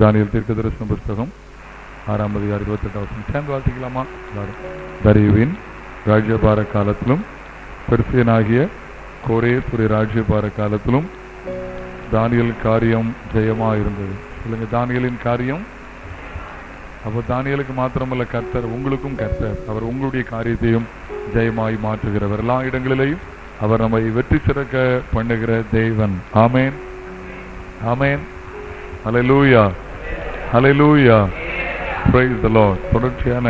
தானியேல் தீர்க்கதரிசன புஸ்தகம் 6ஆம் அதிகாரம் 28 சேர்ந்து வாசிக்கலாமா? தரியுவின் ராஜ்யபார காலத்திலும் பெர்சியனாகிய கோரேசுடைய ராஜ்யபார காலத்திலும் தானியேல் காரியம் ஜெயமா இருந்தது. சொல்லுங்க, தானியேலின் காரியம். அப்போ தானியேலுக்கு மாத்திரமல்ல, கர்த்தர் உங்களுக்கும் கர்த்தர். அவர் உங்களுடைய காரியத்தையும் ஜெயமாய் மாற்றுகிறவர். எல்லா இடங்களிலேயும் அவர் நம்மை வெற்றி சிறக்க பண்ணுகிற தேவன். ஆமேன், ஆமேன், ஹல்லேலூயா, ஹல்லேலூயா, பிரைஸ் தி லார்ட். தொடர்ச்சியான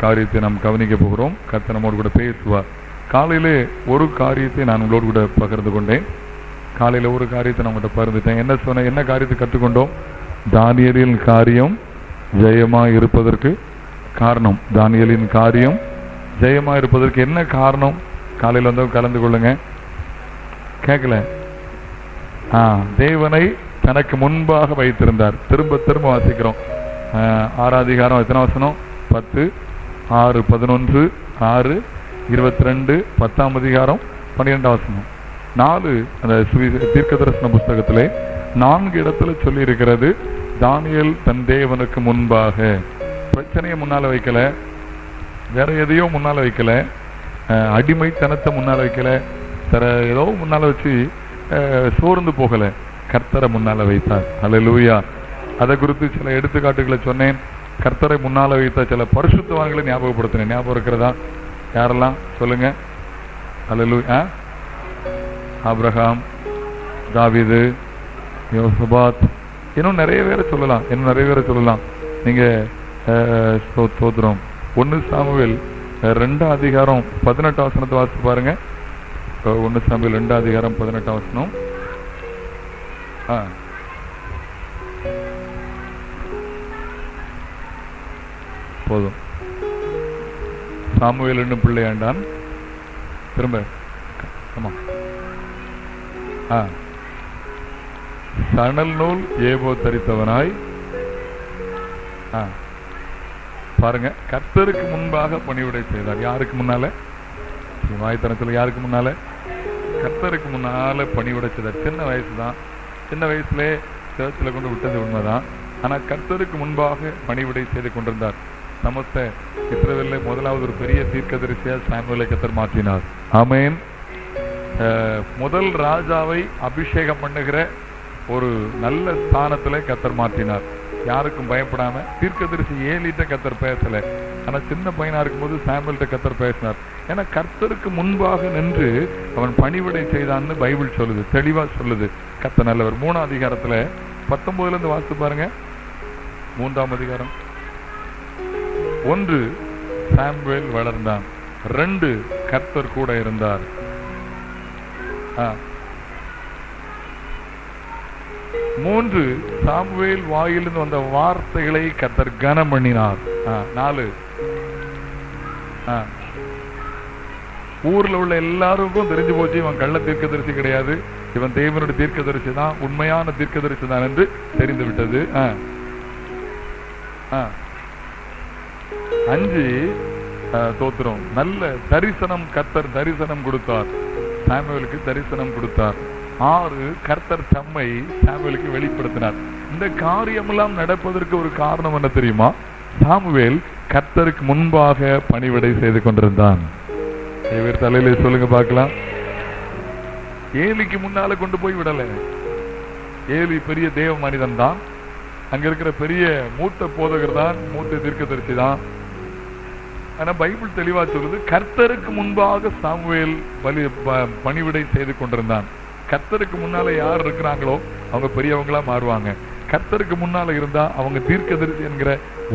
காரியத்தை நாம் கவனிக்க போகிறோம். கர்த்தர் நம்மோடு கூட பேசுவார். காலையிலே ஒரு காரியத்தை நான் உங்களோடு கூட பகிர்ந்து கொண்டேன். காலையில் ஒரு காரியத்தை நான் உங்கள்கிட்ட பகிர்ந்துட்டேன். என்ன சொன்னேன்? என்ன காரியத்தை கற்றுக்கொண்டோம்? தானியேலின் காரியம் ஜெயமா இருப்பதற்கு காரணம். தானியேலின் காரியம் ஜெயமா இருப்பதற்கு என்ன காரணம்? காலையில் வந்து கலந்து கொள்ளுங்க. கேட்கல? தேவனை தனக்கு முன்பாக வைத்திருந்தார். திரும்ப திரும்ப வாசிக்கிறோம். 6ஆம் அதிகாரம் எத்தனை வசனம்? 10, 6, 11, 6, 22, 10ஆம் அதிகாரம் 12ஆம் வசனம். 4 அந்த தீர்க்கதரிசன புஸ்தகத்திலே 4 இடத்துல சொல்லி இருக்கிறது. தானியேல் தன் தேவனுக்கு முன்பாக பிரச்சனையை முன்னால வைக்கல, வேற எதையோ முன்னால வைக்கல, அடிமைத்தனத்தை முன்னால வைக்கல, ஏதோ முன்னால வச்சு சோர்ந்து போகல, கர்த்தரை முன்னால வைத்தார். ஹல்லேலூயா. அதை குறித்து சில எடுத்துக்காட்டுகளை சொன்னேன். கர்த்தரை முன்னால வைத்த சில பரிசுத்தவான்களை ஞாபகப்படுத்தினேன். ஞாபகம் இருக்கிறதா? யாரெல்லாம் சொல்லுங்க? ஹல்லேலூயா. ஆபிரகாம், தாவீது, யோசபாத், இன்னும் நிறைய பேரை சொல்லலாம். நீங்க ஸ்தோத்திரம். 1 சாமுவேல் 2ஆம் அதிகாரம் 18ஆம் வசனத்தை வாசித்து பாருங்க. 1 சாமுவேல் 2ஆம் அதிகாரம் 18ஆம் வசனம். போதும். சாமுவேல் என்னும் பிள்ளையாண்டான். திரும்ப சணல் நூல் ஏபோ தரித்தவனாய் பாருங்க, கர்த்தருக்கு முன்பாக பணிவிடை செய்தார். யாருக்கு முன்னால? வாய்த்தனத்தில் யாருக்கு முன்னால? கர்த்தருக்கு முன்னால பணிவிடை செய்தார். சின்ன வயசுதான். சின்ன வயசுல சேர்ச்சில் கொண்டு விட்டது உண்மைதான். ஆனா கர்த்தருக்கு முன்பாக பணிவிடை செய்து கொண்டிருந்தார். சமஸ்த இஸ்ரவேல்ல முதலாவது ஒரு பெரிய தீர்க்கதரிசியா சாமுவேலை கர்த்தர் மாற்றினார். ஆமென். முதல் ராஜாவை அபிஷேகம் பண்ணுகிற ஒரு நல்ல ஸ்தானத்துல கர்த்தர் மாற்றினார். யாருக்கும் பயப்படாம. தீர்க்கதரிசி ஏலிட்ட கர்த்தர் பேசல, ஆனா சின்ன பையனா இருக்கும்போது சாமுவேல்ட்ட கர்த்தர் பேசினார். ஏன்னா கர்த்தருக்கு முன்பாக நின்று அவன் பணிவிடை செய்தான்னு பைபிள் சொல்லுது, தெளிவா சொல்லுது. கர்த்தர் நல்லவர். 3ஆம் அதிகாரத்துல 19 இருந்து வாசித்து பாருங்க. 3ஆம் அதிகாரம். 1 சாமுவேல் வளர்ந்தான். 2 கர்த்தர் கூட இருந்தார். 3 சாமுவேல் வாயிலிருந்து வந்த வார்த்தைகளை கர்த்தர் கனம் பண்ணினார். 4 ஊர்ல உள்ள எல்லாருக்கும் தெரிஞ்சு போச்சு, இவன் கள்ள தீர்க்கதரிசி கிடையாது, இவன் தேவனுடைய தீர்க்கதரிசி தான், உண்மையான தீர்க்கதரிசி தான் என்று தெரிந்து விட்டது. 5 தோத்திரம். நல்ல தரிசனம், கர்த்தர் தரிசனம் கொடுத்தார். சாமுவேலுக்கு தரிசனம் கொடுத்தார். 6 கர்த்தர் தம்மை சாமுவேலுக்கு வெளிப்படுத்தினார். இந்த காரியமெல்லாம் நடப்பதற்கு ஒரு காரணம் என்ன தெரியுமா? சாமுவேல் கர்த்தருக்கு முன்பாக பணிவிடை செய்து கொண்டிருந்தான். தலையில சொல்லுங்க பார்க்கலாம். ஏலிக்கு முன்னால கொண்டு போய் விடல. ஏலி பெரிய தேவ மனிதன் தான். அங்க இருக்கிற பெரிய மூத்த போதகர் தான், மூத்த தீர்க்கதரிசி தான். ஆனா பைபிள் தெளிவா சொல்லுது, கர்த்தருக்கு முன்பாக சாமுவேல் பணிவிடை செய்து கொண்டிருந்தான். கர்த்தருக்கு முன்னால யார் இருக்கிறாங்களோ அவங்க பெரியவங்களா மாறுவாங்க. கர்த்தருக்கு முன்னால இருந்தா அவங்க தீர்க்கதரிசி என்கிற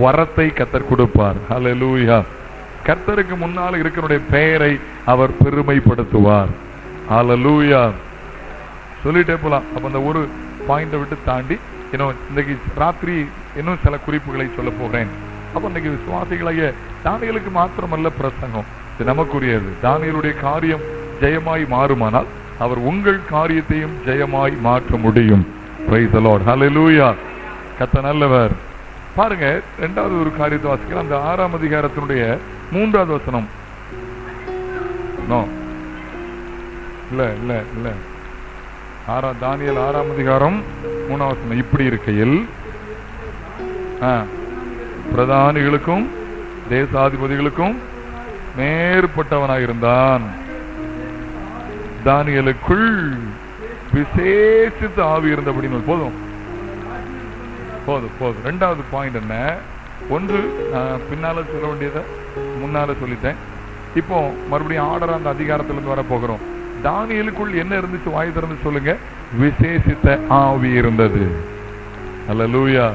வரத்தை கர்த்தர் கொடுப்பார். ஹல்லேலூயா. கர்த்தருக்கு முன்னால இருக்கிறவருடைய பெயரை அவர் பெருமைப்படுத்துவார். ஹல்லேலூயா. சொல்லிட்டே போலாம். அப்ப அந்த ஒரு பாயிண்டை விட்டு தாண்டி இன்னைக்கு ராத்திரி இன்னும் சில குறிப்புகளை சொல்ல போகிறேன். அப்ப இன்னைக்கு விசுவாசிகளைய தானியேலுக்கு மாத்திரமல்ல பிரசங்கம், இது நமக்குரியது. தானியேலுடைய காரியம் ஜெயமாய் மாறுமானால் அவர் உங்கள் காரியத்தையும் ஜெயமாய் மாற்ற முடியும். Praise the Lord. ஹல்லேலூயா. கர்த்தர் நல்லவர். பாருங்க, 2வது ஒரு காரியத்தை வாசிக்கலாம். அந்த 6ஆம் அதிகாரத்தினுடைய 3ஆவது வசனம். இல்ல தானியேல் 6ஆம் அதிகாரம் 3ஆம் வசனம். இப்படி இருக்கையில் பிரதானிகளுக்கும் தேசாதிபதிகளுக்கும் மேற்பட்டவனாயிருந்தான். தானியேலுக்குள் விசேஷித்த ஆவி இருந்தபடின்னு போதும். ரெண்டாவது பாயிண்ட் என்ன? ஒன்று பின்னால சொல்ல வேண்டியதை முன்னால சொல்லிட்டேன். இப்போ மறுபடியும் ஆர்டர் அந்த அதிகாரத்திலிருந்து வர போகிறோம். தானியேலுக்குள் என்ன இருந்துச்சு? வாய் திறந்து சொல்லுங்க. விசேஷித்த ஆவி இருந்தது. அல்லேலூயா.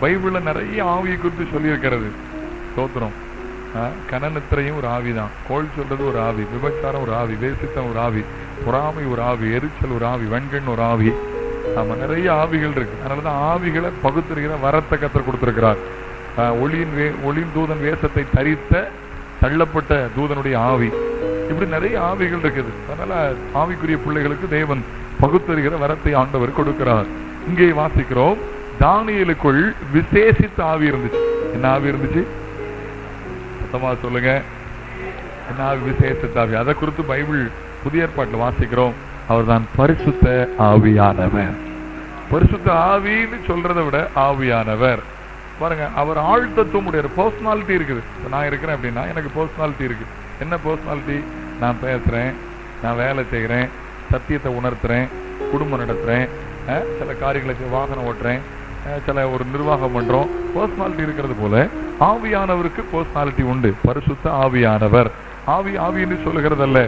பைபிள்ல நிறைய ஆவியை குறித்து சொல்லி இருக்கிறது. ஸ்தோத்திரம். கனநித்திரையும் ஒரு ஆவிதான், கோள் சொல்றது ஒரு ஆவி, விபச்சாரம் ஒரு ஆவி, வேசித்தம் ஒரு ஆவி, பொறாமை ஒரு ஆவி, எரிச்சல் ஒரு ஆவி, வெண்கண் ஒரு ஆவி. ஆமா, நிறைய ஆவிகள் இருக்கு. அதனாலதான் ஆவிகளை பகுத்துருக்கிற வரத்தை கத்தர் கொடுத்திருக்கிறார். ஒளியின் தூதன் வேஷத்தை தரித்த தள்ளப்பட்ட தூதனுடைய ஆவி, இப்படி நிறைய ஆவிகள் இருக்குது. அதனால ஆவிக்குரிய பிள்ளைகளுக்கு தேவன் பகுத்தறிகிற வரத்தை ஆண்டவர் கொடுக்கிறார். இங்கே வாசிக்கிறோம், தானியேலுக்குள் விசேஷித்த ஆவி இருந்துச்சு. என்ன ஆவி இருந்துச்சு? சத்தமா சொல்லுங்க. என்ன ஆவி? விசேஷித்த ஆவி. அதை குறித்து பைபிள் புதிய ஏற்பாட்டில் வாசிக்கிறோம். அவர் தான் பரிசுத்த ஆவியானவர். பரிசுத்த ஆவின்னு சொல்றதை விட ஆவியானவர் பாருங்க. அவர் ஆழ்த்தத்துவம் உடைய பர்சனாலிட்டி இருக்குது. நான் இருக்கிறேன் அப்படின்னா எனக்கு பர்சனாலிட்டி இருக்கு. என்ன பர்சனாலிட்டி? நான் பேசுறேன், நான் வேலை செய்கிறேன், சத்தியத்தை உணர்த்துறேன், குடும்பம் நடத்துறேன், சில காரியங்களை வாகனம் ஓட்டுறேன், சில ஒரு நிர்வாகம் பண்றோம். பர்சனாலிட்டி இருக்கிறது போல ஆவியானவருக்கு பர்சனாலிட்டி உண்டு. பரிசுத்த ஆவியானவர். ஆவின்னு சொல்லுகிறது அல்ல,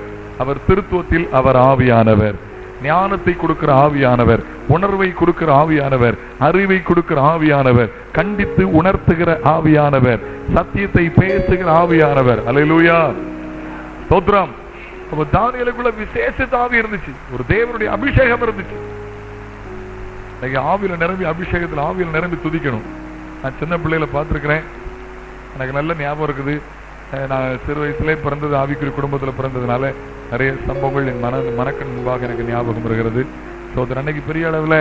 அவர் திருத்துவத்தில் அவர் ஆவியானவர். ஞானத்தை கொடுக்கிற ஆவியானவர், உணர்வை கொடுக்கிற ஆவியானவர், அறிவை கொடுக்கிற ஆவியானவர், கண்டித்து உணர்த்துகிற ஆவியானவர், சத்தியத்தை பேசுகிற ஆவியானவர். அல்லேலூயா, ஸ்தோத்திரம். அப்ப தானியேலுக்குள்ள விசேஷ ஆவி இருந்துச்சு, ஒரு தேவனுடைய அபிஷேகம் இருந்துச்சு. ஆவியில நிரம்பி, அபிஷேகத்தில் ஆவியில நிரம்பி துதிக்கணும். நான் சின்ன பிள்ளைகளை பார்த்திருக்கிறேன், எனக்கு நல்ல ஞாபகம் இருக்குது. நான் சிறு வயசுல பிறந்தது ஆவிக்குரிய குடும்பத்தில் பிறந்ததுனால நிறைய சம்பவங்கள் என் மனக்கண் முன்பாக எனக்கு ஞாபகம் இருக்கிறது. ஸோ அன்னைக்கு பெரிய அளவில்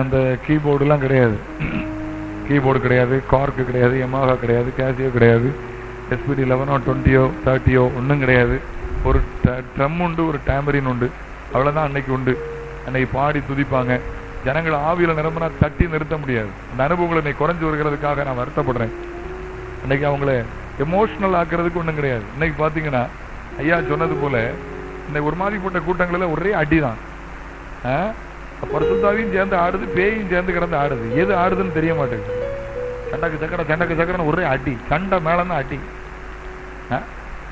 இந்த கீபோர்டுலாம் கிடையாது, கீபோர்டு கிடையாது, கார்க்கு கிடையாது, யமாஹா கிடையாது, கேசியோ கிடையாது, SPD 11 20 30 ஒன்றும் கிடையாது. ஒரு ட்ரம் உண்டு, ஒரு டேம்பரின் உண்டு, அவ்வளோதான் அன்னைக்கு உண்டு. அன்னைக்கு பாடி துதிப்பாங்க. ஜனங்களை ஆவியில் நிரம்பினா தட்டி நிறுத்த முடியாது. அந்த அனுபவங்களை இன்னைக்கு குறைஞ்சி வருகிறதுக்காக நான் வருத்தப்படுறேன். இன்னைக்கு அவங்கள எமோஷனல் ஆக்குறதுக்கு ஒன்றும் கிடையாது. இன்னைக்கு பார்த்தீங்கன்னா ஐயா சொன்னது போல இன்னைக்கு ஒரு மாதிரி போட்ட கூட்டங்களில் ஒரே அடி தான். பரிசுத்தாவியும் சேர்ந்து ஆடுது, பேயும் சேர்ந்து கிடந்து ஆடுது. எது ஆடுதுன்னு தெரிய மாட்டேங்குது. சண்டக்கு சக்கரன்னு ஒரே அடி, சண்டை மேலன்னா அடி.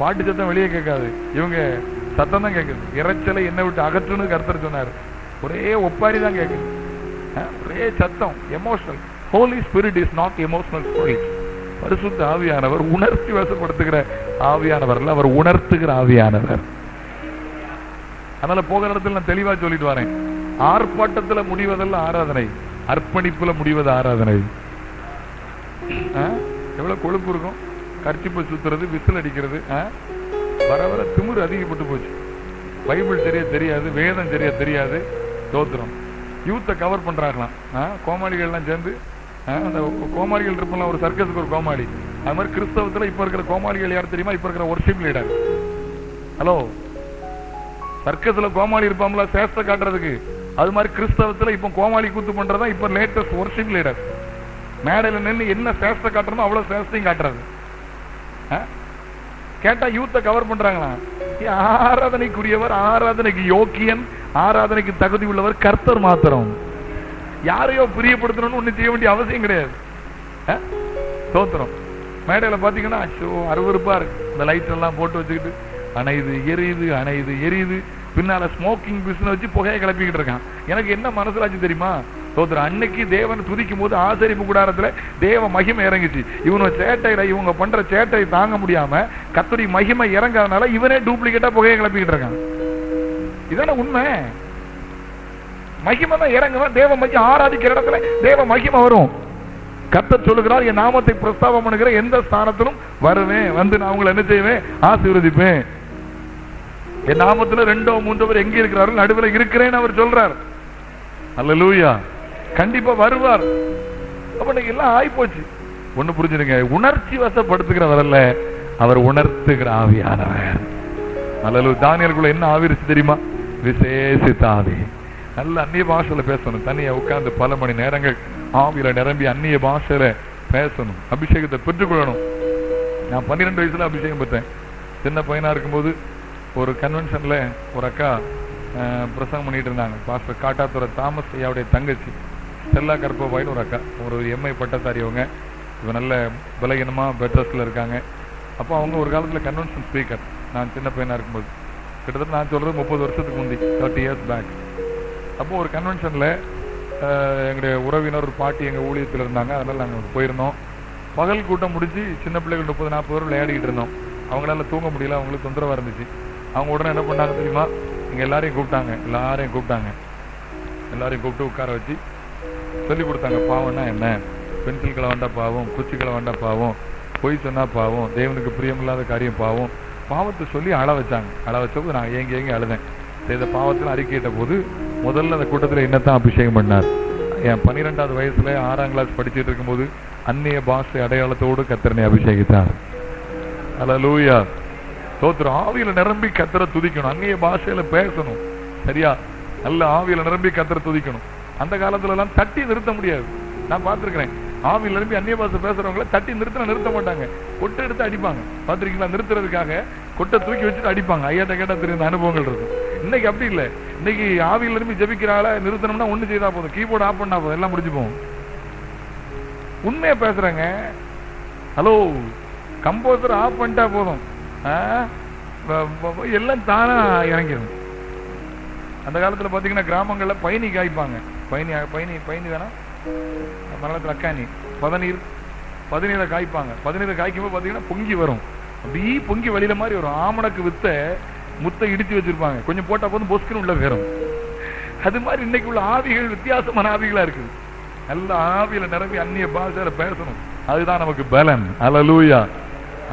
பாட்டு சத்தம் வெளியே கேட்காது, இவங்க சத்தம் தான் கேட்குது. இறைச்சலை என்னை விட்டு அகற்றுன்னு கர்த்தர் சொன்னார். ஒரே ஒப்பாரி தான் கேட்குது, ஒரே சத்தம். Emotional. Holy Spirit is not emotional spirit. பரிசுத்த ஆவியானவர் உணர்ச்சி வசப்படுத்துகிற ஆவியானவர் அல்ல, அவர் உணர்த்துகிற ஆவியானவர். அதனால போகிற இடத்துல நான் தெளிவா சொல்லிட்டு வரேன், ஆர்ப்பாட்டத்துல முடிவதல்ல ஆராதனை, அர்ப்பணிப்புல முடிவது ஆராதனை. எவ்வளவு கொழுப்பு இருக்கும், கர்ச்சிப்பை சுத்துறது, விசில் அடிக்கிறது. வர வர திமிரு அதிகப்பட்டு போச்சு. பைபிள் சரியா தெரியாது, வேதம் சரியா தெரியாது. ஸ்தோத்திரம். யூத்தை கவர் பண்றாங்களாம் கோமாளிகள்லாம் சேர்ந்து. அந்த கோமாளிகள் இருப்பலாம், ஒரு சர்க்கஸுக்கு ஒரு கோமாளி. அது மாதிரி கிறிஸ்தவத்துல இப்ப இருக்கிற கோமாளிகள் யார் தெரியுமா? இப்ப இருக்கிற ஒர்ஷிப் லீடர். ஹலோ, சர்க்கஸ்ல கோமாளி இருப்பாங்களா சேஷ்ட காட்டுறதுக்கு? அது மாதிரி கிறிஸ்தவத்துல இப்ப கோமாளி கூத்து பண்றதா இப்ப லேட்டஸ்ட் ஒர்ஷிப் லீடர். மேடையில நின்று என்ன சேஷ்ட காட்டுறதோ அவ்வளவு சேஷ்டையும் காட்டுறது. கேட்டா யூத்தை கவர் பண்றாங்களா? ஆராதனைக்குரியவர், ஆராதனைக்கு யோக்கியன், ஆராதனைக்கு தகுதி உள்ளவர் கர்த்தர் மாத்திரம். யாரையோ பிரியப்படுத்தணும்னு ஒண்ணு செய்ய வேண்டிய அவசியம் கிடையாது. ஸ்தோத்திரம். மேடையில பாத்தீங்கன்னா அருவருப்பா இருக்கு. இந்த லைட் எல்லாம் போட்டு வச்சுக்கிட்டு அணையுது எரியுது, அணையுது எரியுது. பின்னால ஸ்மோக்கிங் பிசினஸ் வச்சு புகையை கிளப்பிக்கிட்டு இருக்கான். எனக்கு என்ன மனசுலாச்சு தெரியுமா? ஸ்தோத்திரம். அன்னைக்கு தேவன் துதிக்கும் போது ஆசரிப்பு கூடாரத்துல தேவ மகிமை இறங்கிச்சு. இவங்க சேட்டையில, இவங்க பண்ற சேட்டையை தாங்க முடியாம கர்த்தருடைய மகிமை இறங்காதனால இவனே டூப்ளிகேட்டா புகையை கிளப்பிக்கிட்டு இருக்கான். இதான உண்மை. மகிமை தான் இறங்குவேன். தேவ மகிமை ஆராதிக்கிற இடத்துல தேவ மகிமை வரும். கர்த்தர் சொல்லுகிறார், என் நாமத்தை பிரஸ்தாபம் பண்ணுகிற எந்த ஸ்தானத்திலும் வருவேன், வந்து நான் உங்களை என்ன செய்வேன்? ஆசீர்வதிப்பேன். என் நாமத்துல 2 3 பேர் எங்க இருக்கிறார்கள் நடுவில் இருக்கிறேன்னு அவர் சொல்றார். அல்லேலூயா. கண்டிப்பா வருவார். அப்ப இன்னைக்கு எல்லாம் ஆயிப்போச்சு. ஒண்ணு புரிஞ்சுடுங்க, உணர்ச்சி வசப்படுத்துகிறவர் அல்ல, அவர் உணர்த்துகிற ஆவியானவர். அல்லேலூயா. தானியேலுக்குள்ள என்ன ஆவிருச்சு தெரியுமா? விசேஷித்த ஆவி. நல்ல அந்நிய பாஷையில பேசணும். தனியா உட்கார்ந்து பல மணி நேரங்கள் ஆவியில நிரம்பி அந்நிய பாஷையில பேசணும், அபிஷேகத்தை பெற்றுக்கொள்ளணும். நான் 12 வயசுல அபிஷேகம் பெற்றேன். சின்ன பையனா இருக்கும்போது ஒரு கன்வென்ஷன்ல ஒரு அக்கா பிரசங்கம் பண்ணிட்டு இருந்தாங்க. பாஸ்டர் காட்டாத்துறை தாமஸ் ஐயாவுடைய தங்கச்சி ஸ்டெல்லா கற்பபாயின்னு ஒரு அக்கா, ஒரு எம்ஐ பட்டதாரி. அவங்க இவ நல்ல பலகீனமா பெட்ரஸ்ல இருக்காங்க. அப்போ அவங்க ஒரு காலத்துல கன்வென்ஷன் ஸ்பீக்கர். நான் சின்ன பையனா இருக்கும்போது, கிட்டத்தட்ட நான் சொல்றது 30 வருஷத்துக்கு முந்தி, 30 years பேக். அப்போ ஒரு கன்வென்ஷன்ல எங்களுடைய உறவினர் ஒரு பாட்டி எங்க ஊழியத்தில் இருந்தாங்க. அதனால நாங்கள் போயிருந்தோம். பகல் கூட்டம் முடிச்சு சின்ன பிள்ளைகள் 30-40 பேர் விளையாடிக்கிட்டு இருந்தோம். அவங்களால தூங்க முடியல, அவங்களுக்கு தொந்தரவா இருந்துச்சு. அவங்க உடனே என்ன பண்ணாங்க தெரியுமா, இங்க எல்லாரையும் கூப்பிட்டாங்க. எல்லாரையும் கூப்பிட்டு உட்கார வச்சு சொல்லி கொடுத்தாங்க. பாவம்னா என்ன, பென்சில்களை வேண்டா பாவம், குச்சிகளை வேண்டா பாவம், பொய் சொன்னா பாவம், தேவனுக்கு பிரியமில்லாத காரியம் பாவம். பாவத்தை சொல்லி அழ வச்சாங்க. அழ வச்சபோது நான் ஏங்கி அழுதேன். செய்த பாவத்தில் அறிக்கையிட்ட போது முதல்ல அந்த கூட்டத்தில் என்னத்தான் அபிஷேகம் பண்ணார். என் 12வது வயசுல 6ஆம் கிளாஸ் படிச்சுட்டு இருக்கும்போது அந்நிய பாஷை அடையாளத்தோடு கர்த்தரை அபிஷேகித்தார். அல்லேலூயா, ஸ்தோத்திரம். ஆவியில நிரம்பி கர்த்தரை துதிக்கணும், அந்நிய பாஷையில பேசணும். சரியா, நல்ல ஆவியில நிரம்பி கர்த்தரை துதிக்கணும். அந்த காலத்துல எல்லாம் தட்டி நிறுத்த முடியாது. நான் பார்த்திருக்கிறேன், ஆவியில நிரம்பி அந்நிய பாஷை பேசுறவங்களை தட்டி நிறுத்த மாட்டாங்க, கொட்டை எடுத்து அடிப்பாங்க. பார்த்திருக்கீங்களா? நிறுத்துறதுக்காக கொட்டை தூக்கி வச்சுட்டு அடிப்பாங்க. ஐயாட்ட கேட்டா தெரிந்த அனுபவங்கள் இருக்கும். இன்னைக்கு அப்படி இல்லை. இன்னைக்கு ஆவியில நிரம்பி ஜெபிக்கிறாள நிறுத்தணும்னா ஒண்ணு செய்தா போதும், கீபோர்டு ஆஃப் பண்ணா போதும், எல்லாம் முடிஞ்சு போகும். உண்மையா பேசுறாங்க. ஹலோ, கம்போசர் ஆஃப் பண்ணிட்டா போதும், எல்லாம் தானா இறங்கிடும். அந்த காலத்துல பாத்தீங்கன்னா கிராமங்கள்ல பயணி காய்ப்பாங்க. பயணி தானே மரணத்துல அக்காணி பதநீரை காய்ப்பாங்க. பதநீரை காய்க்கும் போது பாத்தீங்கன்னா பொங்கி வரும். அப்படியே பொங்கி வழியில மாதிரி வரும். ஆமணக்கு முத்தை இடிச்சு வச்சிருப்பாங்க. கொஞ்சம் போட்டா போதும் பொஸ்குன்னு உள்ள வேறும். அது மாதிரி இன்னைக்கு உள்ள ஆவிகள் வித்தியாசமான ஆவிகளா இருக்குது. நல்ல ஆவியில நிரம்பி அந்நிய பாஷையில பேசணும். அதுதான் நமக்கு பலன். அல்லேலூயா.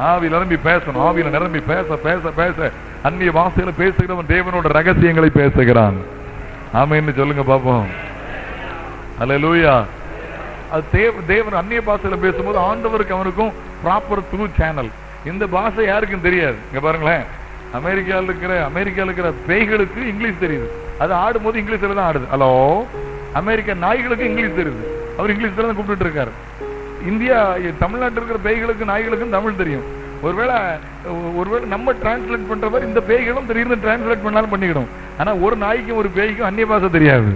ஆவியில நிரம்பி பேசணும். ஆவியில நிரம்பி பேச பேச பேச அந்நிய பாஷையில பேசுகிறவன் தேவனோட ரகசியங்களை பேசுகிறான். ஆமென்னு சொல்லுங்க பாப்போம். அல்லேலூயா. அது தேவன் அந்நிய பாஷையில பேசும்போது ஆண்டவருக்கு அவனுக்கும் ப்ராப்பர் த்ரூ சேனல். இந்த பாஷை யாருக்கும் தெரியாது. இங்க பாருங்களேன், அமெரிக்காவில் இருக்கிற பேய்களுக்கு இங்கிலீஷ் தெரியுது. அது ஆடும்போது இங்கிலீஷ்ல தான் ஆடுது. ஹலோ, அமெரிக்க நாய்களுக்கு இங்கிலீஷ் தெரியுது. அவர் இங்கிலீஷ்ல தான் கூப்பிட்டு இருக்காரு. இந்தியா தமிழ்நாட்டில் இருக்கிற பேய்களுக்கு நாய்களுக்கும் தமிழ் தெரியும். ஒருவேளை நம்ம டிரான்ஸ்லேட் பண்ற மாதிரி இந்த பேய்களும் தெரியும், டிரான்ஸ்லேட் பண்ணாலும் பண்ணிக்கணும். ஆனா ஒரு நாய்க்கும் ஒரு பேய்க்கும் அந்நிய பாஷை தெரியாது.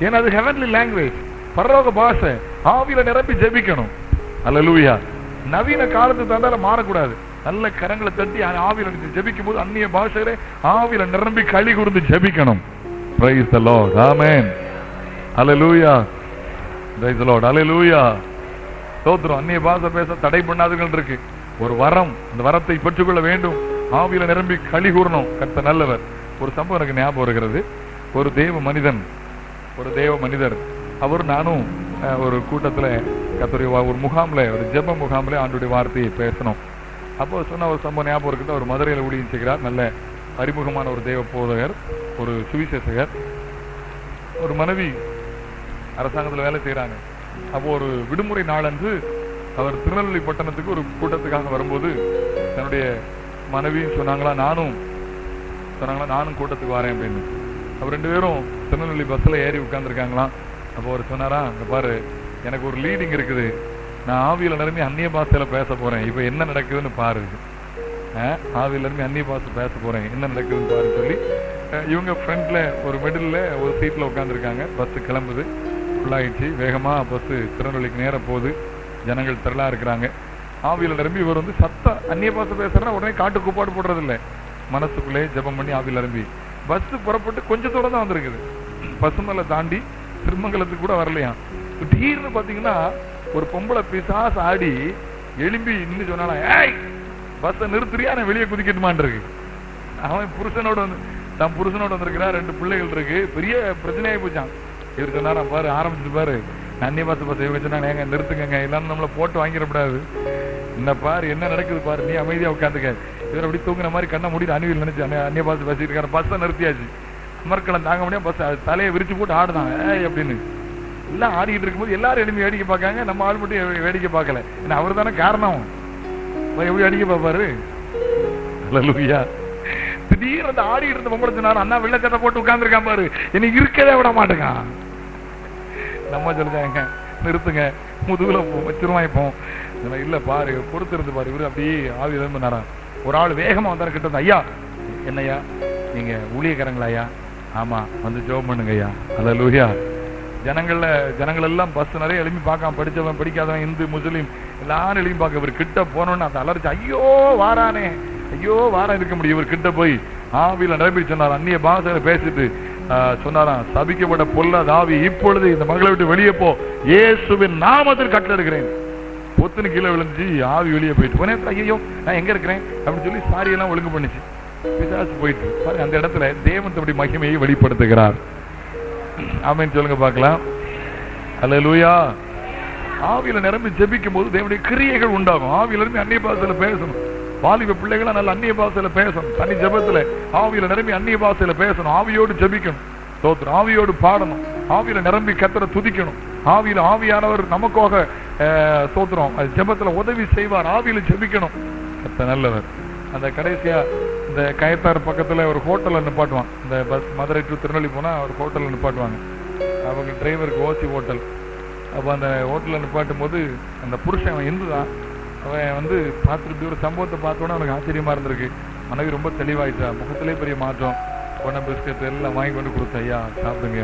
ஏன்னா அது ஹெவன்லி லாங்குவேஜ், பரலோக பாஷை. ஆவியில நிரம்பி ஜெபிக்கணும். அல்லேலூயா. நவீன காலத்துக்கு தந்தால மாறக்கூடாது. நல்ல கரங்களை தட்டி ஆவியில ஜெபிக்கும் போது அந்நிய பாஷையில ஆவியில நிரம்பி களி கூர்ந்து ஜெபிக்கணும். Praise the Lord. Amen. Hallelujah. Praise the Lord. Hallelujah. ஸ்தோத்திரம். அந்நிய பாஷை பேச தடை பண்ணாதுகள் இருக்கு. ஒரு வரம், அந்த வரத்தை பெற்றுக்கொள்ள வேண்டும். ஆவியில நிரம்பி களி கூறணும். கர்த்தர் நல்லவர். ஒரு சம்பவம் எனக்கு ஞாபகம் வருகிறது. ஒரு தேவ மனிதர் அவர் நானும் ஒரு கூட்டத்துல கர்த்தருடைய ஒரு முகாம்ல, ஒரு ஜெப முகாம்ல ஆண்டுடைய வார்த்தையை பேசணும். அப்போ சொன்ன ஒரு சம்பவம் ஞாபகம் இருக்குது. அவர் மதுரையில் ஊழியம் செய்கிறார். நல்ல அறிமுகமான ஒரு தேவ போதகர், ஒரு சுவிசேஷகர். ஒரு மனைவி அரசாங்கத்தில் வேலை செய்யறாங்க. அப்போ ஒரு விடுமுறை நாளன்று அவர் திருநெல்வேலி பட்டணத்துக்கு ஒரு கூட்டத்துக்காக வரும்போது தன்னுடைய மனைவி சொன்னாங்களா, நானும் கூட்டத்துக்கு வரேன் அப்படின்னு. அவர் 2 பேரும் திருநெல்வேலி பஸ்ல ஏறி உட்கார்ந்துருக்காங்களாம். அப்போ அவர் சொன்னாரா, அங்க பாரு, எனக்கு ஒரு லீடிங் இருக்குது, நான் ஆவியில நிரம்பி அந்நிய பாஷையில பேச போறேன், இப்ப என்ன நடக்குதுன்னு பாரு. ஆவியில நிரம்பி அந்நிய பாஷை பேச போறேன், என்ன நடக்குதுன்னு பாரு சொல்லி இவங்க ஃப்ரண்ட்ல ஒரு மிடில் ஒரு சீட்ல உட்காந்துருக்காங்க. பஸ் கிளம்புது, ஃபுல்லாயிடுச்சு. வேகமா பஸ் திருநெல்வேலிக்கு நேர போகுது. ஜனங்கள் திரளா இருக்கிறாங்க. ஆவியில நிரம்பி இவர் அந்நிய பாஷை பேசுறா உடனே காட்டு கூப்பாடு போடுறது இல்லை, மனசுக்குள்ளே ஜெபம் பண்ணி ஆவியில நிரம்பி பஸ் புறப்பட்டு கொஞ்சத்தோட தான் வந்திருக்குது. பசுமலை தாண்டி திருமங்கலத்துக்கு கூட வரலையா. திடீர்னு பாத்தீங்கன்னா ஒரு பொம்பளை பிசாசு ஆடி எழும்பி நின்று சொன்னாலும், ஏய் பஸ்ஸை நிறுத்துறியா, நான் வெளியே குதிக்கட்டுமான் இருக்கு. அவன் தன் புருஷனோட வந்திருக்கிறான், 2 பிள்ளைகள் இருக்கு, பெரிய பிரச்சனையாகி போச்சான். இவர் சொன்னாரா, பாரு ஆரம்பிச்சுட்டு பாரு, அந்நிய பாச பஸ் வச்சுனா ஏங்க நிறுத்துங்க, எல்லாரும் நம்மளை போட்டு வாங்கிடக்கூடாது, என்ன பாரு என்ன நடக்குது பாரு, நீ அமைதியா உட்காந்துக்க. இவர் அப்படி தூங்குற மாதிரி கண்ணை மூடிட்டு அணிவில் நினைச்சு அந்நிய பாச பேசிட்டு இருக்காரு. பஸ்ஸை நிறுத்தியாச்சு. அமர்க்களம் தாங்க முடியாது, பஸ் தலையை விரிச்சு போட்டு ஆடுதான் அப்படின்னு. எல்லாம் ஆடிக்கிட்டு இருக்கும்போது எல்லாரும் எழுப்பி வேடிக்கை பார்க்காங்க. நம்ம ஆள் மட்டும் வேடிக்கை பார்க்கல. ஏன்னா அவர் தானே காரணம். எப்படி வேடிக்கை பார்ப்பாரு. அல்லேலூயா. திடீர்னு அந்த ஆடிட்டு இருந்த பொம்பளை சொன்னாரு, அண்ணா வெள்ளச்சட்டை போட்டு உட்கார்ந்துருக்கான் பாரு, எனக்கு இருக்கவே விட மாட்டேங்கான். நம்ம சொல்லிட்டாங்க, நிறுத்துங்க, முதுகுல வச்சிருவாய்ப்போம். இல்ல பாரு, பொறுத்து இருந்து பாரு, இவரு அப்படியே ஆவி எழும்புனாரா. ஒரு ஆள் வேகமா வந்தாரு கிட்ட, ஐயா என்னையா நீங்க ஊழியக்காரங்களா ஐயா? ஆமா, வந்து ஜெபம் பண்ணுங்க ஐயா. அல்லேலூயா. ஜனங்கள் எல்லாம் பஸ் நிறைய எழுப்பி பார்க்காம, படிச்சவன் படிக்காதவன், இந்து முஸ்லீம் எல்லாரும் எழுப்பி பார்க்க. இவர் கிட்ட போனோன்னு அந்த அலர்ச்சி, ஐயோ வாரானே, ஐயோ வாரம் இருக்க முடியும். இவர் கிட்ட போய் ஆவியில நிரம்பி சொன்னார், அந்நிய பாஷையில பேசிட்டு சொன்னாராம், சபிக்கப்பட்ட பொல்லாத ஆவி இப்பொழுது இந்த மகளை விட்டு வெளியே போ, இயேசுவின் நாமத்தில் கட்டளையிடுகிறேன். பொத்துன்னு கீழே விழுந்துச்சு, ஆவி வெளியே போயிட்டு போனேன். ஐயோ நான் எங்க இருக்கிறேன் அப்படின்னு சொல்லி சாரி எல்லாம் ஒழுங்கு பண்ணிச்சு. பிசாசு போயிட்டு பாருங்க, அந்த இடத்துல தேவனுடைய மகிமையை வெளிப்படுத்துகிறார். ஆமென் சொல்லுங்க பார்க்கலாம். அல்லேலூயா. ஆவியில நிரம்பி ஜெபிக்கும் போது தேவனுடைய கிரியைகள் உண்டாகும். ஆவியில நிரம்பி அந்நிய பாஷையில பேசணும். வாலிப பிள்ளைகளா நல்ல அந்நிய பாஷையில பேசணும். தனி ஜெபத்துல ஆவியில நிரம்பி அந்நிய பாஷையில பேசணும். ஆவியோடு ஜெபிக்கணும், ஸ்தோத்திரம். ஆவியோடு பாடணும், ஆவியில நிரம்பி கர்த்தரை துதிக்கணும். ஆவியில ஆவியானவர் நமக்காக ஸ்தோத்திரம் ஜெபத்துல உதவி செய்வார். ஆவியில ஜெபிக்கணும். கர்த்தர் நல்லவர். அந்த கடைசியா இந்த கயத்தார் பக்கத்துல ஒரு ஹோட்டல்ல நிப்பாட்டுவான். இந்த பஸ் மதுரை டு திருநெல்வேலி போனா ஒரு ஹோட்டல்ல நிப்பாட்டுவாங்க. அவங்க டிரைவருக்கு ஓசி ஹோட்டல். அப்ப அந்த ஹோட்டல்ல நிப்பாட்டும் போது அந்த புருஷன், அவன் இந்து தான், அவன் வந்து பார்த்துட்டு ஒரு சம்பவத்தை பார்த்தோன்னா அவனுக்கு ஆச்சரியமா இருந்திருக்கு. மனைவி ரொம்ப தெளிவாயிட்டா, முகத்திலே பெரிய மாற்றம். பொண்ண பிஸ்கட் எல்லாம் வாங்கி கொண்டு கொடுத்த, ஐயா சாப்பிடுங்க.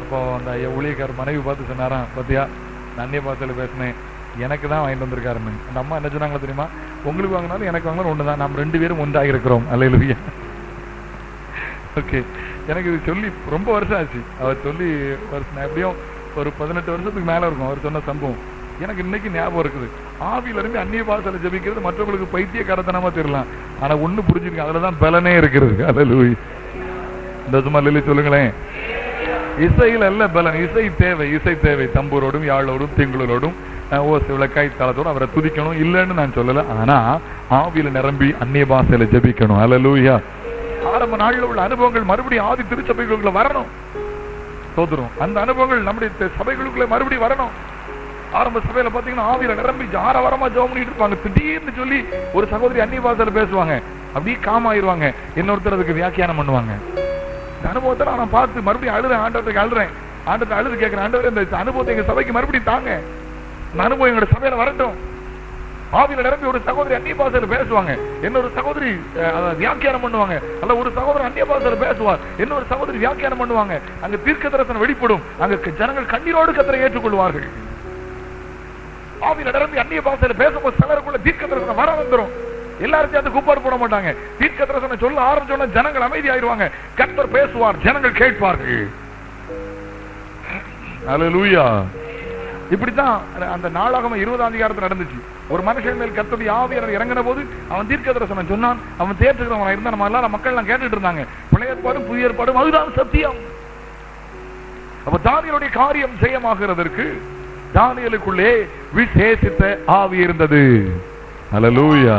அப்போ அந்த ஐயா ஊழியக்கார மனைவி பார்த்து சொன்னாராம், பார்த்தியா நான் அந்நிய பாஷையில பேசினேன், எனக்கு தான் வாங்கிட்டு வந்திருக்காருன்னு. அந்த அம்மா என்ன சொன்னாங்களா தெரியுமா? உங்களுக்கு வாங்கினாலும் எனக்கு வாங்கினாலும் ஒண்ணுதான், நாம் 2 பேரும் ஒன்றாக இருக்கிறோம். அல்லேலூயா. ஓகே, எனக்கு இது சொல்லி ரொம்ப வருஷம் ஆச்சு. அவர் சொல்லி வருஷம் எப்படியும் ஒரு 18 வருஷத்துக்கு மேல இருக்கும் அவர் சொன்ன சம்பவம். எனக்கு இன்னைக்கு ஞாபகம் இருக்குது. ஆவியில இருந்து அந்நிய பாஷையில ஜெபிக்கிறது மற்றவங்களுக்கு பைத்தியக்காரத்தனமா தெரியலாம், ஆனா ஒண்ணு புரிஞ்சுக்க, அதுலதான் பலனே இருக்கிறது. அல்லேலூயா. இந்த சும்மா லீலி சொல்லுங்களேன். இசையில அல்ல பலன், இசை தேவை, இசை தேவை. தம்பூரோடும் யாழோடும் திங்களோடும் ஓசை விளக்காய் தளத்தோடும் அவரை துதிக்கணும், இல்லைன்னு நான் சொல்லல. ஆனா ஆவியில நிரம்பி அந்நிய பாஷையில ஜெபிக்கணும். அல்லேலூயா. ஆரம்ப நாளில் உள்ள அனுபவங்கள் மறுபடியும் ஆதி திருச்சபைகளுக்குள்ள வரணும். சோதரும் அந்த அனுபவங்கள் நம்முடைய சபைகளுக்குள்ள மறுபடியும் வரணும். ஆரம்ப சபையில பாத்தீங்கன்னா ஆவியில நிரம்பி ஆரவாரமா ஜெபம் பண்ணிட்டு இருப்பாங்க. திடீர்னு சொல்லி ஒரு சகோதரி அந்நிய பாஷையில பேசுவாங்க, அப்படியே காமாயிருவாங்க. இன்னொருத்தர் அதுக்கு வியாக்கியானம் பண்ணுவாங்க. இந்த அனுபவத்தை நான் பார்த்து மறுபடியும் அழுறேன், ஆண்டவருக்கு அழுறேன், ஆண்டவரை அழுது கேட்கிறேன், ஆண்டவரே இந்த அனுபவத்தை எங்க சபைக்கு மறுபடியும் தாங்க, இந்த அனுபவம் எங்களோட சபையில வரட்டும். ஆவியில நிரம்பி ஒரு சகோதரி அந்நிய பாஷையில பேசுவாங்க, இன்னொரு சகோதரி வியாக்கியானம் பண்ணுவாங்க. அல்ல ஒரு சகோதரர் அந்நிய பாஷையில பேசுவார், இன்னொரு சகோதரி வியாக்கியானம் பண்ணுவாங்க. அங்க தீர்க்க தரிசனம் வெளிப்படும். அங்க ஜனங்கள் கண்ணீரோடு கர்த்தரை ஏற்றுக்கொள்வார்கள். ஆவியில நிரம்பி அந்நிய பாஷையில பேசும்போது சிலருக்குள்ள தீர்க்க தரிசனம் வர வந்துடும். எல்லாரும் சேர்ந்து கூப்பாடு போட மாட்டாங்க. தீர்க்க தரிசனம் சொல்ல ஆரம்பிச்சோன்னா ஜனங்கள் அமைதி ஆயிடுவாங்க. கர்த்தர் பேசுவார், ஜனங்கள் கேட்பார்கள். அல்லேலூயா. இப்படித்தான் அந்த நாளாகமம் 20ஆம் அதிகாரத்தில் நடந்துச்சு. ஒரு மனுஷன் மேல் கர்த்தருடைய ஆவியானவர் இறங்கின போது அவன் தீர்க்க தரிசனம் சொன்னான். அவன் தேற்றுகிறவனா இருந்தா நம்ம எல்லாரும் மக்கள் எல்லாம் கேட்டுட்டு இருந்தாங்க. பழைய ஏற்பாடும் புதிய ஏற்பாடும் அதுதான் சத்தியம். அப்ப தானியேலுடைய காரியம் செய்யமாகிறதற்கு தானியேலுக்குள்ளே விசேஷித்த ஆவி இருந்தது. அல்லேலூயா.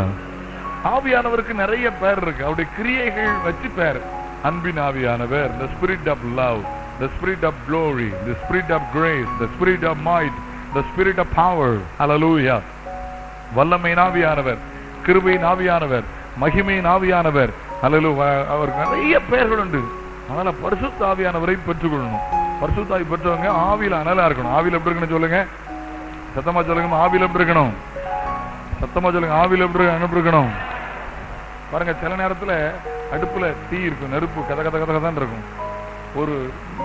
ஆவியானவருக்கு நிறைய பேர் இருக்கு. அவருடைய கிரியைகள் வச்சு பேர். அன்பின் ஆவியானவர், the spirit of love, the spirit of glory, the spirit of grace, the spirit of might, the spirit of power. Hallelujah. வல்லமையின் ஆவியானவர், கிருபையின் ஆவியானவர், மகிமையின் ஆவியானவர். ஹல்லேலூயா. அவருக்கு நிறைய பெயர்கள் உண்டு. அதனால பரிசுத்த ஆவியானவரை பெற்றுக்கொள்ளணும். பரிசுத்த ஆவி பெற்றவங்க ஆவியில அனலா இருக்கணும். ஆவியில எப்படி இருக்கணும் சொல்லுங்க, சத்தமா சொல்லுங்க. ஆவியில எப்படி இருக்கணும், சத்தமா சொல்லுங்க. ஆவியில எப்படி இருக்கணும் பாருங்க. சில நேரத்துல அடுப்புல தீ இருக்கும், நெருப்பு கத கத கத தான் இருக்கும். ஒரு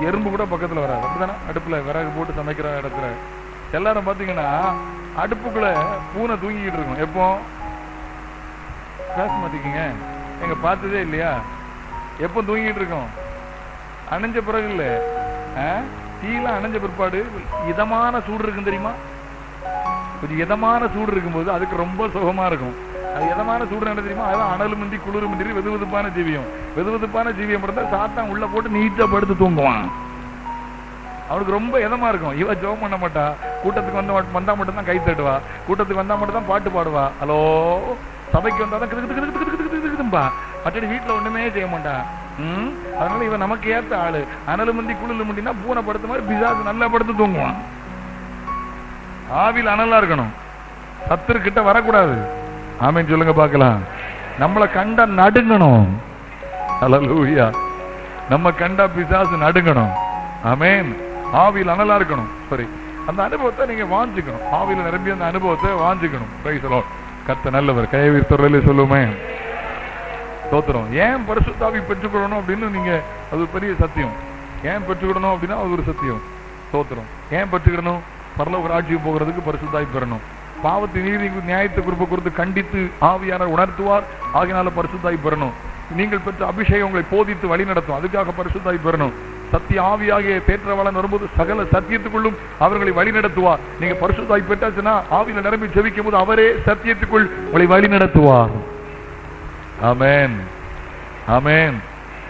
எறும்பு கூட பக்கத்துல வராது. அப்படித்தானே? அடுப்புல விறகு போட்டு சமைக்கிற இடத்துல எல்லாரும் பாத்தீங்கன்னா அடுப்புக்குள்ள பூனை தூங்கிட்டு இருக்கும். எப்போ பேச மாட்டீங்க, எங்க பார்த்ததே இல்லையா? எப்போ தூங்கிட்டு இருக்கோம்? அணைஞ்ச பிறகு இல்ல, தீலாம் அணைஞ்ச பிற்பாடு இதமான சூடு இருக்கும் தெரியுமா? கொஞ்சம் இதமான சூடு இருக்கும்போது அதுக்கு ரொம்ப சுகமா இருக்கும். அது எதமான சூடு என்ன தெரியுமா? அதான் அனல் மின்றி குளிர் மின்றி வெதுவெதுப்பான ஜீவியம். வெதுவெதுப்பான ஜீவியம் இருந்தா சாத்தான் உள்ள போட்டு நீட்டா படுத்து தூங்குவான். அவனுக்கு ரொம்ப இதமா இருக்கும். இவ ஜெபம் பண்ண மாட்டா, கூட்டத்துக்கு வந்தா மட்டும் தான் கை தட்டுவா, கூட்டத்துக்கு வந்தா மட்டும் தான் பாட்டு பாடுவா. ஹலோ, சபைக்கு வந்தா தான் மற்றபடி வீட்டுல ஒண்ணுமே செய்ய மாட்டா. அதனால இவன் நமக்கு ஏத்த ஆளு. அனல் மின்றி குளிர் மிண்டினா பூனை படுத்த மாதிரி பிசாசு நல்லா படுத்து தூங்குவான். ஆவியில் அனலா இருக்கணும், சத்துரு கிட்ட வரக்கூடாது. ஆமென் சொல்லுங்க பார்க்கலாம். நம்மளை கண்டா நடுங்கணும். அல்லேலூயா. நம்ம கண்டா பிசாசு நடுங்கணும். ஆமென். ஆவியில் அனலா இருக்கணும். சரி, அந்த அனுபவத்தை நீங்க வாஞ்சிக்கணும். ஆவியில நிரம்பி அந்த அனுபவத்தை வாஞ்சிக்கணும். Price the Lord. கர்த்தர் நல்லவர். கையவிர் தொடரிலே சொல்லுமே ஸ்தோத்திரம். ஏன் பரிசுத்த ஆவி பெற்றுக்கொள்ளணும் அப்படின்னு நீங்க, அது ஒரு பெரிய சத்தியம். ஏன் பெற்றுக்கிடணும் அப்படின்னா அது ஒரு சத்தியம். ஸ்தோத்திரம். ஏன் பெற்றுக்கிடணும்? பரலோக ராஜ்யம் போகிறதுக்கு பரிசுத்த ஆவி பெறணும். பாவத்தை நீதி நியாயத்தை குறிப்பை குறித்து கண்டித்து ஆவியானவர் உணர்த்துவார். ஆகினால பரிசுத்த ஆவி பெறணும். நீங்கள் பெற்ற அபிஷேகம் உங்களை போதித்து வழி நடத்தும். அதுக்காக பரிசுத்த ஆவி பெறணும். சத்திய ஆவியாகிய தேற்றவாளன் வரும்போது சகல சத்தியத்துக்குள்ளும் அவர்களை வழி நடத்துவார். நீங்க பரிசுத்த ஆவி பெற்றாச்சுன்னா ஆவியில நிரம்பி ஜெபிக்கும் போது அவரே சத்தியத்துக்குள் உங்களை வழி நடத்துவார். ஆமென், ஆமென்.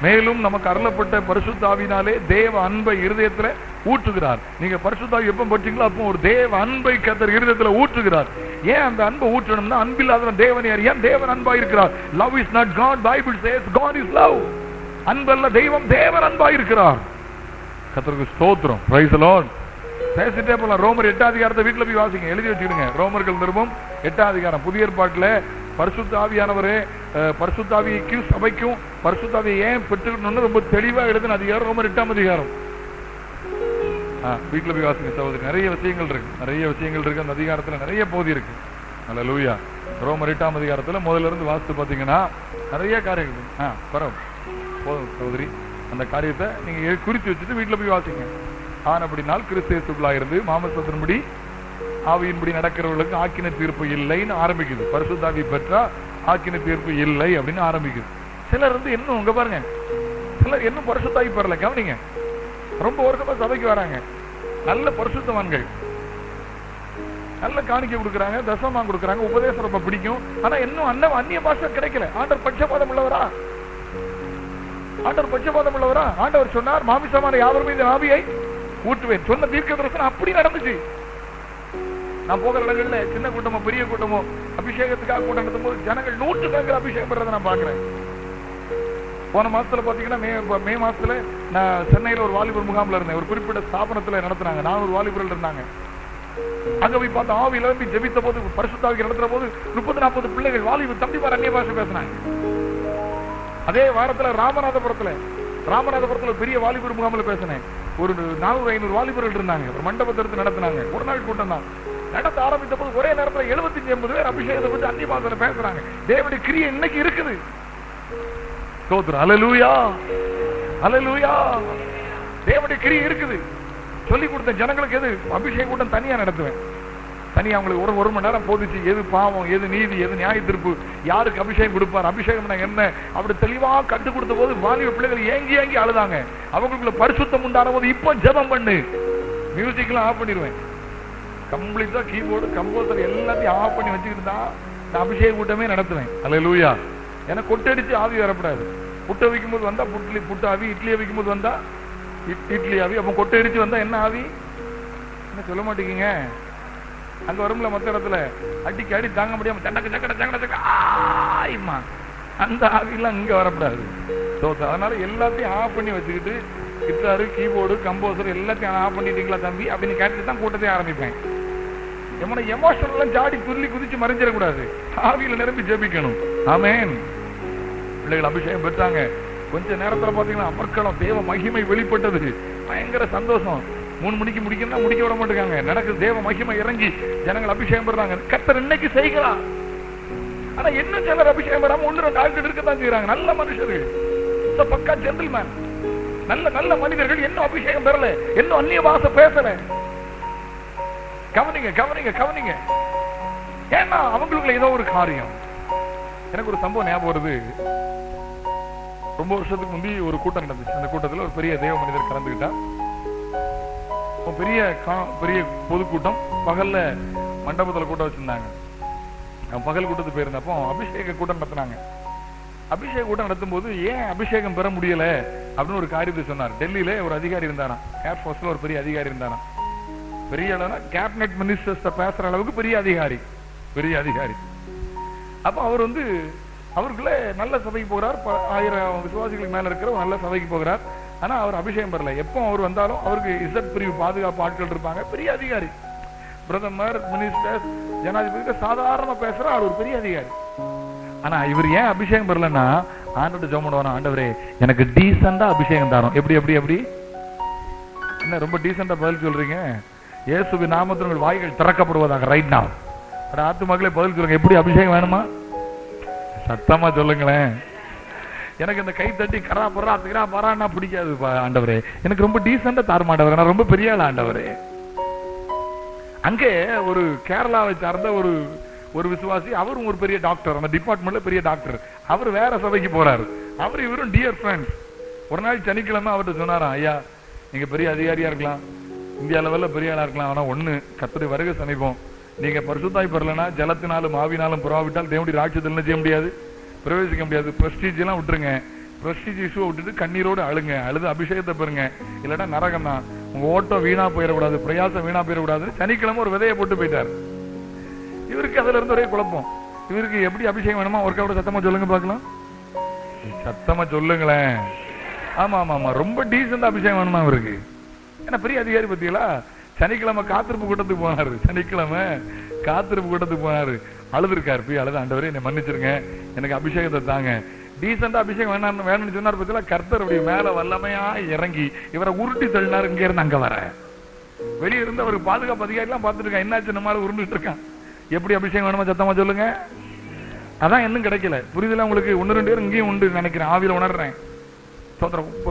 மேலும் நமக்கு அருளப்பட்ட பரிசுத்த ஆவியினாலே தேவ அன்பை இருதயத்துல ஊற்றுகிறார். நீங்க பரிசுத்த ஆவி எப்ப பெற்றீங்களோ அப்போ ஒரு தேவ அன்பை கர்த்தர் இருதயத்துல ஊற்றுகிறார். ஏன் அந்த அன்பை ஊற்றணும்னா, அன்பில்லாதவன் தேவனை அறியான். தேவன் அன்பா இருக்கிறார். Love is not God, Bible says God is love. அன்பல்ல தெய்வம், தேவன் அன்பா இருக்கிறார். கர்த்தருக்கு ஸ்தோத்திரம். Praise the Lord. பேசிட்டே போலாம். ரோமர் 8 அதிகாரத்தை வீட்டுல போய் வாசிங்க, எழுதி வச்சுக்கிடுங்க. ரோமர்கள் நிருபம் 8 அதிகாரம். புதிய ஏற்பாட்டுல பரிசுத்த ஆவியானவரே பரிசுத்த ஆவிக்கும் சபைக்கும் பரிசுத்த ஆவியை ஏன் பெற்றுக்கணும்னு ரொம்ப தெளிவா எழுதின அதிகாரம் ரோமர் 8 அதிகாரம். வீட்டுல போய் வாசிங்க சகோதரி. நிறைய விஷயங்கள் இருக்கு, நிறைய விஷயங்கள் இருக்கு. அந்த அதிகாரத்துல நிறைய பகுதி இருக்கு. அல்லேலூயா. ரோமர் 8 அதிகாரத்துல முதல்ல இருந்து வாசித்து பாத்தீங்கன்னா நிறைய காரியங்கள் பரவாயில்ல போதும் சகோதரி. அந்த காரியத்தை நீங்க குறித்து வச்சுட்டு வீட்டுல போய் வாசிங்க. ஆனபடினால் கிறிஸ்தேசுக்குள்ளாக இருந்து மாமசத்தின்படி ஆவியின்படி நடக்கிறவர்களுக்கு ஆக்கின தீர்ப்பு இல்லைன்னு ஆரம்பிக்குது. பரிசுத்த ஆவி பெற்றா ஆக்கின தீர்ப்பு இல்லை அப்படின்னு ஆரம்பிக்குது. சிலர் வந்து இன்னும் உங்க பாருங்க, சிலர் இன்னும் பரிசுத்த ஆவி பெறல. கவனிங்க, ரொம்ப வருஷமா சபைக்கு வராங்க, நல்ல பரிசுத்தவான்கள், நல்ல காணிக்கை கொடுக்குறாங்க, தசமா கொடுக்குறாங்க, உபதேசம் ரொம்ப பிடிக்கும். ஆனா இன்னும் அந்நிய பாஷை கிடைக்கல. ஆண்டவர் பட்சபாதம் உள்ளவரா? ஆண்டவர் பட்சபாதம் உள்ளவரா? ஆண்டவர் சொன்னார், மாமிசமான யாவரும் இந்த ஆவியை ஊற்றுவேன். சொன்ன தீர்க்க தரிசனம் அப்படி நடந்துச்சு. நான் போகிற இடங்கள்ல சின்ன கூட்டமோ பெரிய கூட்டமோ அபிஷேகத்துக்காக கூட்டம் நடத்தும் போது ஜனங்கள் 100 அபிஷேகம் பெறதை நான் பாக்குறேன். போன மாசத்துல பாத்தீங்கன்னா மே மாசத்துல நான் சென்னையில ஒரு வாலிபர் முகாம்ல இருந்தேன். ஒரு குறிப்பிட்ட ஸ்தாபனத்துல நடத்தினாங்க. 400 வாலிபர்கள் இருந்தாங்க. அங்க போய் பார்த்து ஆவியில இருந்து ஜெபித்த போது, பரிசுத்த ஆவியை நடத்துற போது 30-40 பிள்ளைகள் வாலிபர் தம்பிமார் அந்நிய பாஷை பேசினாங்க. அதே வாரத்துல ராமநாதபுரத்துல பெரிய வாலிபர் முகாமில் பேசினேன். ஒரு 400-500 வாலிபர்கள் இருந்தாங்க. ஒரு மண்டபத்தை எடுத்து நடத்தினாங்க. ஒரு நாள் கூட்டம் தான். நடத்த ஆரம்பித்த போது ஒரே நேரத்தில் 75-80 பேர் அபிஷேகத்தை பற்றி அந்நிய பாஷையில பேசுறாங்க. தேவனுடைய கிரியை இன்னைக்கு இருக்குது. ஸ்தோத்திரம். அல்லேலூயா, அல்லேலூயா. தேவனுடைய கிரியை இருக்குது. சொல்லி கொடுத்த ஜனங்களுக்கு எது அபிஷேக கூட்டம் தனியா நடத்துவேன். தனியா அவங்களுக்கு ஒரு மணி நேரம் போதிச்சு எது பாவம், எது நீதி, எது நியாய தீர்ப்பு, யாருக்கு அபிஷேகம் கொடுப்பார், அபிஷேகம் என்ன அப்படி தெளிவா கட்டு கொடுத்த போது வாலிப பிள்ளைகள் ஏங்கி ஏங்கி அழுதாங்க. அவங்களுக்குள்ள பரிசுத்தம் உண்டான போது இப்போ ஜெபம் பண்ணு, மியூசிக்லாம் ஆஃப் பண்ணிடுவேன். கம்ப்ளீட்டா கீபோர்டு கம்போசர் எல்லாத்தையும் ஆஃப் பண்ணி வச்சுக்கிட்டு தான் நான் அபிஷேக கூட்டமே நடத்துவேன். அல்லேலூயா. ஏன்னா கொட்டடிச்சு ஆவி வரப்படாது. புட்டை வைக்கும் போது வந்தா புட்டு ஆவி, இட்லியை வைக்கும் போது வந்தா இட்லி ஆவி. அப்ப கொட்டை அடிச்சு வந்தா என்ன ஆவி என்ன சொல்ல மாட்டேங்க. அங்க வரும்ல மத்த இடத்துல அடிக்க அடி தாங்க முடியாம ஆயிமா, அந்த ஆவிலாம் இங்க வரப்படாது. அதனால எல்லாத்தையும் ஆஃப் பண்ணி வச்சுக்கிட்டு கிட்டாரு கீபோர்டு கம்போசர் எல்லாத்தையும் ஆஃப் பண்ணிட்டீங்களா தம்பி அப்படின்னு கேட்டுட்டு தான் கூட்டத்தை ஆரம்பிப்பேன். எமோஷனல் ஜாடி துள்ளி குதிச்சு மறைஞ்சிடக்கூடாது. ஆவியில நிரம்பி ஜெபிக்கணும். ஆமென். பிள்ளைகள் அபிஷேகம் பெற்றாங்க. கொஞ்ச நேரத்துல பாத்தீங்கன்னா அமர்க்களம், தேவ மகிமை வெளிப்பட்டது. பயங்கர சந்தோஷம். 3 மணிக்கு முடிக்கணும்னா முடிக்க விட மாட்டேங்க. நடக்குது. தேவ மகிமை இறங்கி ஜனங்கள் அபிஷேகம் பெறாங்க. கர்த்தர் இன்னைக்கு செய்யலாம். ஆனா இன்னும் சிலர் அபிஷேகம் பெறாம 1-2 ஆட்கள் இருக்கத்தான் செய்யறாங்க. நல்ல மனுஷர்கள், பக்கா ஜென்டில்மேன், நல்ல நல்ல மனிதர்கள் இன்னும் அபிஷேகம் பெறல, இன்னும் அந்நிய பாஷை பேசல. கவனிங்க கவனிங்க கவனிங்க. ஏன்னா அவங்களுக்குள்ள ஏதோ ஒரு காரியம். எனக்கு ஒரு சம்பவம் ஞாபகம் வருது. ரொம்ப வருஷத்துக்கு முந்தி ஒரு கூட்டம் நடந்துச்சு. அந்த கூட்டத்தில் ஒரு பெரிய தேவ மனிதர் கலந்துக்கிட்டா. பெரிய பொதுக்கூட்டம். பகல்ல மண்டபத்தில் கூட்டம் வச்சிருந்தாங்க. பகல் கூட்டத்துக்கு போயிருந்தப்போ அபிஷேக கூட்டம் நடத்தினாங்க. அபிஷேக கூட்டம் நடத்தும் போது ஏன் அபிஷேகம் பெற முடியல அப்படின்னு ஒரு காரியத்தை சொன்னார். டெல்லியில ஒரு அதிகாரி இருந்தாராம். ஏர்போர்ஸ்ல ஒரு பெரிய அதிகாரி இருந்தாராம். பெரிய கேபினட் மினிஸ்டர்ஸ் பேசுற அளவுக்கு பெரிய அதிகாரி, பெரிய அதிகாரி. அப்ப அவர் அவருக்குள்ள நல்ல சபைக்கு போகிறார். 1000 விசுவாசிகளுக்கு மேல இருக்கிற ஒரு நல்ல சபைக்கு போகிறார். ஆனா அவர் அபிஷேகம் பெறல. எப்போ அவர் வந்தாலும் அவருக்கு இசட் பிரிவு பாதுகாப்பு ஆட்கள் இருப்பாங்க. பெரிய அதிகாரி, பிரதமர், மினிஸ்டர், ஜனாதிபதி சாதாரணமா பேசுற அவர் ஒரு பெரிய அதிகாரி. ஆனா இவர் ஏன் அபிஷேகம் பெறலன்னா, ஆண்டவர்கிட்ட ஜெபம் பண்ணுவாராம், ஆண்டவரே எனக்கு டீசெண்டா அபிஷேகம் தரும். எப்படி எப்படி எப்படி என்ன என்ன ரொம்ப டீசெண்டா பதில் சொல்றீங்க? இயேசுவின் நாமத்தில் உங்கள் வாய்கள் திறக்கப்படுவதாக ரைட் நவ. ஆத்துமக்களே பதில் சொல்லுங்க. எப்படி அபிஷேகம் வேணுமா? சத்தமா சொல்லுங்களேன். எனக்கு இந்த கை தட்டி கரா பரா திரா பரான்னா பிடிக்காது ஆண்டவரே. எனக்கு ரொம்ப டீசெண்டா தாருமாண்டவரே, நான் ரொம்ப பெரிய ஆள் ஆண்டவரே. அங்கே ஒரு கேரளாவை சார்ந்த ஒரு விசுவாசி, அவரும் ஒரு பெரிய டாக்டர், அந்த டிபார்ட்மெண்ட்ல பெரிய டாக்டர். அவர் வேற சபைக்கு போறாரு. அவர் இவரும் டியர் ஃப்ரெண்ட்ஸ். ஒரு நாள் சனிக்கிழமை அவர்கிட்ட சொன்னாராம், ஐயா நீங்க பெரிய அதிகாரியா இருக்கலாம், இந்தியா லெவல்ல பெரிய ஆளா இருக்கலாம், ஆனா ஒண்ணு கர்த்தருடைய வருகை சமீபம். நீங்க பரிசுத்தாய் பெறலனா ஜலத்தினாலும் ஆவினாலும் புறாவிட்டால் தேவனுடைய ராஜ்யத்தில் என்ன செய்ய முடியாது, பிரவேசிக்க முடியாது. பிரஸ்டீஜ் எல்லாம் விட்டுருங்க, பிரஸ்டீஜ் இஷ்யூ விட்டுட்டு கண்ணீரோடு அழுங்க, அழுது அபிஷேகத்தை பெறுங்க. இல்லைன்னா நரகம் தான். உங்க ஓட்டம் வீணா போயிடக்கூடாது, பிரயாசம் வீணா போயிடக்கூடாது. சனிக்கிழமை ஒரு விதையை போட்டு போயிட்டார். இவருக்கு அதுல இருந்து ஒரே குழப்பம். இவருக்கு எப்படி அபிஷேகம் வேணுமா? ஒருக்கா சத்தமா சொல்லுங்க பாக்கலாம். சத்தமா சொல்லுங்களேன். ஆமா ஆமா ஆமா, ரொம்ப டீசெண்டா அபிஷேகம் வேணுமா இவருக்கு? ஏன்னா பெரிய அதிகாரி பத்தியலா. சனிக்கிழமை காத்திருப்பு கூட்டத்துக்கு போனாரு. சனிக்கிழமை காத்திருப்பு கூட்டத்துக்கு போனாரு. அழுதுருக்காரு. போய் அழுது, ஆண்டவரே என்னை மன்னிச்சிருங்க, எனக்கு அபிஷேகத்தை தாங்க. டீசெண்டா அபிஷேகம் வேணும்னு சொன்னார் பத்தியா. கர்த்தர் அப்படி மேல வல்லமையா இறங்கி இவரை உருட்டி தள்ளினார். இங்க இருந்து அங்க வர வெளியே இருந்து அவருக்கு பாதுகாப்பு அதிகாரி எல்லாம் பார்த்துட்டு இருக்கான். என்னாச்சு நம்மளால உருண்டுட்டு இருக்கான். எப்படி அபிஷேகம் வேணுமா சத்தமா சொல்லுங்க. அதான் இன்னும் கிடைக்கல. புரியுதுல உங்களுக்கு? ஒன்னு ரெண்டு பேரும் இங்கேயும் உண்டு நினைக்கிறேன். ஆவியில உணர்றேன்.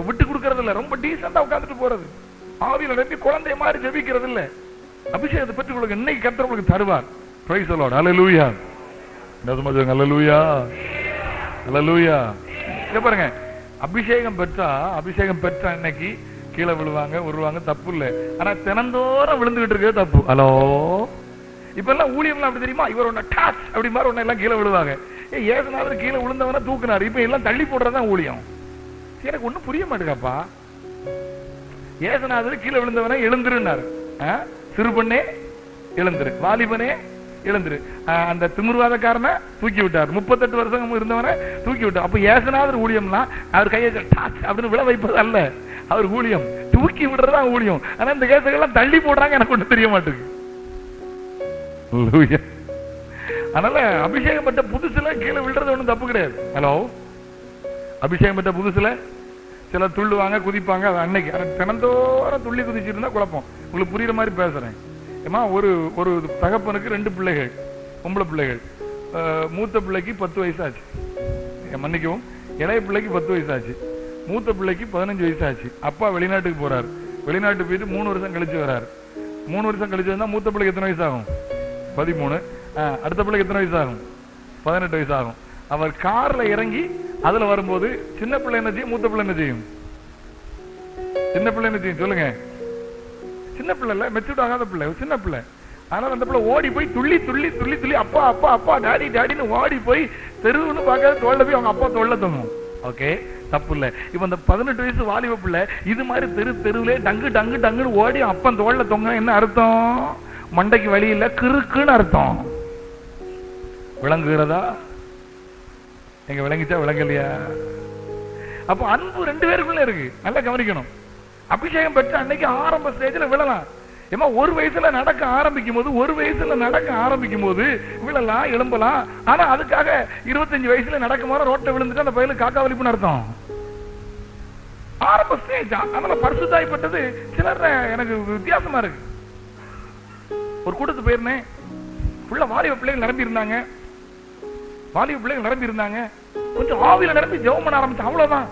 விட்டு கொடுக்கறது இல்ல, ரொம்ப டீசெண்டா உட்காந்துட்டு போறது. ஆவியில நிரம்பி குழந்தை மாதிரி ஜெபிக்கிறது இல்ல. அபிஷேகத்தை பெற்றுக் கொடுங்க. இன்னைக்கு கர்த்தர் உங்களுக்கு தருவார். Praise the Lord. Hallelujah. Hallelujah. Hallelujah. இங்க பாருங்க, அபிஷேகம் பெற்றா இன்னைக்கு கீழே விழுவாங்க, உருவாங்க, தப்பு இல்ல. ஆனா தினந்தோறும் விழுந்துகிட்டு இருக்கிறது தப்பு. ஹலோ, இப்ப எல்லாம் ஊழியம்லாம் அப்படி தெரியுமா? இவர் ஒண்ணு டாச் அப்படி மாதிரி ஒண்ணு எல்லாம் கீழே விழுவாங்க. ஏசுநாதர் கீழே விழுந்தவன தூக்குனாரு. இப்ப எல்லாம் தள்ளி போடுறதான் ஊழியம். எனக்கு ஒண்ணும் புரிய மாட்டேங்கப்பா. ஏசுநாதர் கீழே விழுந்தவன எழுந்துருன்னாரு. சிறுபண்ணே எழுந்துரு, வாலிபனே எழுந்துரு. அந்த திமிர்வாதக்காரனை தூக்கி விட்டார். 38 வருஷம் இருந்தவனை தூக்கி விட்டார். அப்ப ஏசுநாதர் ஊழியம்னா அவர் கையை டாச் அப்படின்னு விழ வைப்பது அல்ல. அவர் ஊழியம் தூக்கி விடுறதா ஊழியம். ஆனா இந்த கேசுகள்லாம் தள்ளி போடுறாங்க. எனக்கு ஒண்ணு தெரிய மாட்டேங்குது. அதனால அபிஷேகம் பெற்ற புதுசுல கீழே விழுறது ஒண்ணும் தப்பு கிடையாது. ஹலோ, அபிஷேகம் பெற்ற புதுசுல சில துள்ளுவாங்க, குதிப்பாங்க. அது அன்னைக்கு. தினந்தோறும் துள்ளி குதிச்சிருந்தா குழப்பம். உங்களுக்கு புரியுற மாதிரி பேசுறேன். ஏமா, ஒரு தகப்பனுக்கு 2 பிள்ளைகள், பொம்பளை பிள்ளைகள். மூத்த பிள்ளைக்கு 10 வயசாச்சு. மன்னிக்கவும், இளைய பிள்ளைக்கு 10 வயசாச்சு. மூத்த பிள்ளைக்கு 15 வயசாச்சு. அப்பா வெளிநாட்டுக்கு போறாரு. வெளிநாட்டு போயிட்டு 3 வருஷம் கழிச்சு வர்றாரு. 3 வருஷம் கழிச்சு வந்தா மூத்த பிள்ளைக்கு எத்தனை வயசு ஆகும்? 13. அடுத்த பிள்ளைக்கு எத்தனை வயசு ஆகும்? 18 வயசு ஆகும். அவர் கார்ல இறங்கி அதுல வரும்போது சின்ன பிள்ளை என்ன செய்யும், மூத்த பிள்ளை என்ன செய்யும்? சின்ன பிள்ளை என்ன செய்யும் சொல்லுங்க? சின்ன பிள்ளை இல்ல, மெச்சூர்ட் ஆகாத பிள்ளை, சின்ன பிள்ளை. அதனால அந்த பிள்ளை ஓடி போய் துள்ளி துள்ளி துள்ளி துள்ளி அப்பா அப்பா அப்பா டாடி டாடின்னு ஓடி போய் தெருவுன்னு பார்க்காத தோல்ல போய் அவங்க அப்பா தோல்ல தொங்கும். ஓகே, தப்பு இல்ல. இப்ப இந்த 18 வயசு வாலிப பிள்ளை இது மாதிரி தெருவிலே டங்கு டங்கு டங்குன்னு ஓடி அப்பன் தோல்ல தொங்க. என்ன அர்த்தம்? மண்டைக்கு வழி இல்ல, கிறுக்குன்னு அர்த்தம். விளங்குகிறதா? எங்க விளங்கிச்சா விளங்கலையா? அப்ப அன்பு 2 பேருக்குள்ள இருக்கு. நல்லா கவனிக்கணும். அபிஷேகம் பெற்ற அன்னைக்கு ஆரம்ப ஸ்டேஜ்ல விழலாம். ஏமா, ஒரு வயசுல நடக்க ஆரம்பிக்கும் போது விழலாம், எழும்பலாம். ஆனா அதுக்காக 25 வயசுல நடக்கும் போது ரோட்டை விழுந்துட்டு அந்த பையனுக்கு காக்கா வலிப்புன்னு அர்த்தம். ஆரம்ப ஸ்டேஜ். அதனால பரிசுத்தாய்ப்பட்டது சிலர் எனக்கு வித்தியாசமா இருக்கு. ஒரு கூட்டத்துக்கு போயிருந்தேன். ஃபுல்லா வாலிப பிள்ளைகள் நிரம்பி இருந்தாங்க. கொஞ்சம் ஆவியில நிரம்பி ஜெபம் பண்ண ஆரம்பிச்சு. அவ்வளவுதான்.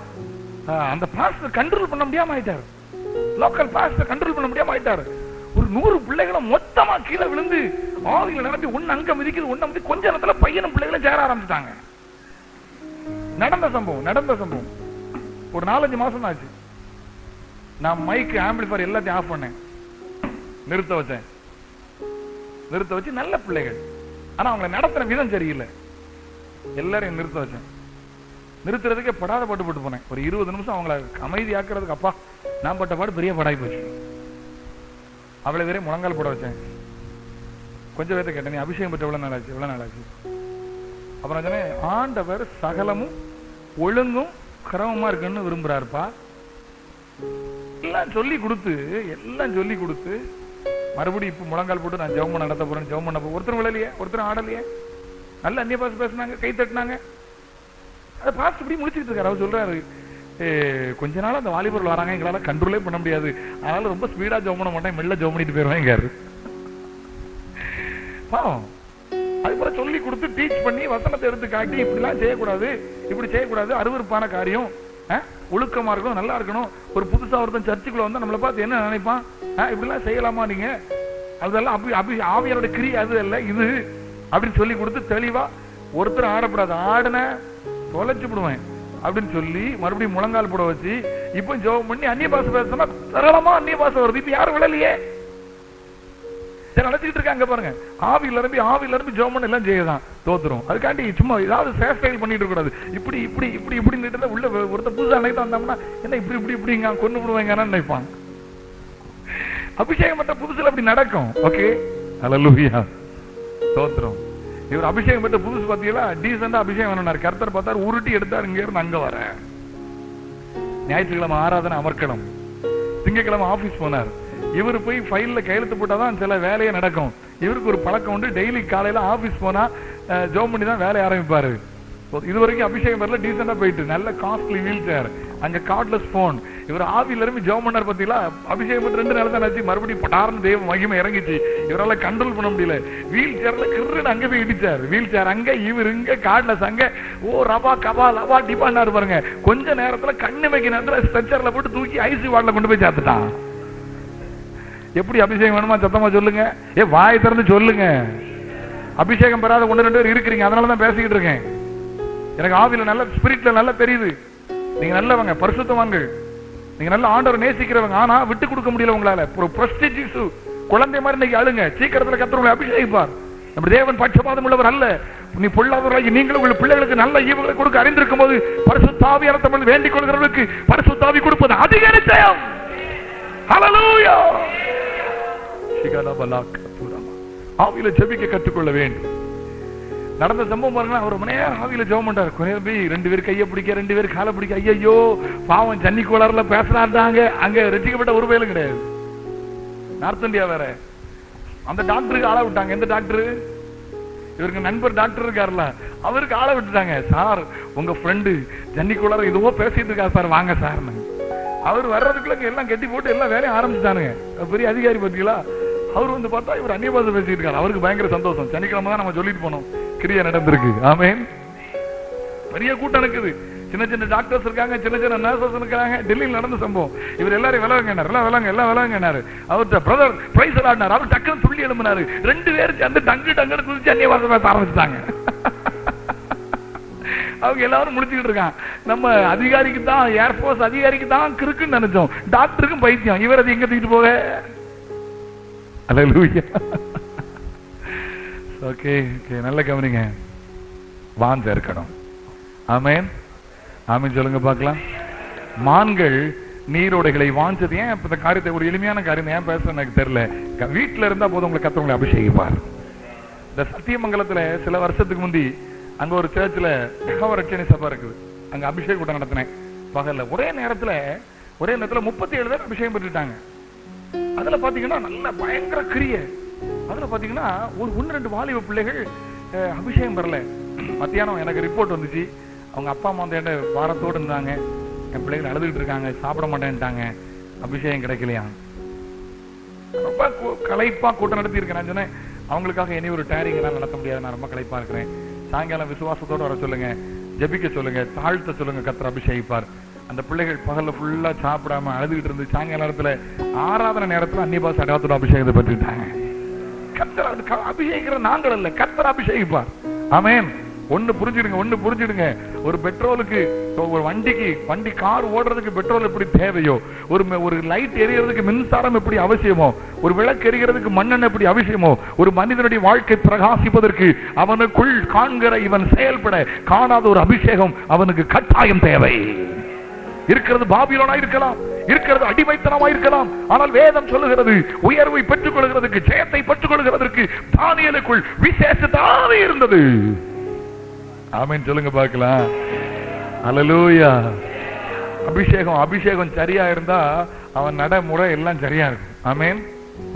அந்த பாஸ்டர் கண்ட்ரோல் பண்ண முடியாம ஆயிட்டாரு. லோக்கல் பாஸ்டர் கண்ட்ரோல் பண்ண முடியாம ஆயிட்டாரு. ஒரு 100 பிள்ளைகளும் மொத்தமா கீழே விழுந்து ஆவியில நிரம்பி ஒன்னு அங்க மிதிக்குது, ஒன்னு மிதி. கொஞ்ச நேரத்துல பையனும் பிள்ளைகளும் சேர ஆரம்பிச்சுட்டாங்க. நடந்த சம்பவம் ஒரு 4-5 மாசம் ஆச்சு. நான் மைக், ஆம்பிளிஃபயர் எல்லாத்தையும் ஆஃப் பண்ணேன். நிறுத்த வச்சு நல்ல பிள்ளைகள். ஆனா அவங்களை நடத்துற விதம் சரியில்லை. எல்லாரையும் நிறுத்த வச்சேன். நிறுத்துறதுக்கே படாத பாட்டு போனேன். ஒரு 20 நிமிஷம் அவங்களை அமைதியாக்குறதுக்கு அப்பா நான் பட்ட பாடு பெரிய படாய் போச்சு. அவளை வேற முழங்கால் போட வச்சேன். கொஞ்சம் பேர்த்த கேட்டேன், நீ அபிஷேகம் பெற்ற எவ்வளவு நாள் ஆச்சு? அப்புறம் சொன்னேன், ஆண்டவர் சகலமும் ஒழுங்கும் கிரமமா இருக்குன்னு விரும்புறாருப்பா. எல்லாம் சொல்லி கொடுத்து மறுபடியும் இப்ப முழங்கால் போட்டு நான் ஜெபம் நடத்த போறேன். ஒருத்தர் விழலையே, ஒருத்தர் ஆடலையே. நல்ல அந்நிய பாச பேசினாங்க, கை தட்டினாங்க. அதை பார்த்து இப்படி முடிச்சுட்டு இருக்காரு. அவர் சொல்றாரு, கொஞ்ச நாள் அந்த வாலிபர்கள் வராங்க, எங்களால கண்ட்ரோலே பண்ண முடியாது, அதனால ரொம்ப ஸ்பீடா ஜெபம் பண்ண மாட்டேன், மெல்ல ஜெபம் பண்ணிட்டு போயிருவாங்க. அது போல சொல்லி கொடுத்து டீச் பண்ணி வசனத்தை எடுத்து காட்டி இப்படிலாம் செய்யக்கூடாது, இப்படி செய்யக்கூடாது, அருவருப்பான காரியம், ஒழுக்கமா இருக்கணும், நல்லா இருக்கணும். ஒரு புதுசா ஒருத்தன் சர்ச்சுக்குள்ள வந்தா நம்மளை பார்த்து என்ன நினைப்பான், இப்படிலாம் செய்யலாமா நீங்க, அதெல்லாம் ஆவியாரோட கிரி அது அல்ல இது அப்படின்னு சொல்லி கொடுத்து தெளிவா ஒருத்தர் ஆடப்படாது, ஆடன தொலைச்சு விடுவேன் அப்படின்னு சொல்லி மறுபடியும் முழங்கால் போட வச்சு இப்ப ஜெபம் பண்ணி அந்நிய பாஷை பேச சரளமா அந்நிய பாஷை வருது. இப்ப யாரும் விழலையே, சரி நடத்திட்டு இருக்காங்க பாருங்க. ஆவியில இருந்து ஜெபம் பண்ண எல்லாம் செய்யதான் தோத்துரும். அதுக்காண்டி சும்மா ஏதாவது ஹேர் ஸ்டைல் பண்ணிட்டு இருக்க கூடாது. இப்படி இப்படி இப்படி இப்படின்னு உள்ள ஒருத்தர் புதுசா நினைத்து வந்தோம்னா என்ன இப்படி இப்படி இப்படிங்க கொண்டு விடுவாங்கன்னு நினைப்பாங்க. அபிஷேகம் பெற்ற புதுசுல அப்படி நடக்கும். ஓகே, ஹல்லேலூயா, தோத்துரும். இவர் அபிஷேகம் பெற்ற புதுசு பாத்தீங்களா, டீசெண்டா அபிஷேகம் பண்ணாரு. கர்த்தர் பார்த்தார், உருட்டி எடுத்தார், இங்க இருந்து அங்க வர. ஞாயிற்றுக்கிழமை ஆராதனை அமர்க்கணும், திங்கக்கிழமை ஆபீஸ் போனார். இவர் போய் ஃபைல்ல கையெழுத்து போட்டாதான் சில வேலையே நடக்கும். இவருக்கு ஒரு பழக்கம் உண்டு, டெய்லி காலையில ஆபீஸ் போனா ஜெபம் பண்ணி தான் வேலையை ஆரம்பிப்பாரு. இது வரைக்கும் அபிஷேகம் வரல, டீசெண்டா போயிட்டு நல்ல காஸ்ட்லி வீல் சேர், அங்க கார்ட்லெஸ் போன். இவர் ஆவியில இருந்து ஜெபம் பண்ணார் பாத்தீங்களா, அபிஷேகம் 2 நாள் தான் ஆச்சு, மறுபடியும் படார்னு தேவ மகிமை இறங்கிச்சு. இவரால கண்ட்ரோல் பண்ண முடியல, வீல் சேர்ல கிருன்னு அங்க போய் இடிச்சார். வீல் சேர் அங்க, இவர் இங்க, கார்ட்லெஸ் அங்க, ஓ ரபா கபா லவா டிபான்னாரு பாருங்க. கொஞ்ச நேரத்துல கண்ணுமைக்கு நேரத்துல ஸ்ட்ரெச்சர்ல போட்டு தூக்கி ஐசி வார்டுல கொண்டு போய் சேர்த்துட்டான். எப்படி அபிஷேகம் வேணுமா சத்தமா சொல்லுங்க, வாய் திறந்து சொல்லுங்க. அபிஷேகம் பெறாத 1-2 பேர் இருக்கிறீங்க, அதனாலதான் பேசிக்கிட்டு இருக்கேன். எனக்கு ஆவியில நல்ல ஸ்பிரிட்ல நல்லா தெரியுது, நீங்க நல்லவங்க, பரிசுத்தவான்கள், நீங்க நல்ல ஆண்டவர் நேசிக்கிறவங்க. ஆனா விட்டு கொடுக்க முடியல உங்களால. பிரஸ்டிஜியஸ் குழந்தை மாதிரி இன்னைக்கு அழுங்க, சீக்கிரத்துல கர்த்தர் உங்களை அபிஷேகிப்பார். நம்ம தேவன் பட்சபாதம் உள்ளவர் அல்ல. நீ பொல்லாதவர்களாகி நீங்களும் உங்கள் பிள்ளைகளுக்கு நல்ல ஈவுகளை கொடுக்க அறிந்திருக்கும் போது பரிசுத்த ஆவியானவர் தம்மில் வேண்டிக் கொள்கிறவர்களுக்கு பரிசுத்த ஆவி கொடுப்பது அதிக நிச்சயம். ஹல்லேலூயா. ஆவியில ஜெபிக்க கற்றுக்கொள்ள வேண்டும். நடந்த சம்பவம் பாருங்க, அவர் மணி நேரம் ஆவியில ஜெபம் பண்றாரு. கொஞ்சம் போய் 2 பேர் கையை பிடிக்க, 2 பேர் காலை பிடிக்க, ஐயோ பாவம் ஜன்னி கோளாறுல பேசுறாங்க. அங்க ரசிக்கப்பட்ட ஒரு வேலும் கிடையாது. நார்த் இந்தியா வேற. அந்த டாக்டருக்கு ஆளை விட்டாங்க. எந்த டாக்டர்? இவருக்கு நண்பர் டாக்டர் இருக்காருல்ல, அவருக்கு ஆளை விட்டுட்டாங்க. சார் உங்க ஃப்ரெண்டு ஜன்னி கோளாறு இதுவோ பேசிட்டு இருக்காரு சார், வாங்க சார். அவர் வர்றதுக்குள்ள எல்லாம் கட்டி போட்டு எல்லாம் வேலையை ஆரம்பிச்சுட்டானுங்க. பெரிய அதிகாரி பார்த்தீங்களா, அவர் வந்து பார்த்தா இவர் அந்நிய பாஷை பேசிட்டு இருக்காரு. அவருக்கு பயங்கர சந்தோஷம். சனிக்கிழமை தான் நம்ம சொல்லிட்டு போனோம், கிரியா நடந்திருக்கு. ஆமென். பெரிய கூட்டம் இருக்குது. சின்ன சின்ன டாக்டர்ஸ் இருக்காங்க, சின்ன சின்ன நர்சஸ் இருக்காங்க. டெல்லியில் நடந்த சம்பவம். இவர் எல்லாரும் விலகுங்க, எல்லாம் விலகுங்க. அவர்கிட்ட பிரதர் பிரைஸ் ஆடினார். அவர் டக்குன்னு துள்ளி எழுப்பினாரு. 2 பேரும் சேர்ந்து டங்கு டங்குன்னு குதிச்சு அந்நிய பாஷை பேச ஆரம்பிச்சுட்டாங்க. அவங்க எல்லாரும் முடிச்சுக்கிட்டு இருக்காங்க. நம்ம அதிகாரிக்கு தான், ஏர்போர்ஸ் அதிகாரிக்கு தான் கிறுக்குன்னு நினைச்சோம், டாக்டருக்கும் பைத்தியம். இவர் அது எங்க தூக்கிட்டு போக? ஹல்லேலூயா. ஓகே, நல்ல கவனிங்க. வான் சேர்க்கணும். ஆமென், ஆமென் சொல்லுங்க பார்க்கலாம். மான்கள் நீரோடைகளை வாஞ்சது. ஏன் இந்த காரியத்தை, ஒரு எளிமையான காரியம் ஏன் பேச எனக்கு தெரியல. வீட்டுல இருந்தா போதும் உங்களை கர்த்தர் அபிஷேகிப்பார். இந்த சத்தியமங்கலத்துல சில வருஷத்துக்கு முந்தி அங்க ஒரு சர்ச்சில் ரட்சணை சபை இருக்குது. அங்க அபிஷேக கூட்டம் நடத்தினேன் பகல்ல. ஒரே நேரத்துல 37 பேர் அபிஷேகம் பெற்றுட்டாங்க. அதுல பாத்தீங்கன்னா நல்ல பயங்கர கிரிய. அதுல பாத்தீங்கன்னா ஒரு 1-2 வாலிப பிள்ளைகள் அபிஷேகம் பெறல. மத்தியானம் எனக்கு ரிப்போர்ட் வந்துச்சு, அவங்க அப்பா அம்மா வந்து என்ன வாரத்தோடு இருந்தாங்க, என் பிள்ளைகள் அழுதுகிட்டு இருக்காங்க, சாப்பிட மாட்டேன்ட்டாங்க, அபிஷேகம் கிடைக்கலையா. ரொம்ப களைப்பா கூட்டம் நடத்தி இருக்கேன். நான் சொன்னேன் அவங்களுக்காக இனி ஒரு டேரிங் எல்லாம் நடத்த முடியாது, நான் ரொம்ப களைப்பா இருக்கிறேன். சாயங்காலம் விசுவாசத்தோடு வர சொல்லுங்க, ஜெபிக்க சொல்லுங்க, தாழ்த்த சொல்லுங்க, கர்த்தர் அபிஷேகிப்பார். அந்த பிள்ளைகள் பகல்ல ஃபுல்லா சாப்பிடாம அழுதுகிட்டு இருந்து சாயங்கால நேரத்துல ஆராதனை நேரத்துல அந்நிய பாஷை அடையாளத்தோட அபிஷேகத்தை பெற்றுட்டாங்க. கர்த்தர் அபிஷேகிக்கிற நாங்கள் அல்ல, கர்த்தர் அபிஷேகிப்பார். ஆமென். ஒண்ணு புரிஞ்சிடுங்க. ஒரு பெட்ரோலுக்கு, ஒரு வண்டி கார் ஓடுறதுக்கு பெட்ரோல் எப்படி தேவையோ, ஒரு லைட் எரியறதுக்கு மின்சாரம் எப்படி அவசியமோ, ஒரு விளக்கு எரிகிறதுக்கு மண்ணெண்ணெய் எப்படி அவசியமோ, ஒரு மனிதனுடைய வாழ்க்கை பிரகாசிப்பதற்கு அவனுக்குள் காண்கிற இவன் செயல்பட காணாத ஒரு அபிஷேகம் அவனுக்கு கட்டாயம் தேவை. இருக்கிறது பாபிலோனா இருக்கலாம், இருக்கிறது அடிமைத்தனமா இருக்கலாம். ஆனால் வேதம் சொல்லுகிறது உயர்வை பெற்றுக் கொள்கிறதுக்கு, ஜெயத்தை பெற்றுக் கொள்கிறதற்கு தானியேலுக்குள் விசேஷத்தாவே இருந்தது. ஆமென் சொல்லுங்க பார்க்கலாம். ஹல்லேலூயா. அபிஷேகம் சரியா இருந்தா அவன் நடைமுறை எல்லாம் சரியா இருக்கும். ஆமென்.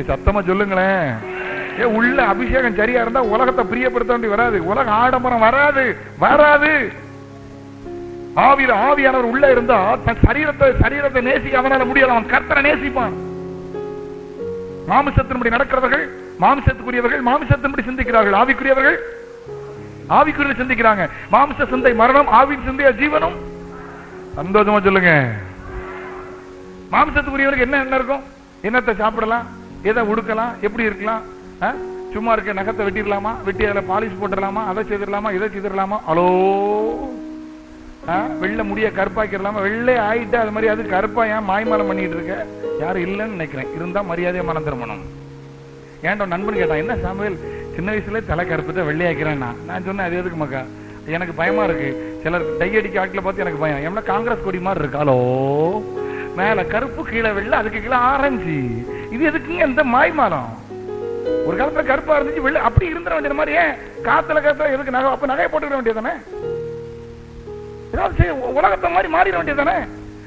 சத்தமா சொல்லுங்களேன். உள்ள அபிஷேகம் சரியா இருந்தா உலகத்தை பிரியப்படுத்த வேண்டி வராது, உலக ஆடம்பரம் வராது. ஆவியானவர் உள்ள இருந்தா தன் சரீரத்தை நேசிக்க அவனால முடியாது. அவன் கர்த்தரை நேசிப்பான். மாமிசத்தின்படி நடக்கிறவர்கள் மாமிசத்துக்குரியவர்கள் மாமிசத்தின்படி சிந்திக்கிறார்கள், ஆவிக்குரியவர்கள் ஆவிக்குரிய சிந்திக்கிறாங்க. மாமிச சிந்தை மரணம், ஆவின் சிந்தைய ஜீவனும். சந்தோஷமா சொல்லுங்க. மாமிசத்துக்குரியவருக்கு என்ன இருக்கும்? என்னத்தை சாப்பிடலாம், எதை உடுக்கலாம், எப்படி இருக்கலாம்? சும்மா இருக்க நகத்தை வெட்டிடலாமா, வெட்டி அதில் பாலிஷ் போட்டுடலாமா, அதை செய்திடலாமா, இதை செய்திடலாமா? ஹலோ, வெள்ளை முடிய கருப்பாக்கிடலாமா? வெள்ளை ஆயிட்டு அது மாதிரி அது கருப்பா ஏன் மாய்மாலம் பண்ணிட்டு இருக்க? யாரும் இல்லைன்னு நினைக்கிறேன். இருந்தா மரியாதையா மனம் திரும்பணும். ஏன்டா நண்பன் கேட்டான், என்ன சாமுவேல் சின்ன வயசுல தலை கருப்பத்தை வெள்ளையாக்கிறேன். நான் சொன்னேன், அது எதுக்கு மக்கா? எனக்கு பயமா இருக்கு. சிலர் டை அடிக்க ஆட்களை பார்த்து எனக்கு பயம். ஏன்னா காங்கிரஸ் கொடி மாதிரி இருக்கு. ஹலோ, மேல கருப்பு கீழே வெள்ளை, அதுக்கு கீழே ஆரஞ்சு. இது எதுக்குங்க இந்த மாய்மாலம்? ஒரு காலத்துல கருப்பா இருந்துச்சு, வெள்ளை அப்படி இருந்துட வேண்டியது மாதிரி. ஏன் காத்துல எதுக்கு நகை? அப்ப நகையை போட்டுக்க வேண்டியதானே? உலகத்தை மாதிரி மாறிட வேண்டியதானே?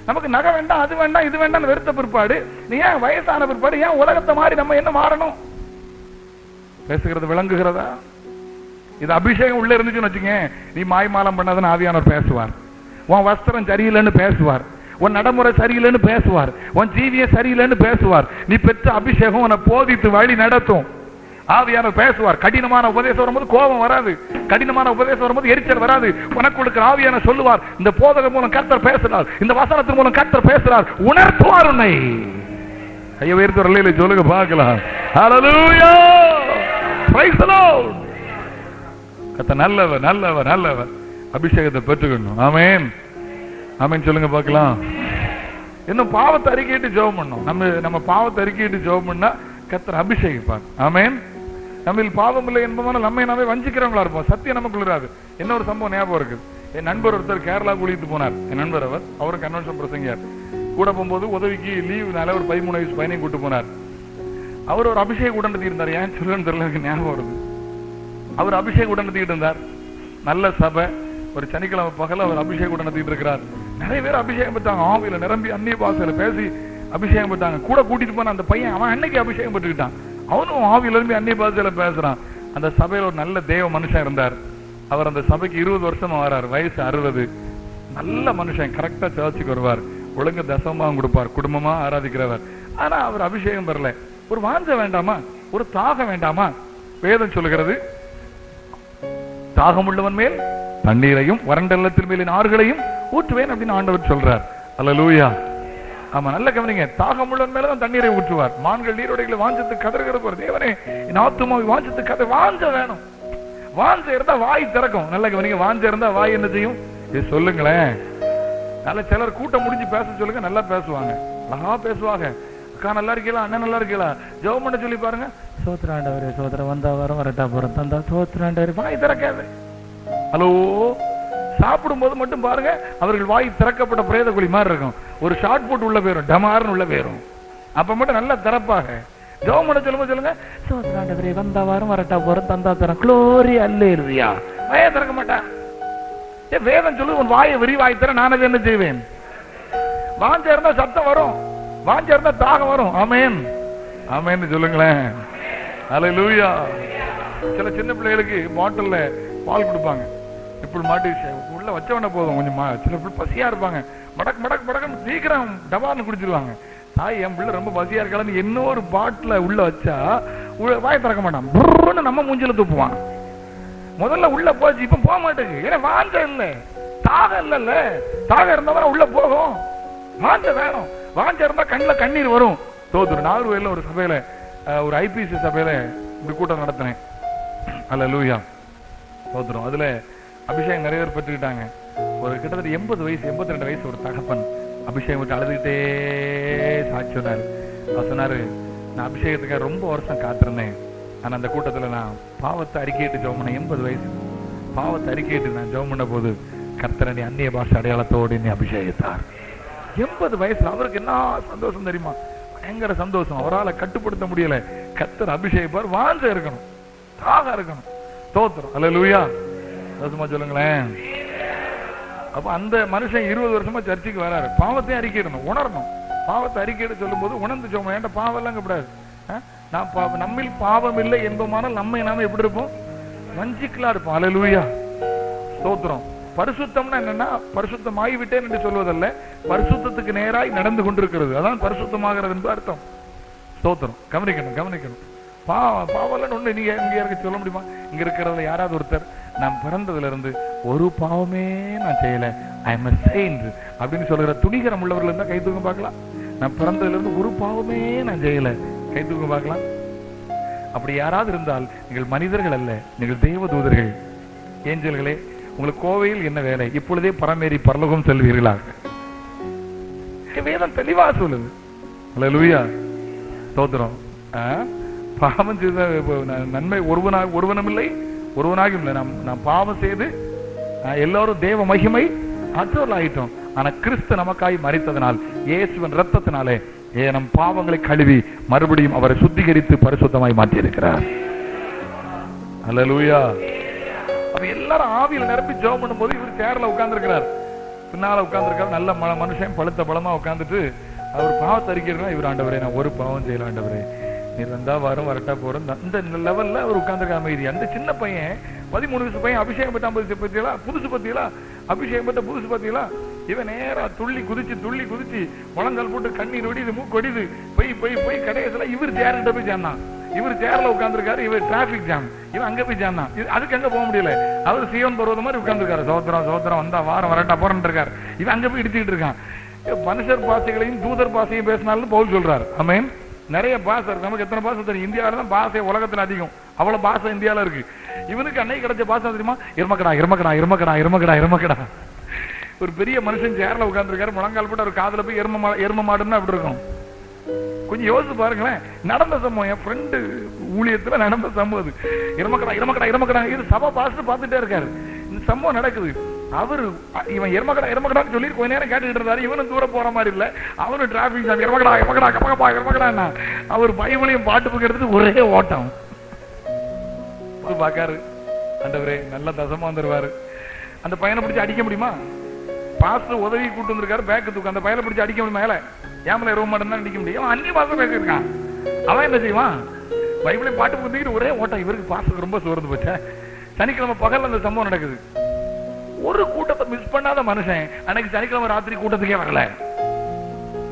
நமக்கு நகை வேண்டாம், அது வேண்டாம், இது வேண்டாம் வெறுத்த பிற்பாடு நீ ஏன் வயசான பிற்பாடு ஏன் உலகத்தை மாறி நம்ம என்ன மாறணும்? பேசுகிறது விளங்குகிறதா? இது அபிஷேகம் உள்ள இருந்துச்சுன்னு வச்சுங்க, நீ மாய்மாலம் பண்ணாதன்னு ஆவியானவர் பேசுவார். உன் வஸ்திரம் சரியில்லைன்னு பேசுவார், உன் நடைமுறை சரியில்லைன்னு பேசுவார், உன் ஜீவியம் சரியில்லைன்னு பேசுவார். நீ பெற்ற அபிஷேகம் உன்னை போதித்து வழி நடத்தும். ஆவியானவர் பேசுவார். கடினமான உபதேசம் வரும்போது கோபம் வராது, கடினமான உபதேசம் வரும்போது எரிச்சல் வராது. உனக்கு கொடுக்கிற ஆவியான சொல்லுவார், இந்த போதகம் மூலம் கர்த்தர் பேசுறார், இந்த வசனத்தின் மூலம் கர்த்தர் பேசுறார், உணர்த்துவார் உன்னை. கையை உயர்த்தி வரலையில சொல்லுங்க பார்க்கலாம். ஹல்லேலூயா, பிரைஸ் தி லார்ட். கர்த்தர் நல்லவர், நல்லவர், நல்லவர். அபிஷேகத்தை பெற்றுக்கணும். ஆமென், ஆமென் சொல்லுங்க பார்க்கலாம். இன்னும் பாவத்தை அறிக்கையிட்டு ஜெபம் பண்ணணும். நம்ம பாவத்தை அறிக்கையிட்டு ஜெபம் பண்ணா கர்த்தர் அபிஷேகிப்பார். ஆமென். நம்ம பாவம் இல்லை என்பதான நம்ம நாமே வஞ்சிக்கிறவங்களா இருப்போம். சத்தியம் நமக்கு இராது. என்ன ஒரு சம்பவம் ஞாபகம் இருக்கு. என் நண்பர் ஒருத்தர் கேரளா கூட்டிட்டு போனார். என் நண்பர் அவரும் கன்வென்ஷன் பிரசங்கியார். கூட போகும்போது உதவிக்கு லீவுனால ஒரு 13 வயசு பையனை கூட்டு போனார். அவர் ஒரு அபிஷேக உடனடி இருந்தார். ஏன் சொல்லுன்னு தெரியல, எனக்கு ஞாபகம் வருது. அவர் அபிஷேக உடனடிட்டு இருந்தார். நல்ல சபை. ஒரு சனிக்கிழமை பகல அவர் அபிஷேக உடனடிட்டு இருக்கிறார். நிறைய பேர் அபிஷேகம் பெற்றாங்க. ஆவியில நிரம்பி அந்நிய பாஷையில பேசி அபிஷேகம் பெற்றாங்க. கூட கூட்டிட்டு போன அந்த பையன் அவன் அன்னைக்கு அபிஷேகம் பெற்றுக்கிட்டான். அவனும் ஆவியில இருந்து அந்நிய பாஷையில பேசுறான். அந்த சபையில ஒரு நல்ல தேவ மனுஷன் இருந்தார். அவர் அந்த சபைக்கு 20 வருஷமா வரார். வயசு 60. நல்ல மனுஷன். கரெக்டா சர்ச்சுக்கு வருவார். ஒழுங்கு தசமாக கொடுப்பார். குடும்பமா ஆராதிக்கிறவர். ஆனா அவர் அபிஷேகம் பெறல. ஒரு வாஞ்ச வேண்டாமா? ஒரு தாகம் வேண்டாமா? வேதம் சொல்லுகிறது, தாகம் உள்ளவன் மேல் தண்ணீரையும் வறண்ட நிலத்தின் மேலின் ஆறுகளையும் ஊற்றுவேன் அப்படின்னு ஆண்டவர் சொல்றார். அல்லேலூயா. ஆமா, நல்ல கவனிங்க. தாகம் உள்ளவன் மேலதான் தண்ணீரை ஊற்றுவார். மான்கள் நீரோடைகளை வாஞ்சத்து கதறுகிறது. தேவனே, என் ஆத்துமாவை வாஞ்சத்து கதை. வாஞ்ச வேணும். வாஞ்ச இருந்தா வாய் திறக்கும். நல்ல கவனிங்க. வாஞ்ச இருந்தா வாய் என்ன செய்யும்? இது சொல்லுங்களேன். நல்ல சிலர் கூட்டம் முடிஞ்சு பேச சொல்லுங்க, நல்லா பேசுவாங்க, அழகா பேசுவாங்க. அக்கா நல்லா இருக்கீங்களா, அண்ணன் நல்லா இருக்கீங்களா, ஜெபம் பண்ண சொல்லி பாருங்க. சோத்ராண்டவரே, சோதர வந்தா வரும், வரட்டா போறோம், தந்தா சோத்ராண்டவரே. வாய் திறக்காது. ஹலோ, சாப்பிடும் போது மட்டும் பாருங்க, அவர்கள் வாய் திறக்கப்பட்ட பிரேத குழி மாதிரி இருக்கும். ஒரு ஷார்ட் போட்டு உள்ள போயிரும், டமார்னு உள்ள போயிரும். அப்ப மட்டும் நல்லா திறப்பாக ஜெபம் பண்ண சொல்லுங்க. சொல்லுங்க, சோத்ராண்டவரே வந்தா வரும், வரட்டா போறோம், தந்தா தரம், குளோரி அல்லேலூயா. வாயை திறக்க மாட்டான். வேதம் சொல்லு, உன் வாயை விரிவாய் தர, நான் என்ன செய்வேன்? வாஞ்ச இருந்தா சத்தம் வரும், வாஞ்ச இருந்தா தாகம் வரும். ஆமென், ஆமென் சொல்லுங்களேன். அல்லேலூயா. சில சின்ன பிள்ளைகளுக்கு பாட்டில்ல பால் கொடுப்பாங்க. இப்படி மாட்டி உள்ள வச்சவன போதும், கொஞ்சம் சில பிள்ளை பசியா இருப்பாங்க, மடக்கு மடக்கு மடக்குன்னு சீக்கிரம் டபார்னு குடிச்சிருவாங்க. தாய், என் பிள்ளை ரொம்ப பசியா இருக்கான்னு இன்னொரு பாட்டில உள்ள வச்சா வாயை திறக்க மாட்டான், நம்ம மூஞ்சில துப்புவான். முதல்ல உள்ள போச்சு, இப்ப போக மாட்டேங்குது. ஏன்னா வாஞ்ச இல்ல, தாகம் இல்ல. தாகம் இருந்தா உள்ள போகும். வாஞ்ச வேணும். வாஞ்ச இருந்தா கண்ணுல கண்ணீர் வரும். தோத்துரு. நாகர்கோயில்ல ஒரு சபையில, ஒரு ஐபிசி சபையில இப்படி கூட்டம் நடத்தினேன். அல்லேலூயா. தோத்துரும். அதுல அபிஷேகம் நிறைய பேர் பெற்றுக்கிட்டாங்க. ஒரு கிட்டத்தட்ட 80 வயசு 82 வயசு ஒரு தகப்பன் அபிஷேகம் விட்டு அழுதுகிட்டே சாட்சி சொன்னாரு. அவர் சொன்னாரு, நான் அபிஷேகத்துக்காக ரொம்ப வருஷம் காத்திருந்தேன். ஆனா அந்த கூட்டத்துல நான் பாவத்தை அறிக்கையிட்டு ஜெபம் பண்ண. 80 வயசு பாவத்தை அறிக்கையிட்டு நான் ஜெபம் பண்ண போது கர்த்தர் அந்நிய பாஷை அடையாளத்தோடு என்னை அபிஷேகித்தார். 80 வயசுல அவருக்கு என்ன சந்தோஷம் தெரியுமா? பயங்கர சந்தோஷம். அவரால் கட்டுப்படுத்த முடியல. கர்த்தர் அபிஷேகிப்பார். வாஞ்ச இருக்கணும், தாகம் இருக்கணும். தோத்திரம். அல்லேலூயா. சந்தோஷமா சொல்லுங்களேன். அப்ப அந்த மனுஷன் 20 வருஷமா சர்ச்சுக்கு வராரு. பாவத்தையும் அறிக்கையிடணும், உணரணும். பாவத்தை அறிக்கையிட சொல்லும் போது உணர்ந்து ஜெபம். ஏன்டா பாவம் எல்லாம் கூடாது. நம்மில் பாவம் இல்லை என்பமானால் நம்மை நாம எப்படி இருப்போம்? வஞ்சிக்கலா இருப்போம். அல்லேலூயா. ஸ்தோத்திரம். பரிசுத்தம்னா என்னன்னா, பரிசுத்தமாகி விட்டேன் என்று சொல்வதல்ல, பரிசுத்தத்துக்கு நேராய் நடந்து கொண்டிருக்கிறது. அதான் பரிசுத்தமாகிறது என்று அர்த்தம். ஸ்தோத்திரம். கவனிக்கணும். பாவம்லாம் ஒண்ணு நீங்க இங்க இருக்க சொல்ல முடியுமா? இங்க இருக்கிறதுல யாராவது ஒருத்தர், நான் பிறந்ததுல இருந்து ஒரு பாவமே நான் செய்யல, ஐ எம் a saint அப்படின்னு சொல்லுகிற துணிகரம் உள்ளவர்கள் இருந்தா கை தூக்க பார்க்கலாம். நான் பிறந்ததுல இருந்து ஒரு பாவமே நான் செய்யல, கை தூக்க பார்க்கலாம். அப்படி யாராவது இருந்தால் நீங்கள் மனிதர்கள் அல்ல, நீங்கள் தேவதூதர்கள், ஏஞ்சல்களே. உங்களுக்கு கோவையில் என்ன வேலை? இப்பொழுதே பரமேறி பரலோகம் செல்வீர்களா? வேதம் தெளிவா சொல்லுது. அல்லேலூயா, ஸ்தோத்திரம். பாவம் செய்த நன்மை ஒருவனும் இல்லை, ஒருவனாகும் இல்லை. நாம் பாவம் செய்து எல்லாரும் தேவ மகிமை அற்றவர்கள் ஆயிட்டோம். ஆனா கிறிஸ்து நமக்காய் மரித்ததனால், இயேசுவின் ரத்தத்தினாலே நம் பாவங்களை கழுவி மறுபடியும் அவரை சுத்திகரித்து பரிசுத்தமாய் மாற்றி இருக்கிறார். அல்லேலூயா. அப்ப எல்லாரும் ஆவியில் நிரப்பி ஜெபம் பண்ணும்போது இவர் சேர்ல உட்கார்ந்து இருக்கிறார், பின்னால உட்கார்ந்து இருக்காரு. நல்ல மனுஷன் பழுத்த பழமா உட்கார்ந்துட்டு அவர் பாவத்தை அறிக்கிறா. இவர், ஆண்டவரே நான் ஒரு பாவம் செய்யல, ஆண்டவரே நீர் வந்தா வரும், வரட்டா போறோம். இந்த லெவல்ல அவர் உட்கார்ந்துருக்க அமைதி. அந்த சின்ன பையன் 13 வயசு பையன் அபிஷேகம் பெற்ற பத்தியலா, புதுசு பத்தியலா, அபிஷேகம் பெற்ற புதுசு பத்தியலா. இவன் நேரா துள்ளி குதிச்சு முழங்கால் போட்டு கண்ணீர் ஒடிது, மூக்கொடிது, போய் கடைசியில இவர் சேர்கிட்ட போய் சேர்ந்தான். இவர் சேர்ல உட்கார்ந்துருக்காரு, இவர் டிராபிக் ஜாம், இவன் அங்க போய் சேர்ந்தான். அதுக்கு அங்க போக முடியல. அவர் சீவன் பருவத மாதிரி உட்கார்ந்துருக்காரு. சோத்திரம் வந்தா வாரம் வரட்டா போறேன்னு இருக்காரு. இவன் அங்க போய் இடிச்சுக்கிட்டு இருக்கான். மனுஷர் பாசைகளையும் தூதர் பாசையும் பேசினாலும் பவுல் சொல்றாரு. ஆமென். நிறைய பாசை இருக்கு. நமக்கு எத்தனை பாசை தெரியும்? இந்தியாவில தான் பாசை உலகத்துல அதிகம். அவ்வளவு பாசை இந்தியாவில இருக்கு. இவனுக்கு அன்னைக்கு கிடைச்ச பாசை தெரியுமா? எருமக்கடா. ஒரு பெரிய மனுஷன் சேர்ல உட்கார்ந்துருக்காரு, முழங்கால் போட்டு அவர் காதுல போய் எரும மாடுன்னா அப்படி இருக்கும். கொஞ்சம் யோசிச்சு பாருங்களேன். நடந்த சம்பவம், என் ஃப்ரெண்டு ஊழியத்துல நடந்த சம்பவம். எருமக்கடா. இது சபை பாஸ்டர் பார்த்துட்டே இருக்காரு. இந்த சம்பவம் நடக்குது. அவரு இவன் எருமக்கடான்னு சொல்லி கொஞ்ச நேரம் கேட்டுக்கிட்டு இருந்தாரு. இவனும் தூரம் போற மாதிரி இல்ல, அவனும் டிராபிக் ஜாம், எருமக்கடா. அவர் பைபிளையும் பாட்டு புக் எடுத்து ஒரே ஓட்டம் பாக்காரு. ஆண்டவரே நல்ல தசமா வந்துருவாரு. அந்த பையனை பிடிச்சி அடிக்க முடியுமா? பாஸ்டர் உதவி கூட்டு வந்திருக்காரு, பேக்கு தூக்கு. அந்த பையனை பிடிச்சி அடிக்க முடியுமா? ஏமல எருவ மாட்டேன் அடிக்க முடியும். அவன் அந்நிய பாசம் பேசியிருக்கான். அவன் என்ன செய்வான்? பைபிளையும் பாட்டு புக் ஒரே ஓட்டம். இவருக்கு பாஸ்டருக்கு ரொம்ப சோர்ந்து போச்ச. சனிக்கிழமை பகல் அந்த சம்பவம் நடக்குது. ஒரு கூட்டத்தை மிஸ் பண்ணாத மனுஷன் அன்னைக்கு சனிக்கிழமை ராத்திரி கூட்டத்துக்கே வரல.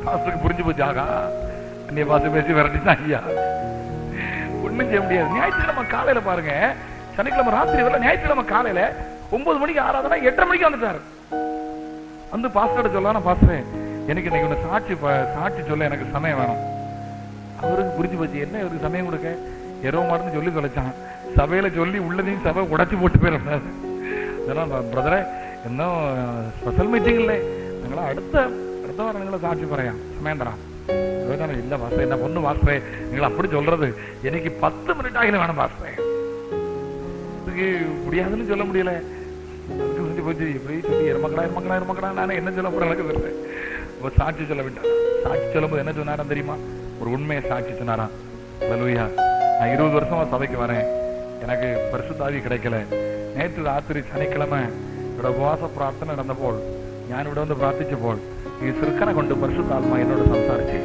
பாஸ்டருக்கு புரிஞ்சு போச்சு, ஆகா அந்நிய பாசம் பேசி விரட்டிதான் ஐயா, ஒண்ணும் செய்ய முடியாது. ஞாயிற்றுக்கிழமை காலையில பாருங்க, சனிக்கிழமை ராத்திரி வரல, ஞாயிற்றுக்கிழமை காலையில 9 மணிக்கு ஆராதனை, 8:30 மணிக்கு வந்துட்டாரு. வந்து பாஸ்டர் சொல்லலாம், பாஸ்டர் எனக்கு இன்னைக்கு ஒண்ணு சாட்சி சொல்ல எனக்கு சமயம் வேணும். அவருக்கு புரிஞ்சு போச்சு, என்ன இவருக்கு சமயம் கொடுக்க, எரோ மாடுன்னு சொல்லி தொலைச்சான். சபையில சொல்லி உள்ளதையும் சபை உடைச்சு போட்டு போயிடக்கூடாது. அதெல்லாம் பிரதரே இன்னும் ஸ்பெஷல் மீட்டிங் இல்லை, நாங்களாம் அடுத்த வாரம் நீங்கள சாட்சி பறையாம் சமயந்திரம் இல்ல பாஸ்டர், என்ன பொண்ணு பாஸ்டர் நீங்கள அப்படி சொல்றது, எனக்கு 10 மினிட் ஆகிலும் வேணும் பாஸ்டர், அதுக்கு முடியாதுன்னு சொல்ல முடியல. அதுக்கு புரிஞ்சு போச்சு, எப்படி சொல்லி எருமக்கடா நானே என்ன சொல்ல போற எனக்கு தெரியல. சாட்சி சொல்ல வேண்டாம். சாட்சி சொல்லும் போது என்ன சொன்னாராம் தெரியுமா? ஒரு உண்மையை சாட்சி சொன்னாராம். அல்லேலூயா. நான் 20 வருஷமா சபைக்கு வரேன், எனக்கு பரிசுத்தாவி கிடைக்கல. நேற்று ராத்திரி சனிக்கிழமை ഇവിടെ ഉപവാസ പ്രാർത്ഥന നടന്നപ്പോൾ ഞാൻ ഇവിടെ വന്ന് പ്രാർത്ഥിച്ചപ്പോൾ ഈ സിർക്കനെ കൊണ്ട് പരിശുദ്ധാത്മാ എന്നോട് സംസാരിച്ചു.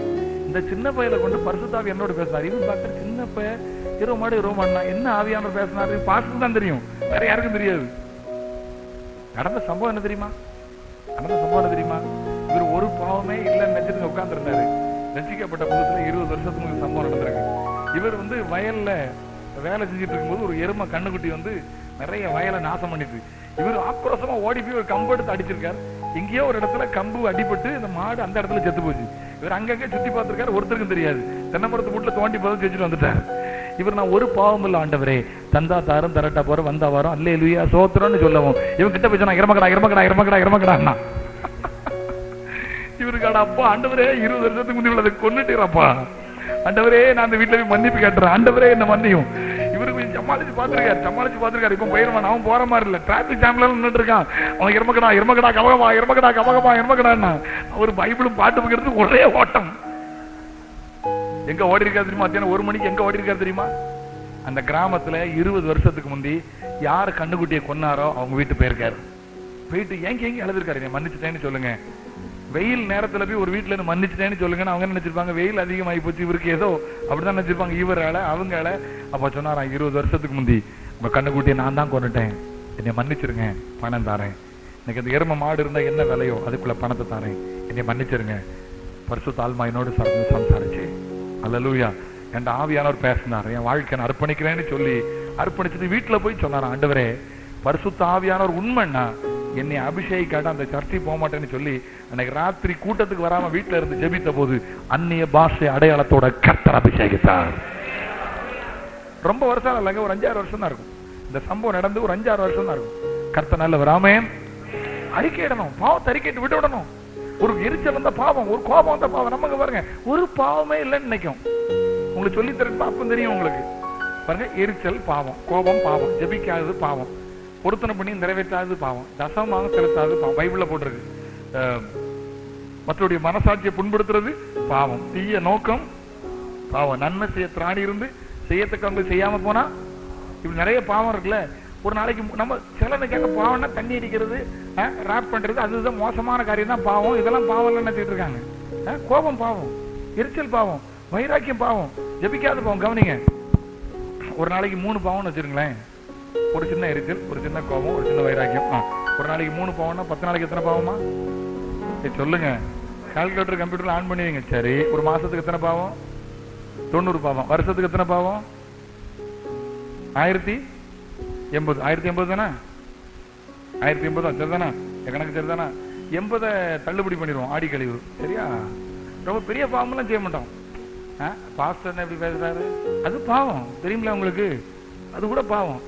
இந்த சின்ன பையலை கொண்டு பரிசுத்தாவி என்னோட பேசினார். இவன் பார்த்து சின்ன பையன் இருமாடுனா என்ன ஆவியானவர் பேசினாரு, பாஸ்டருக்கு தான் தெரியும், வேற யாருக்கும் தெரியாது. நடந்த சம்பவம் என்ன தெரியுமா? இவர் ஒரு பாவமே இல்லைன்னு நினைச்சிட்டு உட்கார்ந்து இருந்தாரு. ரசிக்கப்பட்ட புதுசுல 20 வருஷத்துக்கு சம்பவம் நடந்திருக்கு. இவர் வயல்ல வேலை செஞ்சுட்டு இருக்கும்போது ஒரு எருமை கண்ணுக்குட்டி நிறைய வயலை நாசம் பண்ணிட்டு, இவர் ஆக்ரோஷமா ஓடி போய் ஒரு கம்பு எடுத்து அடிச்சிருக்காரு. எங்கேயோ ஒரு இடத்துல கம்பு அடிபட்டு இந்த மாடு அந்த இடத்துல செத்து போச்சு. இவர் அங்கங்க சுத்தி பார்த்திருக்காரு, ஒருத்தருக்கும் தெரியாது. தென்னமரத்து வீட்டுல தோண்டி பதில் செஞ்சுட்டு வந்துட்டாரு. இவர் நான் ஒரு பாவம் இல்ல ஆண்டவரே, தந்தா தாரும் தரட்டா போற வந்தா வரும் அல்லேலூயா சோத்திரம்னு சொல்லவும் இவன் கிட்ட போய் சொன்னா இறமக்கடா. இவருக்கான அப்பா ஆண்டவரே 20 வருஷத்துக்கு முந்தி உள்ளதை கொன்னுட்டேறப்பா, ஆண்டவரே நான் அந்த வீட்டுல போய் மன்னிப்பு கேட்டுறேன், ஆண்டவரே என்ன மன்னியும். இவரு கொஞ்சம் சமாளிச்சு பாத்துருக்காரு. இப்ப பயிரவான் அவன் போற மாதிரி இல்ல, டிராபிக் ஜாம்ல நின்றுட்டு இருக்கான். அவன் இறமக்கடா கவகமா அவர் பைபிளும் பாட்டு வைக்கிறது ஒரே ஓட்டம். எங்க ஓடி இருக்காரு தெரியுமா? மத்தியானம் 1 மணிக்கு எங்க ஓடி இருக்காரு தெரியுமா? அந்த கிராமத்துல 20 வருஷத்துக்கு முந்தி யாரு கண்ணுக்குட்டியை கொன்னாரோ அவங்க வீட்டு போயிருக்காரு. போயிட்டு எங்க எழுதிருக்காரு, மன்னிச்சுட்டேன்னு சொல்லுங்க. வெயில் நேரத்துல போய் ஒரு வீட்டுல இருந்து மன்னிச்சுட்டேன்னு சொல்லுங்கன்னு அவங்க நினைச்சிருப்பாங்க, வெயில் அதிகமாகி போச்சு இவருக்கு ஏதோ அப்படிதான் நினைச்சிருப்பாங்க, இவரால அவங்கள. அப்ப சொன்னாராம் 20 வருஷத்துக்கு முந்தி உங்க கண்ணுக்குட்டியை நான் தான் கொண்டுட்டேன், என்னை மன்னிச்சிருங்க, பணம் தாரேன். இன்னைக்கு அந்த எரும மாடு இருந்தா என்ன விலையோ அதுக்குள்ள பணத்தை தானே, என்னை மன்னிச்சிருங்க. பரிசுத்த ஆத்மா என்னோடு சம்சாரிச்சு, அல்லேலூயா. என் ஆவியானவர் பேசினார், என் வாழ்க்கை நான் அர்ப்பணிக்கிறேன்னு சொல்லி அர்ப்பணிச்சுட்டு வீட்டுல போய் சொன்னார், ஆண்டவரே பரிசுத்த ஆவியானவர் உண்மைன்னா என்னை அபிஷேகிக்காட்ட அந்த சர்ச்சைக்கு போக மாட்டேன்னு சொல்லி அன்னைக்கு ராத்திரி கூட்டத்துக்கு வராம வீட்டுல இருந்து ஜெபித்த போது அந்நிய பாஷை அடையாளத்தோட கர்த்தர் அபிஷேகித்தார். ரொம்ப வருஷம் இல்லைங்க, ஒரு 5-6 வருஷம் தான் இருக்கும். இந்த சம்பவம் நடந்து ஒரு 5-6 வருஷம் தான் இருக்கும். கர்த்தர் நல்லவர். ஆமென். அறிக்கையிடணும், பாவத்தை அறிக்கையிட்டு விட்டு விடணும். ஒரு எரிச்சல் வந்த பாவம், ஒரு கோபம் வந்த பாவம், நமக்கு பாருங்க ஒரு பாவமே இல்லைன்னு நினைக்கும். உங்களுக்கு சொல்லி தரேன், அப்ப தெரியும் உங்களுக்கு. பாருங்க, எரிச்சல் பாவம், கோபம் பாவம், ஜெபிக்காதது பாவம், பொருத்தனை பண்ணி நிறைவேற்றாதது பாவம், தசமாக செலுத்தாதது பாவம். பைபிள்ல போட்டிருக்கு. மற்றவருடைய மனசாட்சியை புண்படுத்துறது பாவம், தீய நோக்கம் பாவம், நன்மை செய்ய திராணி இருந்து செய்யத்தக்க செய்யாம போனா இப்படி நிறைய பாவம் இருக்குல்ல. ஒரு நாளைக்கு நம்ம சிலனுக்காக பாவம்னா தண்ணி அடிக்கிறது, ராப் பண்றது, அதுதான் மோசமான காரியம் தான் பாவம். இதெல்லாம் பாவம் நினைச்சிட்டு இருக்காங்க. கோபம் பாவம், எரிச்சல் பாவம், வைராக்கியம் பாவம், ஜெபிக்காத பாவம். கவனிங்க, ஒரு நாளைக்கு 3 பாவம்னு வச்சிருங்களேன். ஒரு சின்ன எரிச்சல், ஒரு சின்ன கோபம், ஒரு சின்ன வைராக்கியம். ஒரு நாளைக்கு 3 பாவம்னா 10 நாளைக்கு எத்தனை பாவமா சொல்லுங்க? கால்குலேட்டர் கம்ப்யூட்டர்ல ஆன் பண்ணுவீங்க. சரி, ஒரு மாசத்துக்கு எத்தனை பாவம்? 90 பாவம். வருஷத்துக்கு எத்தனை பாவம்? 1080. 1080 தானே? 1080 சரிதானா? கணக்கு சரிதானா? 80 தள்ளுபடி பண்ணிடுவோம், ஆடி கழிவு. சரியா? ரொம்ப பெரிய பாவம்லாம் செய்ய மாட்டோம். பாஸ்டர் எப்படி பேசுறாரு, அது பாவம் தெரியுங்களா உங்களுக்கு? அது கூட பாவம்.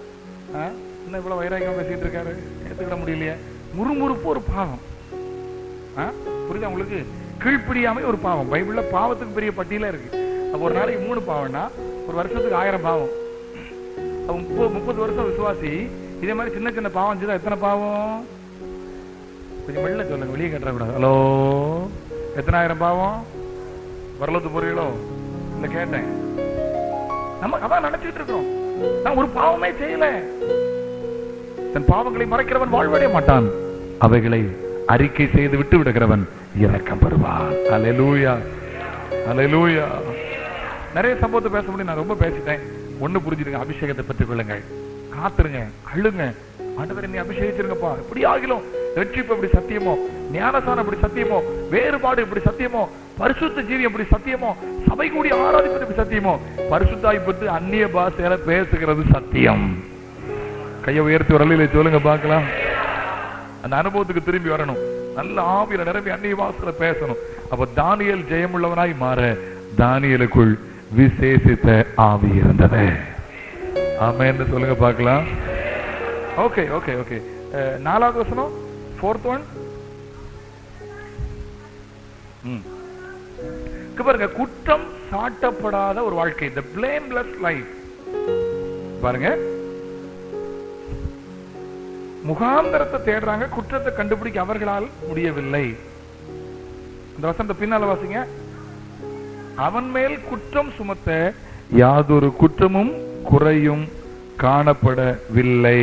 என்ன இவ்வளவு வைராக்கியம் பேசிட்டு இருக்காரு, ஏத்துக்கிட முடியலையே. முறுமுறுப்பு ஒரு பாவம். புரியுதா உங்களுக்கு? கீழ்ப்படியாமை ஒரு பாவம். பைபிள்ல பாவத்துக்கு பெரிய பட்டியல இருக்கு. அப்ப ஒரு நாளைக்கு 3 பாவம்னா ஒரு வருஷத்துக்கு 1000 பாவம். 30 வருஷம் விசுவாசி இதே மாதிரி சின்ன சின்ன பாவம் செய்தா எத்தனை பாவம்? கொஞ்சம் வெளில சொல்லுங்க, வெளியே கட்டக்கூடாது. ஹலோ, எத்தனை 1000 பாவம்? வரலத்து போறீங்களோ? இல்ல கேட்டேன். நம்ம அதான் நினைச்சிட்டு இருக்கோம். நான் ஒரு பாவமே செய்யல. தன் பாவங்களை மறைக்கிறவன் வாழ்வடைய மாட்டான், அவைகளை அறிக்கை செய்து விட்டு விடுகிறவன் இரக்கம் பெறுவான். அல்லேலூயா, அல்லேலூயா. நிறைய சம்பவத்தை பேச முடியும், நான் ரொம்ப பேசிட்டேன். ஒண்ணு புரிஞ்சுடுங்க, அபிஷேகத்தை பெற்றுக் கொள்ளுங்கள், காத்துருங்க, அழுங்க. ஆண்டவர் என்னை அபிஷேகிச்சிருங்கப்பா. இப்படி ஆகிலும் ரட்சிப்பு எப்படி சத்தியமோ, ஞானசானம் எப்படி சத்தியமோ, வேறுபாடு எப்படி சத்தியமோ, பரிசுத்த ஜீவியம் எப்படி சத்தியமோ, சபை கூடி ஆராதிப்பது எப்படி சத்தியமோ, பரிசுத்தாய் பெற்று அந்நிய பாஷையில பேசுகிறது சத்தியம். கையை உயர்த்தி வரலையில சொல்லுங்க பார்க்கலாம். அந்த அனுபவத்துக்கு திரும்பி வரணும். நல்ல ஆவியில நிரம்பி அந்நிய பாஷையில பேசணும். அப்ப தானியேல் ஜெயமுள்ளவனாய் மாற தானியேலுக்குள் விசேஷித்த ஆவி இருந்தது. ஆமென் சொல்லுங்க பார்க்கலாம். Okay okay okay. 4வது வசனம், 4th one. பாருங்க, குற்றம் சாட்டப்படாத ஒரு வாழ்க்கை, the blameless life. பாருங்க, முகாந்தரத்தை தேடுறாங்க, குற்றத்தை கண்டுபிடிக்க அவர்களால் முடியவில்லை. இந்த வசனத்தை பின்னால வாசிங்க. அவன் மேல் குற்றம் சுமத்த யாதொரு குற்றமும் குறையும் காணப்படவில்லை.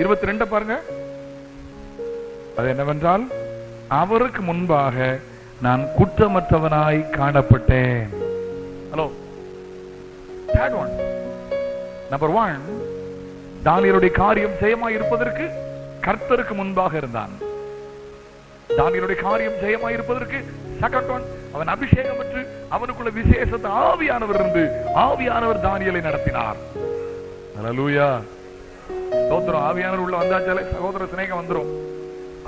22 பாருங்க. அது என்னவென்றால், அவருக்கு முன்பாக நான் குற்றமற்றவனாய் காணப்பட்டேன். Hello, third one. நம்பர் 1, தானியேலுடைய காரியம் ஜெயமாய் இருப்பதற்கு கர்த்தருக்கு முன்பாக இருந்தான். தானியேலுடைய காரியம் ஜெயமாய் இருப்பதற்கு செகண்ட் ஒன், அவன் அபிஷேகம் பெற்று அவனுக்குள்ள விசேஷத்தை ஆவியானவர் இருந்து ஆவியானவர் தானியேலை நடத்தினார். ஹல்லேலூயா, ஸ்தோத்திரம். ஆவியானவர் உள்ள வந்தாச்சாலே சகோதர சிநேகம் வந்துரும்.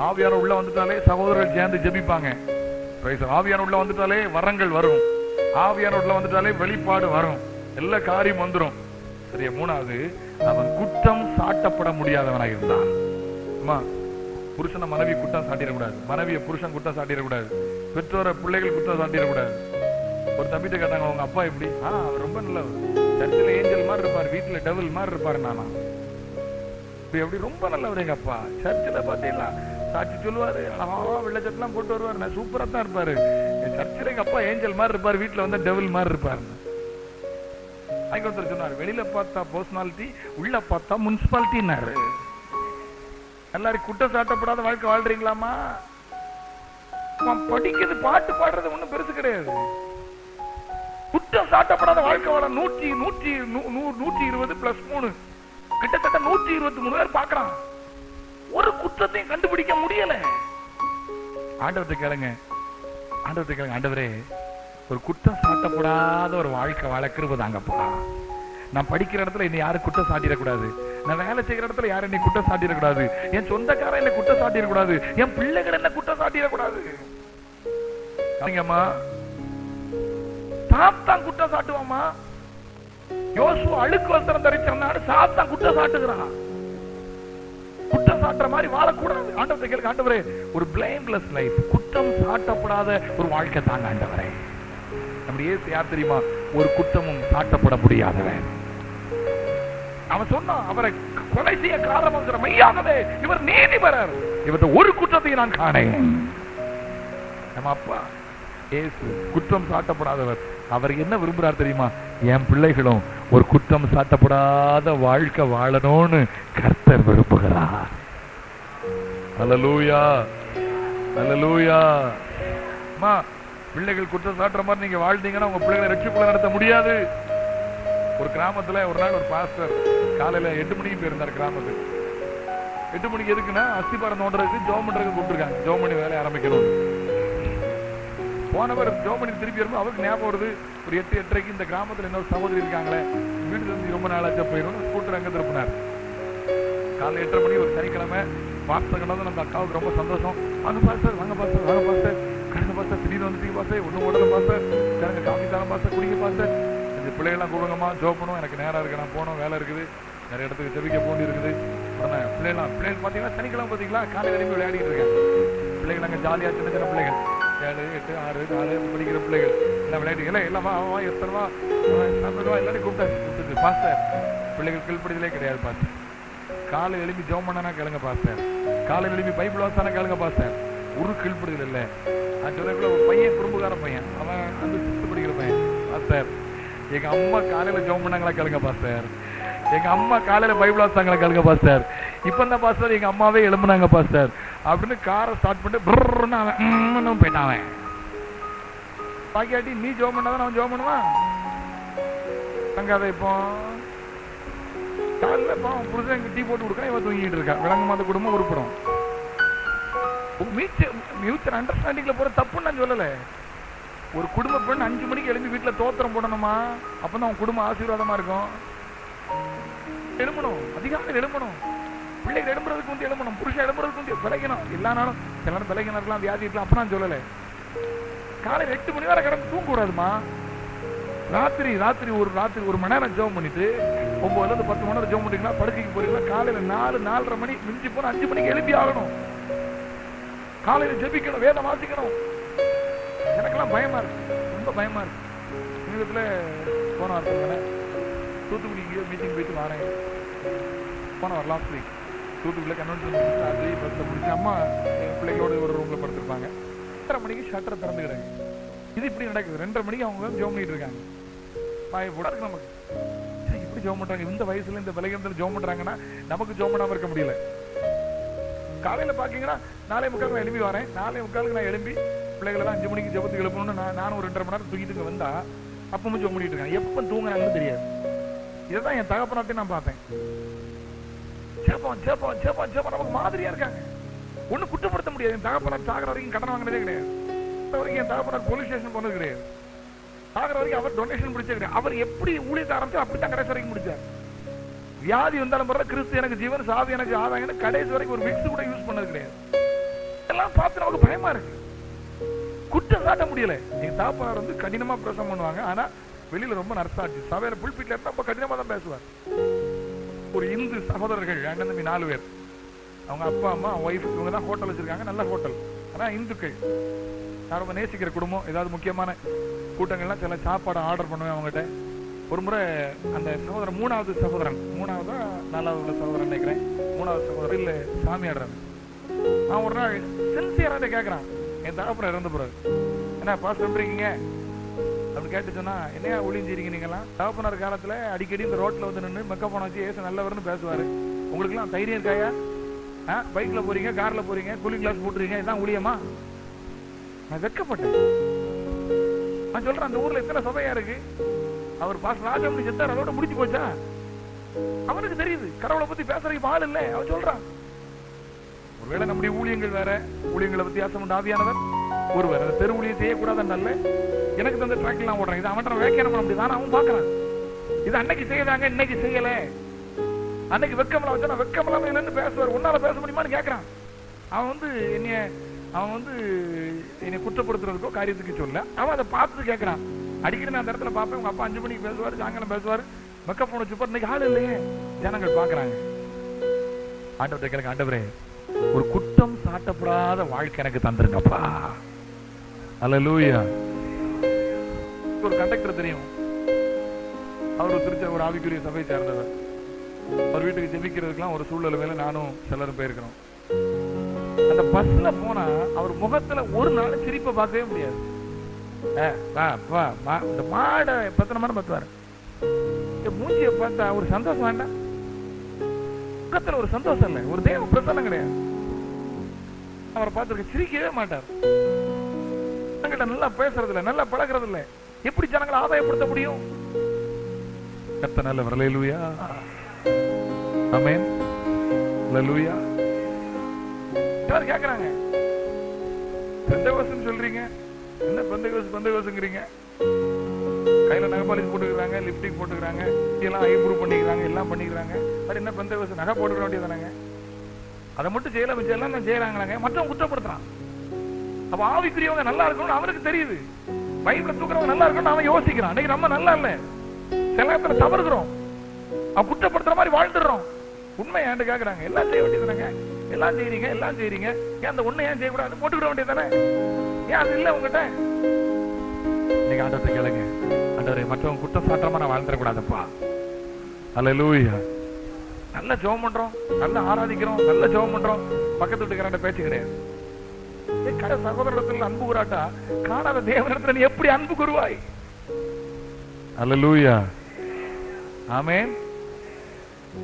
ஆவியானவர் உள்ள வந்துட்டாலே சகோதரர்கள் சேர்ந்து ஜெபிப்பாங்க. ஆவியானவர் உள்ள வந்துட்டாலே வரங்கள் வரும். ஆவியானவர் உள்ள வந்துட்டாலே வெளிப்பாடு வரும். எல்லா காரியம் வந்துரும். சரியா? 3வது, அவன் குற்றம் சாட்டப்பட முடியாதவனாக இருந்தான். புருஷனை மனைவி குற்றம் சாட்டிடக்கூடாது, மனைவியை புருஷன் குற்றம் சாட்டிடக்கூடாது, பெற்றோரை பிள்ளைகள் குற்றம் சாட்டிடக்கூடாது. ஒரு தம்பிட்ட கேட்டாங்க, அவங்க அப்பா எப்படி? அவர் ரொம்ப நல்லவர், சர்ச்சில் ஏஞ்சல் மாதிரி இருப்பார், வீட்டுல டெவில் மாதிரி இருப்பாரு. நானா எப்படி ரொம்ப நல்லவர் எங்க அப்பா, சர்ச்சில் பாத்தீங்களா சாட்சி சொல்லுவாரு, வெள்ளச்சட்டெல்லாம் போட்டு வருவாரு, நான் சூப்பரா தான் இருப்பாரு. சர்ச்சில் எங்க அப்பா ஏஞ்சல் மாதிரி இருப்பாரு, வீட்டுல வந்து டெவில் மாதிரி இருப்பாரு. அங்க ஒருத்தர் சொன்னார், வெளியில பார்த்தா பர்சனாலிட்டி, உள்ள பார்த்தா முனிசிபாலிட்டின்னாரு. எல்லாரும் குற்றம் சாட்டப்படாத வாழ்க்கை வாழ்றீங்களாமா? படிக்கிறது, பாட்டு பாடுறது ஒண்ணும் பெருசு கிடையாது. குற்றம் சாட்டப்படாத வாழ்க்கை வாழ 120 + 3 கிட்டத்தட்ட 123 பேர் பாக்குறான். ஒரு குற்றத்தையும் கண்டுபிடிக்க முடியல. ஆண்டவர்கிட்ட கேளுங்க, ஆண்டவரே ஒரு குற்றம் சாட்டப்படாத ஒரு வாழ்க்கை வாழ கிருபை தாங்கப்பா. நான் படிக்கிற இடத்துல என்னை யாரும் குற்றம் சாட்டிடக்கூடாது, நான் வேலை செய்கிற இடத்துல யாரும் என்னை குற்றம் சாட்டிடக்கூடாது, என் சொந்தக்காரன் என்னை குற்றம் சாட்டிடக்கூடாது, என் பிள்ளைகள் என்ன குற்றம் சாட்டிடக்கூடாது. சாத்தான் குற்றம் சாட்டுவாமா? யோசுவா அழுக்கு வஸ்திரம் தரிச்சிருந்தாரு, சாத்தான் குற்றம் சாட்டுகிறான். குற்றம் சாட்டுற மாதிரி வாழக்கூடாது. ஆண்டவரை கேளுங்க, ஆண்டவரே ஒரு பிளேம்லெஸ் லைஃப், குற்றம் சாட்டப்படாத ஒரு வாழ்க்கை தாங்க ஆண்டவரே. நம்முடைய இயேசு யார் தெரியுமா? ஒரு குற்றமும் சாட்டப்பட முடியாதவன். அவன் சொன்னான், அவரை கொலை செய்ய காரணம் மெய்யாகவே இவர் நீதிபரர், இவர்கிட்ட ஒரு குற்றத்தையும் நான் காணேன். நம்ம அப்பா இயேசு குற்றம் சாட்டப்படாதவர். அவர் என்ன விரும்புறார் தெரியுமா? என் பிள்ளைகளும் ஒரு குற்றம் சாட்டப்படாத வாழ்க்கை வாழணும்னு கர்த்தர் விரும்புகிறார். அல்லேலூயா, அல்லேலூயா. அம்மா, பிள்ளைகள் குற்றம் சாட்டுற மாதிரி நீங்க வாழ்ந்தீங்கன்னா உங்க பிள்ளைகளை ரட்சிப்புல நடத்த முடியாது. ஒரு கிராமத்துல ஒரு நாள் ஒரு பாஸ்டர் காலையில 8 மணிக்கு போயிருந்தார் கிராமத்துக்கு. 8 மணிக்கு எதுக்குன்னா அஸ்திபாரம் தோன்றதுக்கு ஜெபம் பண்றதுக்கு கூப்பிட்டுருக்காங்க. ஜெபம் பண்ணி வேலையை ஆரம்பிக்கணும். போனவர் ஜெபம் பண்ணி திருப்பி வரும்போது அவருக்கு ஞாபகம் வருது, ஒரு 8-8:30 இந்த கிராமத்துல இன்னொரு சகோதரி இருக்காங்களே, வீட்டுல இருந்து ரொம்ப நாளாச்சா போயிடும். ஸ்கூட்டர் அங்க திருப்பினார். காலைல 8:30 மணி ஒரு சனிக்கிழமை பாஸ்டர் கண்டது நம்ம அக்காவுக்கு ரொம்ப சந்தோஷம். வாங்க பாஸ்டர், வாங்க பாஸ்டர், வாங்க பாஸ்டர், கடந்த பாஸ்டர் திடீர்னு வந்துட்டீங்க பாஸ்டர், ஒன்றும் ஓடல பாஸ்டர், எனக்கு காஃபி தரம் பாஸ்டர், குடிங்க பாஸ்டர், இந்த பிள்ளைகள்லாம் கூடுங்கம்மா, ஜோப் பண்ணுவோம், எனக்கு நேரம் இருக்கு, நான் போகணும், வேலை இருக்குது, நிறைய இடத்துக்கு ஜெபிக்க போண்டி இருக்குது. உடனே பிள்ளைகள் பார்த்தீங்கன்னா சனிக்கிழமை பார்த்தீங்களா காலையில் எழுப்பி விளையாடிட்டு இருக்கேன். பிள்ளைகள் அங்கே ஜாலியாக சின்ன சின்ன பிள்ளைகள் 7, 8, 6, 4 படிக்கிற பிள்ளைகள் எல்லாம் விளையாடி இல்லை எல்லாமா எத்தனைவா எல்லாரையும் கூப்பிட்டு பாஸ்டர் பிள்ளைகள் கீழ்படுதலே கிடையாது பாஸ்டர். காலை எழுப்பி ஜெபம் பண்ணனா கேளுங்க பாஸ்டர், காலையில் எழுப்பி பைபிள் வாசனா கேளுங்க பாஸ்டர், ஒரு கீழ்படுதல் இல்லை. நான் சொல்லக்குள்ள ஒரு பையன் குறும்புகார பையன், அவன் அந்த 6th படிக்கிற பையன். பாஸ்டர் எங்க அம்மா காலையில ஜெபம் பண்ணாங்களா கேளுங்க பாஸ்டர், எங்க அம்மா காலையில பைபிள் வாசிச்சாங்களா கேளுங்க பாஸ்டர், இப்ப தான் பாஸ்டர் எங்க அம்மாவே எழும்புனாங்க பாஸ்டர் அப்படின்னு காரை ஸ்டார்ட் பண்ணிட்டு அவன் போயிட்டான். பாக்கியாட்டி நீ ஜெபம் பண்ணாதான் அவன் ஜெபம் பண்ணுவான். அங்காத இப்போ காலையில அவன் புருஷன் டீ போட்டு கொடுக்க இவன் தூங்கிட்டு இருக்கான். விளங்க மாத குடும்பம் உருப்படும். மியூச்சுவல் அண்டர்ஸ்டாண்டிங்ல போற தப்புன்னு நான் சொல்லல. ஒரு குடும்ப பெண் 5 மணிக்கு எழுப்பி வீட்டுல தோத்திரம் போடணுமா? அப்பதான் அவன் குடும்பம் ஆசீர்வாதமா இருக்கும். எழும்பணும், அதிகாலையில் எழும்பணும், பிள்ளைகள் எழும்புறதுக்கு வந்து எழும்பணும், புருஷன் எழும்புறதுக்கு வந்து விளைக்கணும். எல்லா நாளும் சில நேரம் விளைக்கணும் இருக்கலாம், வியாதி இருக்கலாம், அப்ப நான் சொல்லலை. காலையில் 8 மணி வரை கிடந்து தூங்க கூடாதுமா. ராத்திரி ஒரு மணி நேரம் ஜெபம் பண்ணிட்டு 9 to 10 மணி நேரம் ஜெபம் பண்ணிக்கலாம், படுக்கைக்கு போறீங்களா, காலையில 4, 4:30 மணி மிஞ்சி போன 5 மணிக்கு எழுப்பி ஆகணும். காலையில ஜெபிக்கணும், வேதம் வாசிக்கணும். எனக்கெல்லாம் பயமா இருக்கு, ரொம்ப பயமா இருக்கு. சமீபத்துல போன வாரத்தில் தூத்துக்குடிக்கு மீட்டிங் போயிட்டு வரேன். போன வாரம் லாஸ்ட் வீக் தூத்துக்குடியில் கன்வென்ஷன் பஸ்ஸில் முடிச்சு அம்மா பிள்ளைகளோட ஒரு ரூமில் படுத்திருப்பாங்க. 2:30 மணிக்கு ஷட்டரை திறந்துக்கிறாங்க. இது இப்படி நடக்குது. 2:30 மணிக்கு அவங்க ஜெபம் பண்ணிட்டு இருக்காங்க. பாய போட இருக்கு நமக்கு. இப்படி ஜெபம் பண்றாங்க, இந்த வயசுல இந்த விலையத்தில் ஜெபம் பண்றாங்கன்னா நமக்கு ஜெபம் பண்ணாம இருக்க முடியல. காலையில பாத்தீங்கன்னா 4:45 எழுப்பி வரேன். 4:45 நான் எழுப்பி பிள்ளைகளை தான் 5 மணிக்கு ஜெபத்துக்கு எழுப்பணும்னு நானும் ஒரு 2:30 மணி நேரம் தூக்கிட்டு வந்தா அப்பவும் ஜெபம் பண்ணிட்டு இருக்காங்க. எப்ப தூங்குறாங்கன்னு தெரியாது. இதுதான் என் தகப்பனாட்டையும் நான் பார்த்தேன். நமக்கு மாதிரியா இருக்காங்க. ஒண்ணு குற்றப்படுத்த முடியாது. என் தகப்பனார் சாகிற வரைக்கும் கடன் வாங்கினதே கிடையாது. வரைக்கும் என் தகப்பனார் போலீஸ் ஸ்டேஷன் போனது கிடையாது. சாகிற வரைக்கும் அவர் டொனேஷன் முடிச்சது கிடையாது. அவர் எப்படி ஊழியத்தை ஆரம்பிச்சு அப்படித்தான் கடைசி வரைக்கும் முடிச்சார். வியாதி வந்தாலும் பரவாயில்ல, கிறிஸ்து எனக்கு ஜீவன், சாவி எனக்கு ஆதாயம், கடைசி வரைக்கும் ஒரு மிக்ஸ் கூட யூஸ் பண்ணது கிடையாது. எல்லாம் பார்த்து நமக்கு பயமா இருக்கு. குற்றம் சாட்ட முடியல. எங்க தகப்பனார் வந்து கடினமா பிரசவம் பண்ணுவாங்க. ஆனா வெளியில ரொம்ப நர்சாச்சு. சபையில புல்பீட்ல இருந்தா ரொம்ப கடினமா தான் பேசுவார். ஒரு இந்து சகோதரர்கள் அண்ணன் தம்பி 4 பேர். அவங்க அப்பா அம்மா ஒய்ஃப் இவங்க தான் ஹோட்டல் வச்சிருக்காங்க. நல்ல ஹோட்டல். ஆனா இந்துக்கள். நான் ரொம்ப நேசிக்கிற குடும்பம். ஏதாவது முக்கியமான கூட்டங்கள்லாம் சில சாப்பாடு ஆர்டர் பண்ணுவேன் அவங்ககிட்ட. ஒரு முறை அந்த சகோதரன் 3வது சகோதரன் 3வது 4வது சகோதரன் நினைக்கிறேன். 3வது சகோதரன் இல்ல சாமி ஆடுறாங்க. நான் ஒரு நாள் சின்சியரா கேட்கறான். என் தகப்பனார் இறந்து போறாரு. என்ன பாஸ் பண்றீங்க அப்படி கேட்டு சொன்னா, என்னையா ஒளிஞ்சிருக்கீங்க நீங்கெல்லாம்? தகப்பனார் காலத்துல அடிக்கடி இந்த ரோட்ல வந்து நின்று மெக்க போன வச்சு ஏசு நல்லவர்னு பேசுவாரு. உங்களுக்கு எல்லாம் தைரியம் இருக்காயா? பைக்ல போறீங்க, கார்ல போறீங்க, கூலிங் கிளாஸ் போட்டுறீங்க, இதான் ஊழியமா? நான் வெட்கப்பட்டேன். நான் சொல்றேன், அந்த ஊர்ல எத்தனை சபையா இருக்கு. அவர் பாஸ் ராஜமணி செத்தார், அதோட முடிச்சு போச்சா? அவனுக்கு தெரியுது கடவுளை பத்தி பேசுறதுக்கு ஆள் இல்லை. அவன் சொல்றான், ஒருவேளை நம்முடைய ஊழியங்கள் வேற, ஊழியங்களை வித்தியாசம் உண்டு. ஆவியானவர் ஒருவர் அந்த தெரு ஊழியை செய்யக்கூடாதுன்னு எனக்கு தந்த ட்ராக்ல நான் ஓடுறேன். இது அவன் வியாக்கியானம் பண்ண முடியாது. அவன் பாக்குறான் இது அன்னைக்கு செய்யறாங்க, இன்னைக்கு செய்யல. அன்னைக்கு வெக்கமலாம் வச்சா நான் வெக்கமலாம் இல்லைன்னு பேசுவார். உன்னால பேச முடியுமான்னு கேட்கறான். அவன் என்னை குற்றப்படுத்துறதுக்கோ காரியத்துக்கு சொல்ல, அவன் அதை பார்த்து கேட்கறான். அடிக்கடி நான் அந்த இடத்துல பார்ப்பேன். உங்க அப்பா 5 மணிக்கு பேசுவாரு, சாயங்காலம் பேசுவாரு, மெக்கப் போன் வச்சுப்பாரு. இன்னைக்கு ஆள் இல்லையே, ஜனங்கள் பாக்குறாங்க. ஆண்டவர்கிட்ட கேளுங்க, ஆண்டவரே ஒரு குற்றம் சாட்டப்படாத வாழ்க்கை எனக்கு தந்துருங்கப்பா. அல்லேலூயா. ஒரு கண்டக்டர் தெரியும், அவர் திருச்ச ஒரு ஆவிக்குரிய சபை சேர்ந்தவர். அவர் வீட்டுக்கு ஜெபிக்கிறதுக்கெல்லாம் ஒரு சூழ்நிலை மேல நானும் சிலரும் போயிருக்கிறோம். அந்த பஸ்ல போனா அவர் முகத்துல ஒரு நாள் சிரிப்பை பார்க்கவே முடியாது. இந்த மாடை பத்தின மாதிரி பத்துவாரு. மூஞ்சியை பார்த்தா ஒரு சந்தோஷம் வேண்டாம், முகத்துல ஒரு சந்தோஷம் இல்லை, ஒரு தேவ பிரசன்னம் கிடையாது. அவரை பார்த்துருக்க சிரிக்கவே மாட்டார். நல்லா பேசுறது இல்லை, நல்லா பழகிறது இல்லை. எப்படி ஜனங்களை ஆதாயப்படுத்த முடியும்? கர்த்தர் நல்லவர். அல்லேலூயா, ஆமென், அல்லேலூயா. கேக்குறாங்க, பெந்தேகோஸ்துன்னு சொல்றீங்க, என்ன பெந்தேகோஸ்துங்கிறீங்க? கையில நகைப்பாலிஷ் போட்டுக்கிறாங்க, லிப்டிக் போட்டுக்கிறாங்க, எல்லாம் ஐப்ரூவ் பண்ணிக்கிறாங்க, எல்லாம் பண்ணிக்கிறாங்க. என்ன பெந்தேகோஸ்து நகை போட்டுக்க வேண்டியதானங்க? அதை மட்டும் செய்யல, மிச்சம் எல்லாம் செய்யறாங்களாங்க. மற்றவங்க குற்றப்படுத்துறான். அப்ப ஆவிக்குரியவங்க நல்லா இருக்கணும்னு அவனுக்கு தெரியுது. பைபிள தூக்குறவங்க நல்லா இருக்கணும்னு அவன் யோசிக்கிறான். அன்னைக்கு நம்ம நல்லா இல்ல, சில நேரத்துல தவறுகிறோம், அவன் குற்றப்படுத்துற மாதிரி வாழ்ந்துடுறோம். உண்மை ஏன்ட்டு கேக்குறாங்க, எல்லாம் செய்ய வேண்டியதானங்க, எல்லாம் செய்யறீங்க, ஏன் அந்த ஒண்ணு ஏன் செய்யக்கூடாது? போட்டுக்கிற வேண்டியதானே, ஏன் அது இல்ல உங்ககிட்ட? இன்னைக்கு ஆண்டவர்கிட்ட கேளுங்க, ஆண்டவரே மற்றவங்க குற்றம் சாட்டாம நான் வாழ்ந்துடக்கூடாதுப்பா. அல்லேலூயா. நல்ல ஜெபம் பண்றோம், நல்ல ஆராதிக்கிறோம், நல்ல ஜெபம் பண்றோம், பக்கத்து வீட்டுக்காரண்ட பேச்சு கிடையாது. சகோதரத்தில் அன்பு கூறாட்டா காணாத தேவனிடத்துல நீ எப்படி அன்பு கூறுவாய்? அல்லேலூயா, ஆமென்.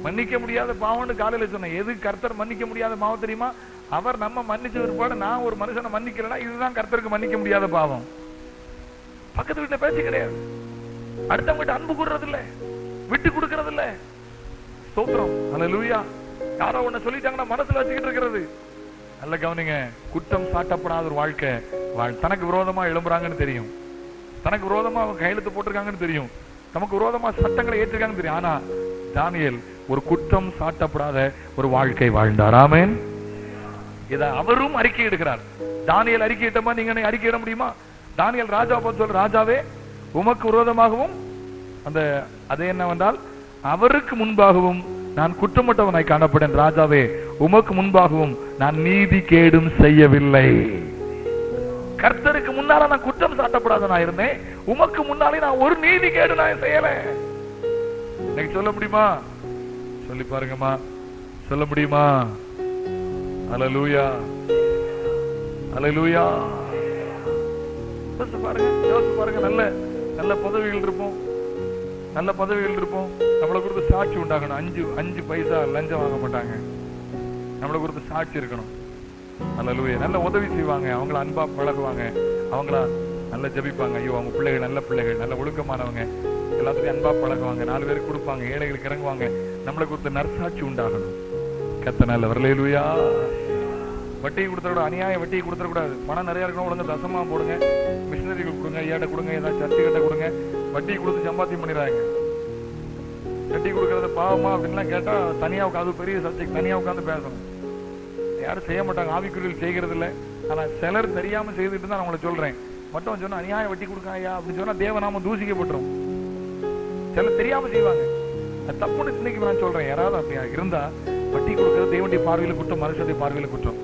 மன்னிக்க முடியாத பாவம்னு காலையில சொன்னேன். எது கர்த்தர் மன்னிக்க முடியாத பாவம் தெரியுமா? அவர் நம்ம மன்னிச்ச பிற்பாடு நான் ஒரு மனுஷனை மன்னிக்கலன்னா இதுதான் கர்த்தருக்கு மன்னிக்க முடியாத பாவம். பக்கத்து வீட்டுல பேச்சு கிடையாது, அடுத்தவங்கிட்ட அன்பு கூறுறது இல்ல, விட்டு கொடுக்கறது இல்ல. ஸ்தோத்திரம், அல்லேலூயா. யாரோ ஒண்ணு சொல்லிட்டாங்கன்னா மனசுல வச்சுக்கிட்டு இருக்கிறது. நல்ல கவனிங்க, குற்றம் சாட்டப்படாத ஒரு வாழ்க்கை தனக்கு விரோதமா எழும்புறாங்கன்னு தெரியும், தனக்கு விரோதமா அவங்க கையெழுத்து போட்டிருக்காங்கன்னு தெரியும், நமக்கு விரோதமா சட்டங்களை ஏற்றிருக்காங்கன்னு தெரியும். ஆனா தானியேல் ஒரு குற்றம் சாட்டப்படாத ஒரு வாழ்க்கை வாழ்ந்தார். ஆமென். இத அவரும் அறிக்கை எடுக்கிறார். தானியேல் அறிக்கை இட்டமா நீங்க அறிக்கை இட முடியுமா? தானியேல் ராஜா பார்த்து சொல்ற, ராஜாவே உமக்கு விரோதமாகவும் அது என்னவென்றால் அவருக்கு முன்பாகவும் நான் குற்றமற்றவனாய் காணப்பட்டேன். ராஜாவே உமக்கு முன்பாகவும் நான் நீதி கேடும் செய்யவில்லை. கர்த்தருக்கு முன்னால நான் குற்றம் சாட்டப்படாத நான் இருந்தேன், உமக்கு முன்னாலே நான் ஒரு நீதி கேடு நான் செய்யல. இன்னைக்கு சொல்ல முடியுமா? சொல்லி பாருங்கம்மா, சொல்ல முடியுமா? அல்லேலூயா, அல்லேலூயா. யோசிச்சு பாருங்க, நல்ல நல்ல பதவிகள் இருப்போம், நல்ல பதவிகள் இருப்போம். நம்மளை குறித்து சாட்சி உண்டாகணும். 5 பைசா லஞ்சம் வாங்க மாட்டாங்க, நம்மளை குறித்து சாட்சி இருக்கணும். அல்லேலூயா. நல்ல உதவி செய்வாங்க, அவங்கள அன்பா பழகுவாங்க, அவங்கள நல்ல ஜெபிப்பாங்க. ஐயோ அவங்க பிள்ளைகள் நல்ல பிள்ளைகள், நல்ல ஒழுக்கமானவங்க, எல்லாத்துலயும் அன்பா பழகுவாங்க, 4 பேருக்கு கொடுப்பாங்க, ஏழைகளுக்கு இறங்குவாங்க. நம்மளை குறித்து நற்சாட்சி உண்டாகணும். கர்த்தர் நல்லவர். அல்லேலூயா. வட்டியை கொடுத்துட, அநியாய வட்டியை கொடுத்துடக்கூடாது. பணம் நிறைய இருக்கணும், ஒழுங்கு தசமா போடுங்க, மிஷினரிகள் கொடுங்க, ஐயாட்ட கொடுங்க, ஏதாவது சர்ச்சை கட்ட கொடுங்க. வட்டி கொடுத்து சம்பாத்தியம் பண்ணிடுறாங்க. வட்டி கொடுக்கறது பாவமா அப்படின்லாம் கேட்டா தனியா உட்காந்து, பெரிய சப்ஜெக்ட், தனியா உட்காந்து பேசணும். யாரும் செய்ய மாட்டாங்க, ஆவிக்குரியல் செய்கிறது இல்லை. ஆனா சிலர் தெரியாம செய்துட்டு தான் நான் உங்களை சொல்றேன். மட்டும் சொன்னா அநியாய வட்டி கொடுக்காயா அப்படின்னு சொன்னா தேவநாம தூசிக்கப்பட்டுரும். சிலர் தெரியாம செய்வாங்க, அது தப்புன்னு இன்னைக்கு நான் சொல்றேன். யாராவது அப்படியா இருந்தா, வட்டி கொடுக்கறது தேவனுடைய பார்வையில குற்றம், மனுஷனுடைய பார்வையில குற்றம்.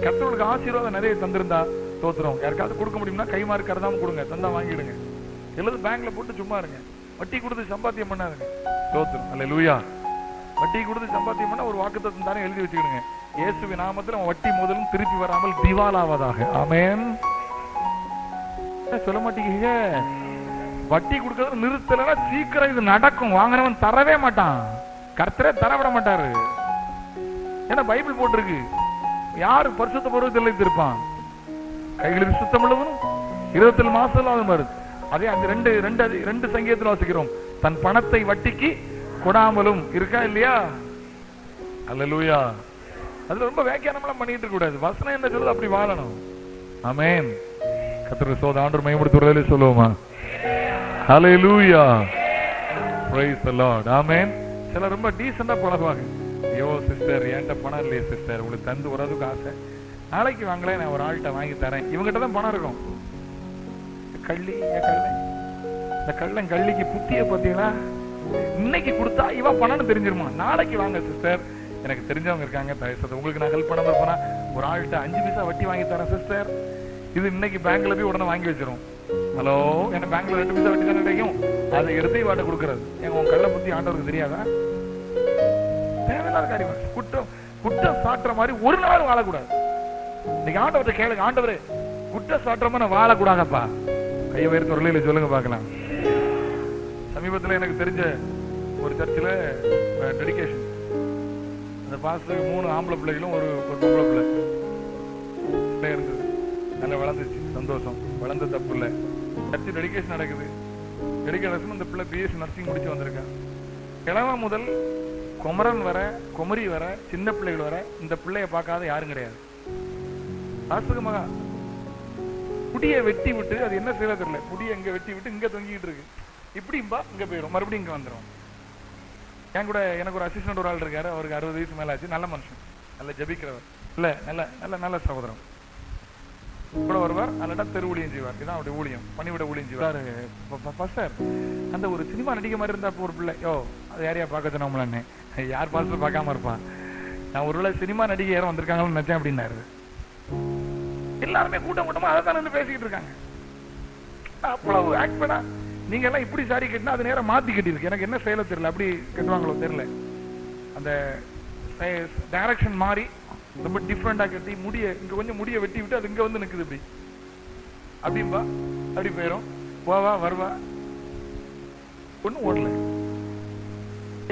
கர்த்தருக்கு ஆசீர்வாதம் நிறைய தந்திருந்தா தோத்துறோம். யாருக்காவது கொடுக்க முடியும்னா கைமாறு கருதாம கொடுங்க, தந்தா வாங்கிடுங்க. எல்லாரும் பேங்க்ல போட்டு சும்மா இருங்க, வட்டி கொடுத்து சம்பாத்தியம் பண்ணாதுங்க. தோத்துரும். அல்லேலூயா. வட்டி கொடுத்து சம்பாத்தியம் பண்ணா ஒரு வாக்குத்தத்தம் தானே எழுதி வச்சுக்கிடுங்க. இயேசுவின் நாமத்தில் வட்டி முதலும் திருப்பி வராமல் திவாலாவதாக. ஆமென். சொல்ல மாட்டீங்க, வட்டி கொடுக்கறது நிறுத்தலைன்னா சீக்கிரம் இது நடக்கும். வாங்கினவன் தரவே மாட்டான், கர்த்தரே தரவிட மாட்டாரு. ஏன்னா பைபிள் போட்டிருக்கு, யாரு பரிசுத்த பருவத்தில் இருப்பான், கைகளில் சுத்தம் உள்ளவனும் 20 மாசம் வருது. அதே அந்த 2 சங்கீதத்தில் வாசிக்கிறோம், தன் பணத்தை வட்டிக்கு கொடாமலும் இருக்கா இல்லையா? அல்லேலூயா. அதுல ரொம்ப வியாக்கியானம்லாம் பண்ணிட்டு இருக்க கூடாது. வசனம் என்ன சொல்லுது அப்படி வாழணும். ஆமென். கர்த்தருக்கு ஸ்தோத்திரம். ஆண்டவர் மகிமைப்படுத்துறதுல சொல்லுவோமா? Hallelujah. Praise the Lord. Amen. சில ரொம்ப டீசெண்டா பழகுவாங்க. ஐயோ சிஸ்டர் என்கிட்ட பணம் இல்லையே சிஸ்டர், உங்களுக்கு தந்து வரதுக்கு ஆசை, நாளைக்கு வாங்கல நான் ஒரு ஆள்கிட்ட வாங்கி தரேன். இவங்ககிட்ட தான் பணம் இருக்கும். கள்ளி இந்த கள்ளன் கள்ளிக்கு புத்திய பார்த்தீங்களா? இன்னைக்கு கொடுத்தா இவன் பணம்னு தெரிஞ்சிருமா? நாளைக்கு வாங்க சிஸ்டர், எனக்கு தெரிஞ்சவங்க இருக்காங்க, உங்களுக்கு நான் ஹெல்ப் பண்ண போனா ஒரு ஆள்கிட்ட 5 பைசா வட்டி வாங்கி தரேன் சிஸ்டர். இது இன்னைக்கு பேங்க்ல போய் உடனே வாங்கி வச்சிரும். ஹலோ, என்ன பேங்க்ல 2 பைசா வட்டி தானே கிடைக்கும், அதை எடுத்து வாட்ட கொடுக்கறது. எங்க உன் கள்ள புத்தி ஆண்டவருக்கு தெரியாதா? தேவையில்லாத காரியம். குற்றம் சாட்டுற மாதிரி ஒரு நாள் வாழக்கூடாது. இன்னைக்கு ஆண்டவர்கிட்ட கேளுங்க, ஆண்டவரே குற்றம் சாட்டுற மாதிரி நான் வாழக்கூடாதப்பா. கையை உயர்த்தி ஒரு சொல்லுங்க பார்க்கலாம். சமீபத்தில் எனக்கு தெரிஞ்ச ஒரு சர்ச்சில் டெடிகேஷன், அந்த பாஸ்டருக்கு 3 ஆம்பளை பிள்ளைகளும் ஒரு பொம்பளை பிள்ளை இருந்தது. நல்லா வளர்ந்துச்சு, சந்தோஷம், வளர்ந்த தப்பு இல்லை. சர்ச்சு டெடிகேஷன் நடக்குது. டெடிகேஷன் இந்த பிள்ளை பிஎஸ்சி நர்சிங் முடிச்சு வந்திருக்கான். கிழமை முதல் குமரன் வர, குமரி வர, சின்ன பிள்ளைகள் வர இந்த பிள்ளைய பார்க்காத யாரும் கிடையாது. பாஸ்டருக்கு மகா முடியை வெட்டி விட்டு, அது என்ன செய்ய தெரியல, முடியை இங்க வெட்டி விட்டு இங்க தொங்கிட்டு இருக்கு. இப்படிம்பா இங்க போயிடும், மறுபடியும் இங்க வந்துடும். என் கூட எனக்கு ஒரு அசிஸ்டன்ட் ஒரு ஆள் இருக்காரு, அவருக்கு 60 வயசு மேல ஆச்சு. நல்ல மனுஷன், நல்ல ஜபிக்கிறவர், இல்ல நல்ல நல்ல நல்ல சகோதரம் கூட வருவார். அல்லாட்டா தெரு ஊழியம் செய்வார். இதான் அவருடைய ஊழியம், பணிவிட ஊழியம் செய்வார். பாஸ்டர் அந்த ஒரு சினிமா நடிகை மாதிரி இருந்தா ஒரு பிள்ளை, யோ அது யாரையா பார்க்க சொன்னோம்லன்னு, யார் பாஸ்டர் பார்க்காம இருப்பான். நான் ஒருவேளை சினிமா நடிகை யாரும் வந்திருக்காங்கன்னு நினைச்சேன் அப்படின்னாரு. எல்லாருமே கூட்டமா அதை தான் பேசிக்கிட்டு இருக்காங்க. அவ்வளவு ஆக்ட் பண்ணா நீங்க எல்லாம் இப்படி சாரி கட்டினா அது நேரம் மாத்தி கட்டிருக்கு. எனக்கு என்ன செயல தெரியல, அப்படி கட்டுவாங்களோ தெரியல. அந்த டைரக்ஷன் மாறி ரொம்ப டிஃப்ரெண்டா கட்டி முடிய இங்க கொஞ்சம் முடிய வெட்டி விட்டு அது இங்க வந்து நிக்குது. இப்படி அப்படிம்பா அப்படி போயிடும். போவா வருவா, ஒன்னும் ஓடல.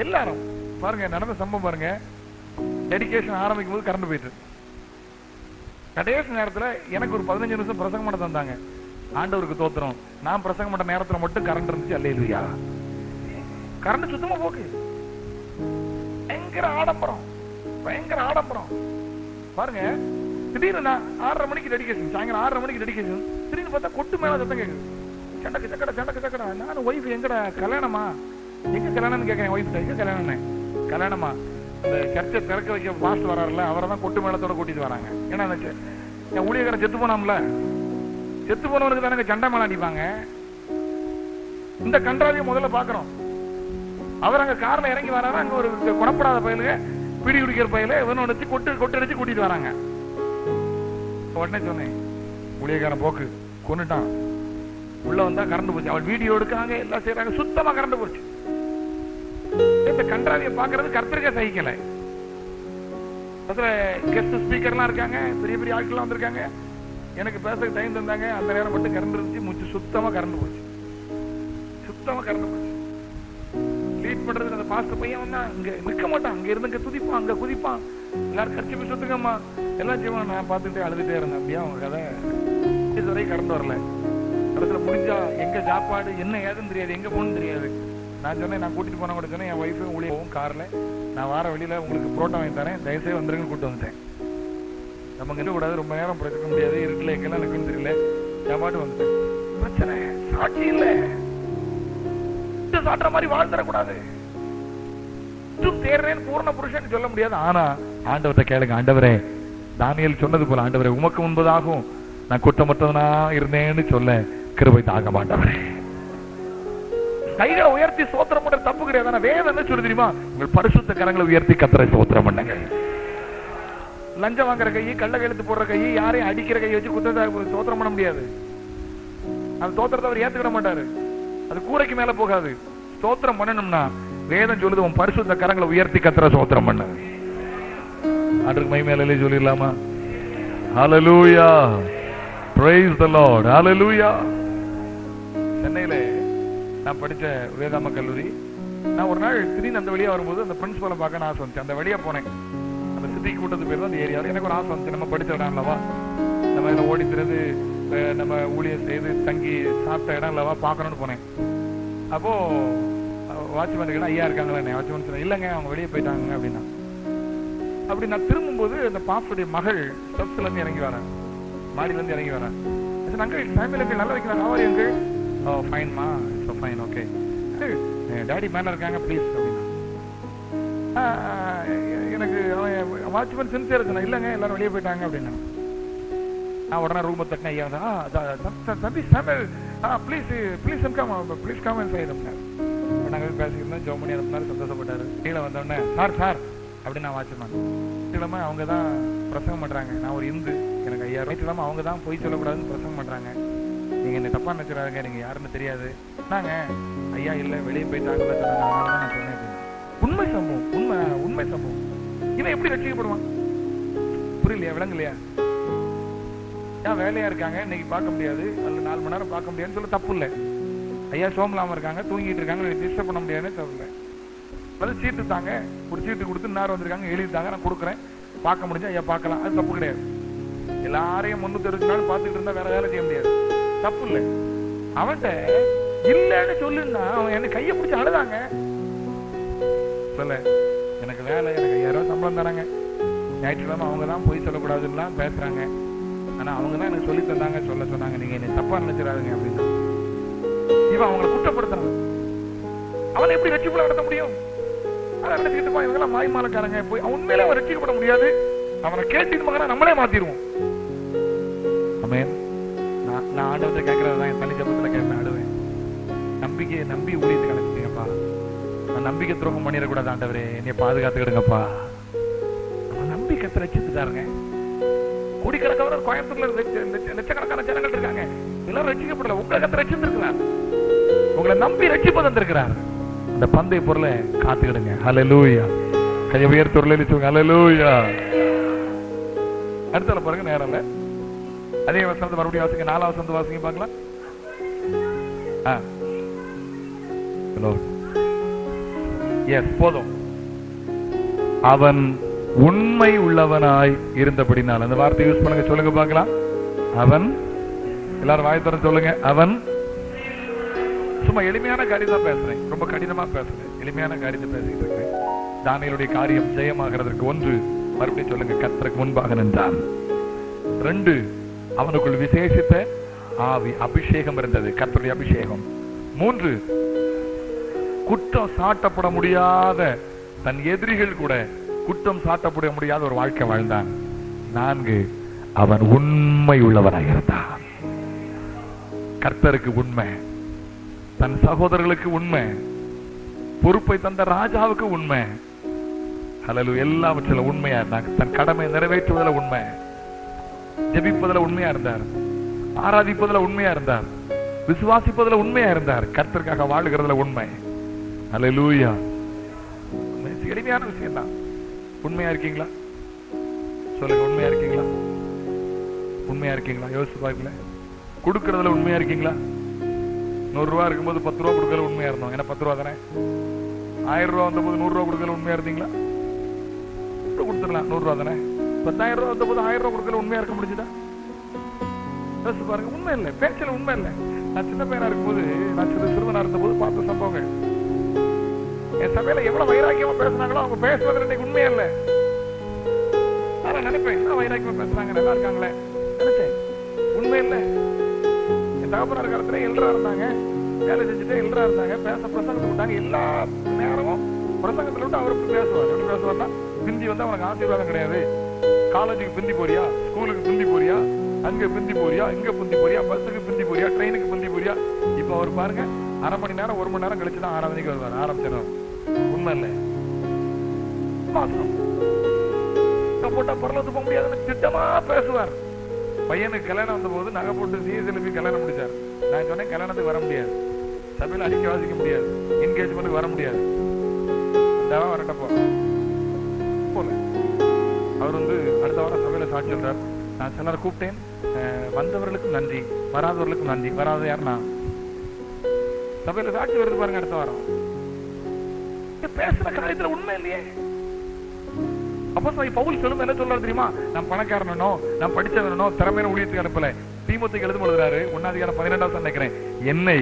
எல்லாரும் பாருங்க, நடந்த சம்பவம் பாருங்க. டெடிகேஷன் ஆரம்பிக்கும் போது கரண்ட் போயிட்டு, கடைசி நேரத்துல எனக்கு ஒரு 15 நிமிஷம் பிரசங்கம் பண்ண தந்தாங்க. ஆண்டவருக்கு தோத்திரம். நான் பிரசங்கம் பண்ண நேரத்துல மட்டும் கரண்ட் இருந்துச்சு. அல்லேலூயா. கரண்ட் சுத்தமா போக்கு. பயங்கர ஆடம்பரம், பயங்கர ஆடம்பரம். பாருங்க, திடீர்னு நான் 6:30 மணிக்கு டெடிகேஷன், சாயங்காலம் 6:30 மணிக்கு டெடிகேஷன். திடீர்னு பார்த்தா கொட்டு மேல சத்தம் கேக்குது. சண்டக்கு சக்கடா சண்டக்கு சக்கடா. நானும் ஒய்ஃப் எங்கடா கல்யாணமா, எங்க கல்யாணம்னு கேட்கிறேன். ஒய்ஃப் எங்க கல்யாணம், கல்யாணமா இந்த சர்ச்சை திறக்க வைக்க பாஸ்ட் வராருல, அவரை தான் கொட்டு மேளத்தோட கூட்டிட்டு வராங்க. ஏன்னா என் ஊழியக்காரன் செத்து போனாம்ல, செத்து போனவனுக்கு தானே சண்டை மேளம் அடிப்பாங்க. இந்த கன்றாவியை முதல்ல பாக்குறோம். அவர் அங்க கார்ல இறங்கி வராரு. அங்க ஒரு குணப்படாத பயிலுங்க, பிடி குடிக்கிற பயில இவனோட வச்சு கொட்டு அடிச்சு கூட்டிட்டு வராங்க. உடனே சொன்னேன், ஊழியக்காரன் போக்கு கொண்டுட்டான். உள்ள வந்தா கரண்ட் போச்சு. அவள் வீடியோ எடுக்காங்க, எல்லாம் செய்யறாங்க, சுத்தமா கரண்ட் போச்சு. இந்த கன்றாவியை பாக்குறது கர்த்தருக்கே சகிக்கல. கெஸ்ட் ஸ்பீக்கர்லாம் இருக்காங்க, பெரிய பெரிய ஆட்கள் வந்திருக்காங்க. எனக்கு பேச டைம் தந்தாங்க. அந்த நேரம் மட்டும் கரண்ட் இருந்துச்சு. முச்சு சுத்தமா கரண்ட் போச்சு, சுத்தமா கரண்ட் போச்சு. லீட் பண்றதுக்கு அந்த பாஸ்டர் பையன் வந்தா இங்க நிக்க மாட்டான், அங்க இருந்து இங்க துதிப்பான், அங்க குதிப்பான். எல்லாரும் கட்சி போய் சுத்துக்கம்மா எல்லாம் செய்வான். நான் பார்த்துட்டே அழுதுட்டே இருந்தேன். அப்படியா அவங்க கதை இதுவரை கரண்ட் வரல. இடத்துல முடிஞ்சா எங்க சாப்பாடு என்ன ஏதுன்னு தெரியாது, எங்க போகணும்னு தெரியாது. நான் சொன்னேன், நான் கூட்டிட்டு போன கூட சொன்னேன், என் ஒய்ஃபும் ஊழியவும் கார்ல நான் வார வெளியில உங்களுக்கு புரோட்டா வாங்கி தரேன், தயவுசெய்து வந்துருங்கன்னு கூப்பிட்டு வந்துட்டேன். நமக்கு இருக்க கூடாது, ரொம்ப நேரம் பிரச்சனை முடியாது, இருட்டுல எங்கெல்லாம் இருக்குன்னு தெரியல, என் பாட்டு வந்துட்டேன். பிரச்சனை சாட்சி இல்ல, சாட்டுற மாதிரி வாழ்ந்துடக்கூடாது. தேர்றேன்னு பூர்ண புருஷன் சொல்ல முடியாது. ஆனா ஆண்டவர்கிட்ட கேளுங்க, ஆண்டவரே தானியேல் சொன்னது போல, ஆண்டவரே உமக்கு முன்பதாகவும் நான் குற்றமற்றவனா இருந்தேன்னு சொல்ல கிருபை தாங்க மாட்டவரே. கைகளை உயர்த்தி சோத்திரம் பண்ற தப்பு கிடையாது. ஆனா வேதம் என்ன சொல்லு தெரியுமா? உங்கள் பரிசுத்த கரங்களை உயர்த்தி கர்த்தரை சோத்திரம் பண்ணுங்க. லஞ்சம் வாங்குற கை, கள்ள கையெழுத்து போடுற கை, யாரையும் அடிக்கிற கையை வச்சு குற்றத்தை சோத்திரம் பண்ண முடியாது. அந்த சோத்திரத்தை அவர் ஏத்துக்கிட மாட்டாரு. அது கூரைக்கு மேல போகாது. ஸ்தோத்திரம் பண்ணணும்னா வேதம் சொல்லுது, உன் பரிசுத்த கரங்களை உயர்த்தி கர்த்தரை சோத்திரம் பண்ணு. ஆண்டவருக்கு மகிமை சொல்லிடலாமா? ஹல்லேலூயா, பிரைஸ் தி லார்ட், ஹல்லேலூயா. சென்னையில நான் படிச்ச வேதாம கல்லூரி. நான் ஒரு நாள் திடீர்னு அந்த வழியா வரும்போது அந்த பிரின்சிபலை பார்க்க ஆசை வந்துச்சு. அந்த வழியா போனேன். அந்த சிட்டி கூட்டத்து பேர் தான் அந்த ஏரியாவில். எனக்கு ஒரு ஆசை வந்துச்சு, நம்ம படிச்ச இடம் இல்லவா, நம்ம இதில் ஓடி திறந்து நம்ம ஊழியர் செய்து தங்கி சாப்பிட்ட இடம் இல்லவா பார்க்கணும்னு போனேன். அப்போ வாட்ச்மேன் ஐயா இருக்காங்களா? வாட்ச்மேன் சொன்னேன், இல்லைங்க அவங்க வெளியே போயிட்டாங்க அப்படின்னா. அப்படி நான் திரும்பும்போது அந்த பாஸ்டருடைய மகள் ஸ்டெப்ஸ்ல இருந்து இறங்கி வரேன், மாடியில இருந்து இறங்கி வரேன். அங்கிள் ஃபேமிலி அங்கிள் நல்லா இருக்கிறாங்க, how are you uncle? Oh ஃபைன்மா, ஸோ ஃபைன், ஓகே. டாடி மேலே இருக்காங்க ப்ளீஸ் அப்படின்னா. எனக்கு அவன் வாட்ச்மேன் சின்சியர் சொன்னான், இல்லைங்க எல்லாரும் வெளியே போயிட்டாங்க அப்படின்னா. நான் உடனே ரூமை தட்டினேன், ஐயா தம்பி சாமியல் please please come please come inside அப்படின்னா. நாங்கள் பேசிக்கிறோம், ஜோம் பண்ணி அனுப்பினாரு, சந்தோஷப்பட்டாரு. கீழே வந்தோடனே சார் சார் அப்படின்னு நான் வாட்ச்மேன். இல்லாமல் அவங்க தான் பிரசங்கம் பண்ணுறாங்க, நான் ஒரு இந்து, எனக்கு ஐயா ரைட் இல்லாமல் அவங்க தான் பொய் சொல்லக்கூடாதுன்னு பிரசங்கம் பண்ணுறாங்க. நீங்கள் என்ன தப்பாக நினைச்சுறாங்க, நீங்கள் யாருன்னு தெரியாது. நாங்கள் ஐயா இல்லை வெளியே போயிட்டாங்க சொன்னாங்க, அதனால தான் நான் சொன்னேன் அப்படின்னு. உண்மை சம்பவம், உண்மை சம்பவம். இவன் எப்படி ரட்சிக்கப்படுவான்? புரியலையா, விளங்கலையா? ஏன் வேலையா இருக்காங்க, இன்னைக்கு பார்க்க முடியாது, அல்ல 4 மணி நேரம் பார்க்க முடியாதுன்னு சொல்ல தப்பு இல்லை. ஐயா சோம்பலாம இருக்காங்க, தூங்கிட்டு இருக்காங்க, டிஸ்டர்ப் பண்ண முடியாதுன்னு தப்பு இல்லை. அது சீட்டு தாங்க, ஒரு சீட்டு கொடுத்து நேரம் வந்திருக்காங்க, எழுதிட்டாங்க, நான் கொடுக்குறேன், பார்க்க முடிஞ்சா ஐயா பார்க்கலாம், அது தப்பு கிடையாது. எல்லாரையும் 360 நாள் பார்த்துட்டு இருந்தா வேற வேலை செய்ய முடியாது, தப்பு இல்லை. அவன்கிட்ட இல்லைன்னு சொல்லுன்னா அவன் என்ன கையை பிடிச்சி அழுதாங்க. சொல்ல எனக்கு வேலை, எனக்கு 5000 ரூபாய் சம்பளம் தராங்க, ஞாயிற்றுக்கிழமை அவங்க தான் போய் சொல்லக்கூடாதுன்னா பேசுறாங்க, ஆனா அவங்க தான் எனக்கு சொல்லி தந்தாங்க, சொல்ல சொன்னாங்க, நீங்க என்ன தப்பா நினைச்சிடாதுங்க அப்படின்னு. இவன் அவங்களை குற்றப்படுத்துறான். அவனை எப்படி ரட்சிப்புல நடத்த முடியும்? அதை நினைச்சுக்கிட்டு போய் இவங்கெல்லாம் மாய்மாலக்காரங்க, போய் அவன் உண்மையிலே அவன் ரட்சிக்கப்பட முடியாது. அவனை கேட்டு மகனா நம்மளே மாத்திடுவோம். ஆமென். நான் ஆண்டவர்கிட்ட கேட்கறதுதான், என் தனி ஜபத்துல கேட்பேன், ஆடுவேன். நம்பிக்கையை நம்பி ஊழியத்துக்கு அனுப்பிட்டீங்கப்பா, நான் நம்பிக்கை துரோகம் பண்ணிடக்கூடாது ஆண்டவரே, என்னைய பாதுகாத்துக்கிடுங்கப்பா. அவன் நம்பிக்கை ரட்சித்துட்டாருங்க. கோடிக்கணக்கான கோயம்புத்தூர்ல லட்சக்கணக்கான ஜனங்கள் இருக்காங்க, எல்லாரும் ரட்சிக்கப்படல. உங்களை கத்த ரட்சித்திருக்கிறார், உங்களை நம்பி ரட்சிப்பு தந்திருக்கிறார். இந்த பந்தய பொருளை காத்துக்கிடுங்க. ஹல்லேலூயா. கையை உயர்த்தி சொல்லுங்க, ஹல்லேலூயா. அடுத்த பாருங்க, நேரம் இல்ல. அதே வசனத்தை மறுபடியும் வாசிங்க, 4ஆவது வசனத்தை வாசிங்க பார்க்கலாம். போதும். அவன் உண்மை உள்ளவனாய் இருந்தபடினால், அந்த வார்த்தை யூஸ் பண்ணுங்க, சொல்லுங்க பார்க்கலாம். அவன், எல்லாரும் வாய் திறந்து சொல்லுங்க, அவன். சும்மா எளிமையான காரியம் தான் பேசுறேன், ரொம்ப கடினமா பேசுறேன், எளிமையான காரியத்தை பேசிட்டு இருக்கிறேன். தானியேலுடைய காரியம் ஜெயமாகிறதற்கு 1, மறுபடியும் சொல்லுங்க, கர்த்தருக்கு முன்பாக நின்றான். 2, அவனுக்குள் விசேஷித்த ஆவி அபிஷேகம் இருந்தது, கர்த்தருடைய அபிஷேகம். 3, குற்றம் சாட்டப்பட முடியாத, தன் எதிரிகள் கூட குற்றம் சாட்டப்பட முடியாத ஒரு வாழ்க்கை வாழ்ந்தான். 4, அவன் உண்மை உள்ளவனாக இருந்தான். கர்த்தருக்கு உண்மை, தன் சகோதரர்களுக்கு உண்மை, பொறுப்பை தந்த ராஜாவுக்கு உண்மை. ஹல்லேலூயா. எல்லாவற்றிலும் உண்மையா இருந்தாங்க. தன் கடமை நிறைவேற்றுவதில் உண்மை, ஜெபிப்பதில் உண்மையா இருந்தார், ஆராதிப்பதில் உண்மையா இருந்தார், விசுவாசிப்பதில் உண்மையா இருந்தார், கர்த்தருக்காக வாழுகிறதுல உண்மை. ஹல்லேலூயா. எளிமையான விஷயம் தான். உண்மையா இருக்கீங்களா? சொல்லுங்க, உண்மையா இருக்கீங்களா? உண்மையா இருக்கீங்களா? யோசிச்சு பார்க்கல. கொடுக்கறதுல உண்மையா இருக்கீங்களா? 100 ரூபா இருக்கும்போது 10 ரூபா கொடுக்கல உண்மையா இருந்தோம், ஏன்னா 10 ரூபா தானே. 1000 ரூபா வந்தபோது 100 ரூபா கொடுக்கல உண்மையா இருந்தீங்களா? கொடுத்துடலாம், 100 ரூபா தானே. 10,000 ரூபா வந்தபோது 1000 ரூபா கொடுக்கல உண்மையா இருக்க முடிஞ்சுதா? யோசிச்சு பாருங்க. உண்மை இல்லை, பேச்சில் உண்மை இல்லை. நான் சின்ன பையனா இருக்கும்போது, நான் சிறுவனா இருந்தபோது பார்த்த சம்பவங்கள். என் சபையில எவ்வளவு வைராக்கியமா பேசுனாங்களோ அவங்க பேசுறது இன்னைக்கு உண்மையா இல்லை. நான் நினைப்பேன், என்ன வைராக்கியமா பேசுறாங்க, நல்லா இருக்காங்களே நினைச்சேன். உண்மை இல்லை. என் தகப்பனார் காலத்துல எல்ரா இருந்தாங்க, வேலை செஞ்சுட்டு எல்ரா இருந்தாங்க, பிரசங்கத்தை விட்டாங்க. எல்லா நேரமும் பிரசங்கத்துல விட்டு அவருக்கு பேசுவார். எப்படி பேசுவார்னா, பிந்தி வந்து அவனுக்கு ஆசீர்வாதம் கிடையாது, காலேஜுக்கு பிந்தி போறியா, ஸ்கூலுக்கு பிந்தி போறியா, அங்க பிந்தி போறியா, இங்க பிந்தி போறியா, பஸ்ஸுக்கு பிந்தி போறியா, ட்ரெயினுக்கு பிந்தி போறியா. இப்ப அவர் பாருங்க, 1/2 மணி நேரம் 1 மணி நேரம் கழிச்சுதான் 6 வருவார், ஆரம்பிச்சிடும். உண்மை இல்லை. போட்டா பரலத்துக்கு போக முடியாதுன்னு திட்டமா பேசுவார். பையனுக்கு கல்யாணம் வந்த போது நகை போட்டு சீர்திருப்பி கல்யாணம் முடிச்சார். நான் சொன்னேன், கல்யாணத்துக்கு வர முடியாது, சபையில அடிக்க வாசிக்க முடியாது, என்கேஜ்மெண்ட்டுக்கு வர முடியாது, வரட்டப்போ போல. அவர் வந்து அடுத்த வாரம் சபையில சாட்சி சொல்றார். நான் சிலரை கூப்பிட்டேன், வந்தவர்களுக்கும் நன்றி, வராதவர்களுக்கும் நன்றி. வராத யாருன்னா சபையில சாட்சி வருது பாருங்க அடுத்த வாரம். பேசுற காரியத்துல உண்மை இல்லையே. அப்போஸ்தலன் பவுல் சொல்லும் என்ன சொல்றாரு தெரியுமா? நான் பணக்காரனோ, நான் படிச்சவனோ, திறமையான ஊழியத்துக்கு அனுப்பல. தீமோத்தேயுக்கு எழுதும் எழுதுறாரு, 1:12 நினைக்கிறேன், என்னை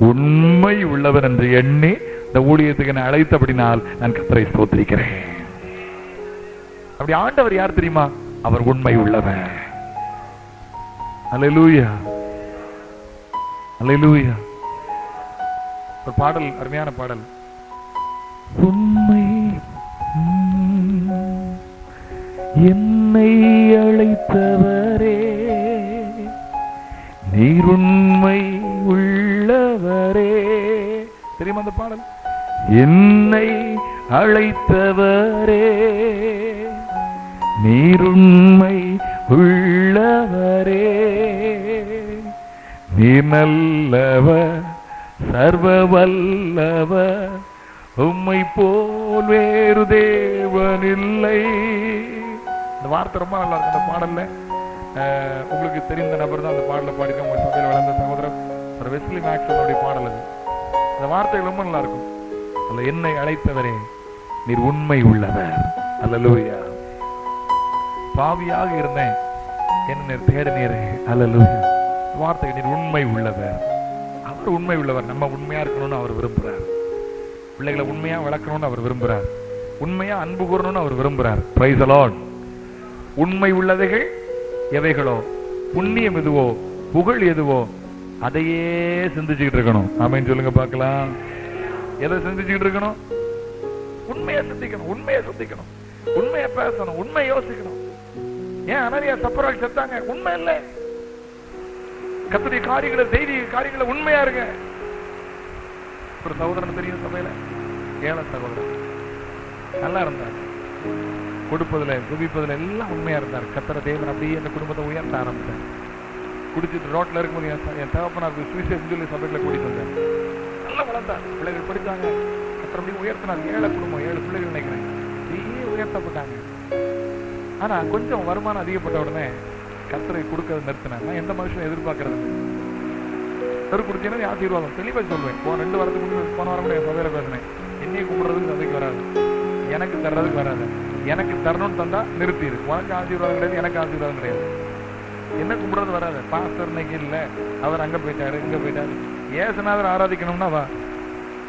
உண்மை உள்ளவன் என்று எண்ணி இந்த ஊழியத்துக்கு என்னை அழைத்தபடினால் நான் கர்த்தரை ஸ்தோத்திரிக்கிறேன். அப்படி ஆண்டவர் யார் தெரியுமா? அவர் உண்மை உள்ளவர். அல்லேலூயா, அல்லேலூயா. ஒரு பாடல், அருமையான பாடல். உண்மை என்னை அழைத்தவரே, நீர் உண்மை உள்ளவரே. தெரியுமா அந்த பாடல்? என்னை அழைத்தவரே, நீர் உண்மை உள்ளவரே, நீர் நல்லவர் சர்வ வல்லவர், உம்மை போல் வேறு தேவன் இல்லை. இந்த வார்த்தை ரொம்ப நல்லா இருக்கு அந்த பாடல்ல. உங்களுக்கு தெரிந்த நபர் தான் அந்த பாடல பாடிக்க, உங்க சபையில் வளர்ந்த சகோதரர் வெஸ்லி மேக்ஸ்வெல்லுடைய பாடல் அது. அந்த வார்த்தைகள் ரொம்ப நல்லா இருக்கும். அல்ல, என்னை அழைத்தவரே நீர் உண்மை உள்ளவர். அல்லேலூயா. பாவியாக இருந்தேன், என்ன தேடினீரே. அல்லேலூயா. வார்த்தை, நீர் உண்மை உள்ளவர். அவர் உண்மை உள்ளவர். நம்ம உண்மையா இருக்கணும்னு அவர் விரும்புறார். பிள்ளைகளை உண்மையா வளர்க்கணும்னு அவர் விரும்புறார். உண்மையா அன்பு கூறணும்னு அவர் விரும்புறார். Price the Lord. உண்மை உள்ளவைகள் எவைகளோ, புண்ணியம் எதுவோ, புகழ் எதுவோ, அதையே சிந்திச்சுக்கிட்டு இருக்கணும். ஆமென் சொல்லுங்க பார்க்கலாம். எதை சிந்திச்சுக்கிட்டு இருக்கணும்? உண்மையை சிந்திக்கணும், உண்மையை சிந்திக்கணும், உண்மையை பேசணும், உண்மையை யோசிக்கணும். ஏன் அனனியா சப்பரால் செத்தாங்க? உண்மை இல்லை. கர்த்தருடைய காரியங்களை, தெய்வீக காரியங்களை உண்மையா இருங்க. ஒரு சகோதரன் தெரியும் சபையில, ஏழை சகோதரன், நல்லா இருந்தார். கொடுப்பதுல குவிப்பதுல எல்லாம் உண்மையா இருந்தார். கர்த்தர் தேவன் அப்படியே அந்த குடும்பத்தை உயர்த்த ஆரம்பித்தார். குடிச்சிட்டு ரோட்ல இருக்கும்போது என் தகப்பனார் சுவிசேஷம் சொல்லி சபையில கூட்டிட்டு வந்தார். நல்லா வளர்ந்தார். பிள்ளைகள் படித்தாங்க. கர்த்தர் அப்படியே உயர்த்தினார். ஏழை குடும்பம், 7 பிள்ளைகள் நினைக்கிறேன், அப்படியே உயர்த்தப்பட்டாங்க. ஆனா கொஞ்சம் வருமானம் அதிகப்பட்ட உடனே கர்த்தரை கொடுக்கறது நிறுத்தினார். நான் எந்த மனுஷனும் எதிர்பார்க்கறது கொடுத்தீங்கன்னா ஆசீர்வாதம் தெளிவா சொல்வேன். 2 வாரத்துக்கு முன்னாடி, போன வாரம் கூட என் சபையில பேசினேன். என்னையை கும்பிடுறதுக்கு சபைக்கு வராது, எனக்கு தர்றதுக்கு வராது. எனக்கு தரணும்னு தந்தா நிறுத்திடு. உனக்கு ஆசீர்வாதம் கிடையாது, எனக்கு ஆசீர்வாதம் கிடையாது. என்ன கும்பிடுறது வராது. பாஸ்டர் இன்னைக்கு இல்ல, அவர் அங்க போயிட்டாரு, இங்க போயிட்டாரு. ஏசுநாதர் ஆராதிக்கணும்னா வா.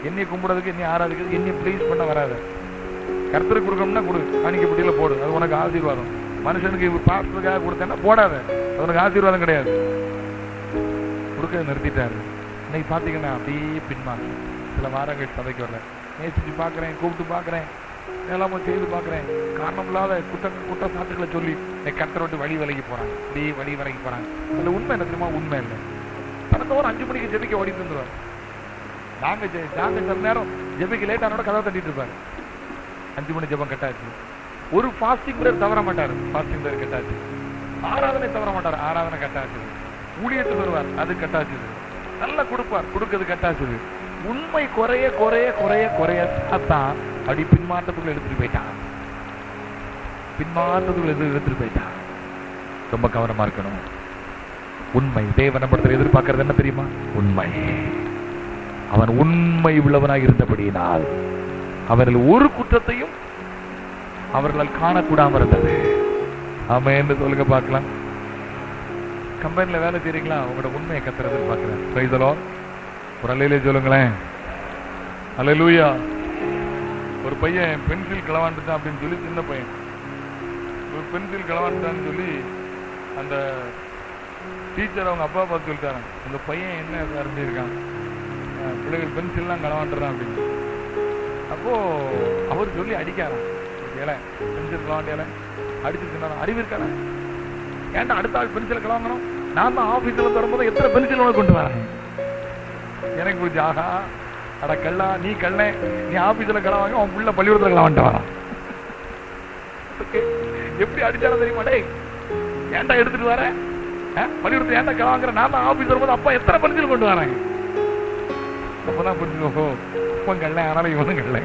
என்னையை கும்பிடுறதுக்கு, என்னை ஆராதிக்கிறது, என்னை ப்ளீஸ் பண்ண வராது. கர்த்தருக்கு கொடுக்கணும்னா கொடு, அன்னைக்கு இப்படியில போடு, அது உனக்கு ஆசீர்வாதம். மனுஷனுக்கு பாஸ்டருக்காக கொடுத்தேன்னா போடாத, அது உனக்கு ஆசீர்வாதம் கிடையாது. கொடுக்க நிறுத்திட்டாரு. இன்னைக்கு பாத்தீங்கன்னா அப்படியே பின்மாங்க. சில வாரங்கள் சபைக்கு வரல. நேசிச்சு பாக்குறேன், கூப்பிட்டு பாக்குறேன், எல்லாமே செய்து பாக்குறேன். காரணம் இல்லாத குற்றச்சாட்டுகளை சொல்லி கர்த்தரை விட்டு வழி விலகி போறாங்க. அப்படியே வழி விலகி போறாங்க. அதுல உண்மை என்ன தெரியுமா? உண்மை இல்லை. தனத்தோடு 5 மணிக்கு ஜெபிக்க ஓடிட்டு இருந்துருவார். நாங்க சில நேரம் ஜெபிக்க லேட் ஆனோட கதை தட்டிட்டு இருப்பாரு. 5 மணி ஜெபம் கட்டாச்சு. ஒரு ஃபாஸ்டிங் பிரேயர் தவற மாட்டாரு, ஃபாஸ்டிங் பிரேயர் கட்டாச்சு. ஆராதனை தவற மாட்டாரு, ஆராதனை கட்டாச்சு. ஊழியத்துக்கு வருவார், அது கட்டாச்சு. நல்லா கொடுப்பார், கொடுக்கிறது கட்டாச்சு. உண்மை குறைய குறைய குறைய குறைய தான் அப்படி பின்மாற்றத்துக்குள்ள எடுத்துட்டு போயிட்டான். பின்மாற்றத்துக்குள்ள எடுத்துட்டு போயிட்டான். ரொம்ப கவனமா இருக்கணும். உண்மை தேவன் நம்மிடத்தில் எதிர்பார்க்கிறது என்ன தெரியுமா? உண்மை. அவன் உண்மை உள்ளவனாக இருந்தபடியினால் அவர்கள் ஒரு குற்றத்தையும் அவர்களால் காணக்கூடாம இருந்தது. ஆமென் சொல்லுங்க பார்க்கலாம். கம்பெனில வேலை செய்றீங்களா? உங்களோட உண்மையை கர்த்தர் எதிர்பார்க்கிறார். Price the Lord. ஒரு அல்லேலூயா சொல்லுங்களேன். அல்லேலூயா. ஒரு பையன் பென்சில் களவாண்டுட்டான் அப்படின்னு சொல்லி, சின்ன பையன் ஒரு பென்சில் களவாண்டுட்டான்னு சொல்லி அந்த டீச்சர் அவங்க அப்பா பார்த்து சொல்லிட்டாங்க, அந்த பையன் என்ன அறிஞ்சிருக்கான், பிள்ளைகள் பென்சில்லாம் களவாண்டுறான் அப்படின்னு. அப்போ அவர் சொல்லி அடிக்காரான். ஏழை பென்சில் களவாண்டியால அடிச்சு சொன்னாரான், அறிவு இருக்கான, ஏன்டா அடுத்த ஆள் பென்சிலை களவாங்கணும்? நான் தான் ஆபீஸ்ல இருந்து வரும்போது எத்தனை பென்சில் உனக்கு கொண்டு வரேன். எனக்கு புரிஞ்சு, ஆகா அட கல்லா, நீ கல்ல, நீ ஆபீஸ்ல களவாங்க, அவன் புள்ள பள்ளிக்கூடத்துல களவாண்டு வரான். எப்படி அடிச்சாலும் தெரியுமா? டேய் ஏன்டா எடுத்துட்டு வர, பள்ளிக்கூடத்துல ஏன்டா களவாங்குற? நான் தான் ஆபீஸ் வரும்போது அப்பா எத்தனை பென்சில் கொண்டு வரேன். அப்பதான் புரிஞ்சுக்கோ, அப்பன் கல்ல, ஆனாலும் இவனும் கல்ல.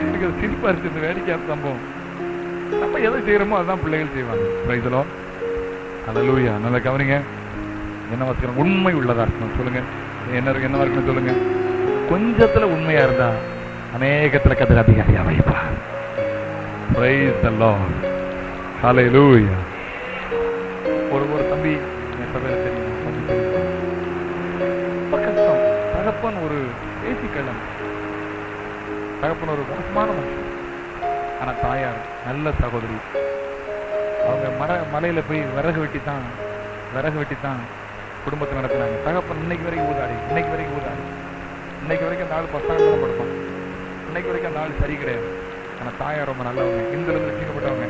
எனக்கு சிரிப்பா இருக்கு இந்த வேடிக்கையான சம்பவம். நம்ம எதை செய்யறோமோ அதுதான் பிள்ளைகள் செய்வாங்க. Praise the Lord. அல்லேலூயா. நல்லா கவனிங்க. என்ன வாசிக்கிறோம்? உண்மை உள்ளதா இருக்கணும். சொல்லுங்க, என்ன இருக்கணும் சொல்லுங்க. கொஞ்சத்துல உண்மையா இருந்தா அநேகத்துல கர்த்தர் அதிகாரியா வைப்பார். Praise the Lord. ஹல்லேலூயா. ஒரு தம்பி என் சபையில தெரியும், கஷ்டம். தகப்பன் ஒரு பேசி கள்ளன், தகப்பன் ஒரு மோசமான மனுஷன். ஆனா தாயார் நல்ல சகோதரி. அவங்க மலையில போய் விறகு வெட்டி தான் குடும்பத்தை நடத்தினாங்க. தகப்பன் இன்னைக்கு வரைக்கும் ஊதாடி. இன்னைக்கு வரைக்கும் அந்த ஆள் பசங்க படுப்பான். இன்னைக்கு வரைக்கும் அந்த ஆள் சரி கிடையாது. ஆனா தாயார் ரொம்ப நல்லவங்க. இந்திலிருந்து ரட்சிக்கப்பட்டவங்க.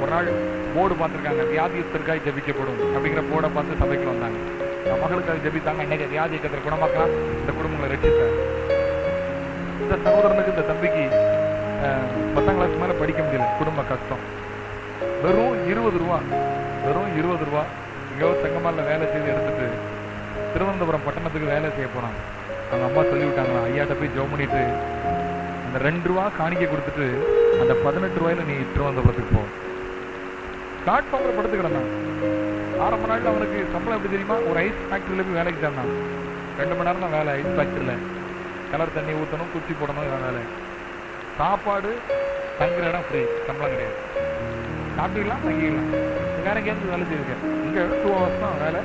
ஒரு நாள் போர்டு பார்த்துருக்காங்க, வியாதியத்திற்காய் ஜபிக்கப்படும் அப்படிங்கிற போர்டை பார்த்து சபைக்கு வந்தாங்க. மகளுக்காக ஜபித்தாங்க. இன்னைக்கு வியாதியை கத்திர குணமாக்கலாம், இந்த குடும்பங்களை ரட்சித்தார். இந்த சகோதரனுக்கு இந்த தம்பிக்கு 10ஆம் கிளாஸ் மேல படிக்க முடியல, குடும்ப கஷ்டம். வெறும் 20 ரூபா இங்கோ தங்கமால வேலை செய்து எடுத்துட்டு திருவனந்தபுரம் பட்டணத்துக்கு வேலை செய்ய போறாங்க. அவங்க அம்மா சொல்லி விட்டாங்களா, ஐயாட்ட போய் ஜெபம் பண்ணிட்டு அந்த 2 ரூபா காணிக்கை கொடுத்துட்டு அந்த 18 ரூபாயில நீ திருவனந்தபுரத்துக்கு போ. பிளாட்ஃபார்ம்ல படுத்து கிடந்தான். ஆரம்ப நாள் அவனுக்கு சம்பளம் எப்படி தெரியுமா? ஒரு ஐஸ் ஃபேக்டரியில போய் வேலைக்கு சேர்ந்தான். 2 மணி நேரம் தான் வேலை. ஐஸ் ஃபேக்டரியில கலர் தண்ணி ஊற்றணும், குச்சி போடணும், இதான் வேலை. சாப்பாடு தங்குற இடம் ஃப்ரீ, சம்பளம் கிடையாது. சாப்பிட்டுக்கலாம், தங்கிக்கலாம். வேற எங்கேயாவது வேலை செய்யுங்க. இங்க 2 hours தான் வேலை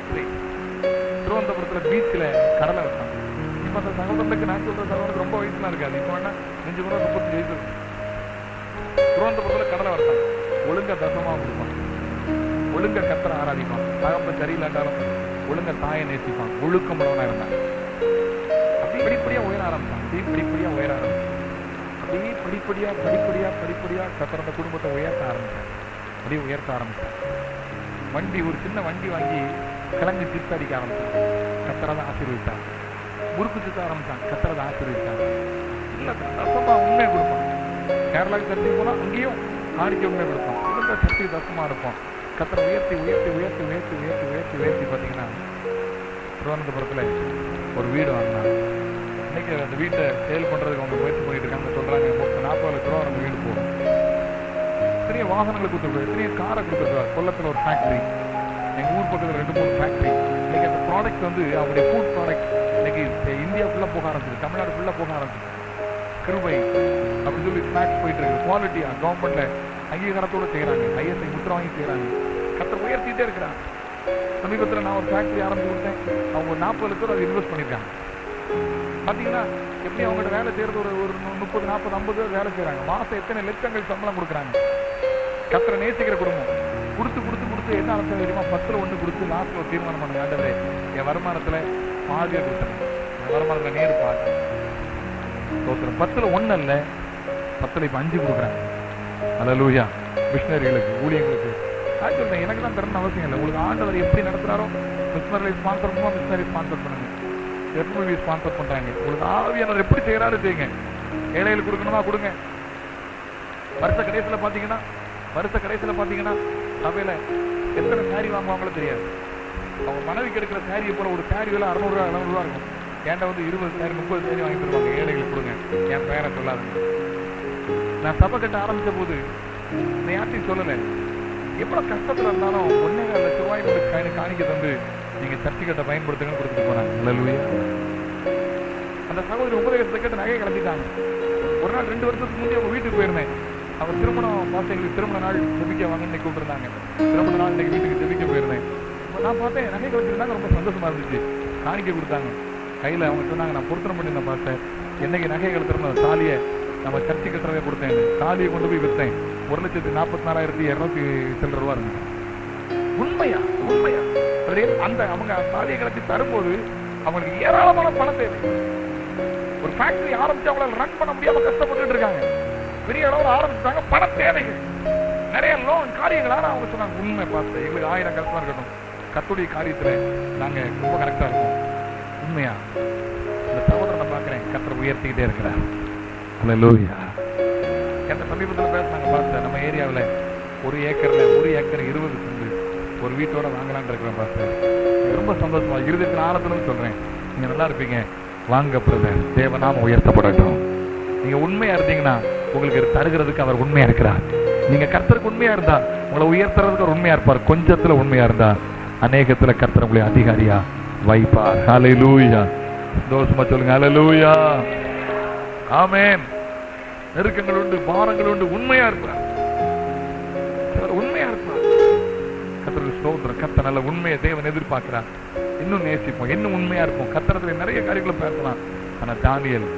ஃப்ரீ. திருவனந்தபுரத்துல பீச்சில் கடலை வைப்பாங்க. இப்ப அந்த சகோதரனுக்கு நான் சொல்ற சகோதரனுக்கு ரொம்ப வயசுலாம் இருக்காது. இப்போ வேணா 5 கூட 35 வயசு இருக்கு. திருவனந்தபுரத்துல கடலை வைப்பாங்க. ஒழுங்கா தசமா கொடுப்பான், ஒழுங்கா கத்தரை ஆராதிப்பான். தகப்ப சரியில்லாட்டாலும் ஒழுங்கா தாயை நேசிப்பான். ஒழுக்கமுள்ளவனா இருந்தான். அப்படியே படிப்படியா உயர ஆரம்பிச்சான். அப்படியே படிப்படியா கத்தரோட குடும்பத்தை உயர்த்த ஆரம்பிச்சான். வண்டி, ஒரு சின்ன வண்டி வாங்கி கிழங்கு சித்து அடிக்க ஆரம்பிச்சான். கத்தரதை ஆசீர்வதித்தான். முறுக்கு சுத்த ஆரம்பிச்சான். கத்தரதை ஆசீர்வதித்தான். இல்ல தசமா உண்மையை கொடுப்பான். கேரளாவுக்கு தட்டி போனா அங்கேயும் காணிக்க உண்மை கொடுப்பான். ஒழுங்கா சக்தி தசமா இருப்பான். கத்தரை உயர்த்தி பார்த்தீங்கன்னா திருவனந்தபுரத்துல ஒரு வீடு வாங்கினாங்க. இன்னைக்கு அந்த வீட்டை சேல் பண்றதுக்கு அவங்க முயற்சி பண்ணிட்டு இருக்காங்க. சொல்றாங்க 40 லட்ச ரூபா அந்த வீடு போகும். எத்தனையோ வாகனங்களை கொடுத்துருக்காரு, எத்தனையோ காரை கொடுத்துருக்காரு. கொல்லத்துல ஒரு ஃபேக்டரி, எங்க ஊர் பக்கத்துல 2-3 ஃபேக்டரி. இன்னைக்கு அந்த ப்ராடக்ட் வந்து அவங்களுடைய ஃபுட் ப்ராடக்ட் இன்னைக்கு இந்தியா ஃபுல்லா போக ஆரம்பிச்சு, தமிழ்நாடு ஃபுல்லா போக ஆரம்பிச்சு. கிருபை அப்படின்னு சொல்லி ஸ்நாக்ஸ் போயிட்டு இருக்கு. குவாலிட்டியா கவர்மெண்ட்ல அங்கீகாரத்தோட செய்யறாங்க. ஐஎஸ்ஐ முத்திரை வாங்கி செய்யறாங்க. கத்தரை உயர்த்திட்டே இருக்கிறாங்க. சமீபத்தில் நான் ஒரு ஃபேக்டரி ஆரம்பிச்சு கொடுத்தேன். அவங்க 40 லட்சம் அதை இன்வெஸ்ட் பண்ணியிருக்காங்க. பார்த்தீங்கன்னா எப்படி அவங்கள்ட்ட வேலை செய்யறது ஒரு 30, 40, 50 வேலை செய்யறாங்க. மாசம் எத்தனை லட்சங்கள் சம்பளம் கொடுக்குறாங்க. கத்தரை நேசிக்கிற குடும்பம். கொடுத்து என்ன அர்த்தம் தெரியுமா? 10ல் 1 கொடுத்து லாஸ்ட்ல ஒரு தீர்மானம் பண்ணுங்க. ஆண்டவரே, என் வருமானத்துல பாதியா கொடுத்துருங்க. என் வருமானத்துல நேரு பாதி. 10ல் 1 அல்ல, 10ல் இப்ப 5 கொடுக்குறாங்க. அல்லேலூயா. மிஷனரிகளுக்கு, ஊழியர்களுக்கு நான் சொல்றேன், எனக்கு தான் தரணும் அவசியம் இல்லை. உங்களுக்கு ஆண்டவர் எப்படி நடத்துறாரோ, மிஷனரி ஸ்பான்சர் பண்ணுவோம், மிஷனரி ஸ்பான்சர் பண்ணுங்க, எஃப்எம்வி ஸ்பான்சர் பண்றாங்க. உங்களுக்கு ஆவியானவர் எப்படி செய்யறாரு செய்யுங்க. ஏழைகளுக்கு கொடுக்கணுமா கொடுங்க. வருஷ கடைசியில பாத்தீங்கன்னா சபையில எத்தனை சாரி வாங்குவாங்களோ தெரியாது. அவங்க மனைவிக்கு எடுக்கிற சாரியை போல ஒரு சாரி விலை 600 ரூபா 700 ரூபா இருக்கும். ஏன்டா வந்து 20 சாரி 30 சாரி வாங்கி தருவாங்க. ஏழைகளுக்கு கொடுங்க. என் பேரை சொல்லாதுங்க. நான் சபை கட்ட ஆரம்பிச்ச போது நான் யார்ட்டையும் சொல்லலை. எவ்வளவு கஷ்டத்துல இருந்தாலும் 1.5 லட்சம் ரூபாய் உங்களுக்கு காணிக்க தந்து நீங்க சர்ச்சை கட்ட பயன்படுத்துங்கன்னு கொடுத்துட்டு போனாங்க. அல்லேலூயா. அந்த சகோதரி உபதேசத்தை கேட்டு நகையை கிளம்பிட்டாங்க. ஒரு நாள் 2 வருஷத்துக்கு முன்னே அவங்க வீட்டுக்கு போயிருந்தேன். அவர் திருமணம் பார்த்து எங்களுக்கு திருமண நாள் ஜெபிக்க வாங்கன்னு கூப்பிட்டுருந்தாங்க. திருமண நாள் இன்னைக்கு வீட்டுக்கு ஜெபிக்க போயிருந்தேன். நான் பார்த்தேன், நகை கிளம்பிருந்தாங்க. ரொம்ப சந்தோஷமா இருந்துச்சு. காணிக்க கொடுத்தாங்க கையில. அவங்க சொன்னாங்க, நான் பொருத்தனை பண்ணி நான் பார்த்தேன். என்னைக்கு நகை கழுத்துறோம் தாலியை நம்ம சர்ச்சை கட்டுறதே கொடுத்தேன். தாலியை கொண்டு போய் விற்றேன். 1,44,200 சில்லற ரூபா இருந்துச்சு. உண்மையா அந்த அவங்க தாலியை கலத்தி தரும்போது அவங்களுக்கு ஏராளமான பணம் தேவை. ஒரு ஃபேக்டரி ஆரம்பிச்சு அவங்களால ரன் பண்ண முடியாம கஷ்டப்பட்டு இருக்காங்க. பெரிய அளவில் ஆரம்பிச்சாங்க. பண தேவைகள், நிறைய லோன் காரியங்களான அவங்க சொன்னாங்க. உண்மை பார்த்து எங்களுக்கு 1000 கஷ்டமா இருக்கட்டும், கத்துடைய காரியத்துல நாங்க ரொம்ப கரெக்டா இருக்கோம். உண்மையா இந்த சகோதரனை பாக்குறேன், கத்தரை உயர்த்திக்கிட்டே இருக்கிறார். அல்லேலூயா. எந்த சமீபத்தில் பேசினாங்க பார்த்து, நம்ம ஏரியாவில் 1 ஏக்கர்ல 1 ஏக்கர் 20 சென்று ஒரு வீட்டோட வாங்கலான்னு இருக்கிறேன் பார்த்து. ரொம்ப சந்தோஷமா இருதயத்தின் ஆழத்துல சொல்றேன், நீங்க நல்லா இருப்பீங்க. வாங்க பிரதர், தேவநாமம் உயர்த்தப்படட்டும். நீங்க உண்மையா இருந்தீங்கன்னா உங்களுக்கு தருகிறதுக்கு அவர் உண்மையா இருக்கிறார். நீங்க கர்த்தருக்கு உண்மையா இருந்தா உங்களை உயர்த்துறதுக்கு அவர் உண்மையா இருப்பார். கொஞ்சத்துல உண்மையா இருந்தா அநேகத்துல கர்த்தர் உங்களை அதிகாரியா வைப்பார். ஹல்லேலூயா. சந்தோஷமா சொல்லுங்க ஹல்லேலூயா. ஆமென். நெருக்கங்கள் உண்டு, பாரங்கள் உண்டு, உண்மையா இருப்பார். உண்மையா இருப்பார். கர்த்தருக்கு ஸ்தோத்திரம். கர்த்தர் நல்ல உண்மையை தேவன் எதிர்பார்க்கிறார். இன்னும் நேசிப்போம், இன்னும் உண்மையா இருப்போம். கர்த்தரத்துல நிறைய காரியங்களை பேசலாம். ஆனா தானியேல்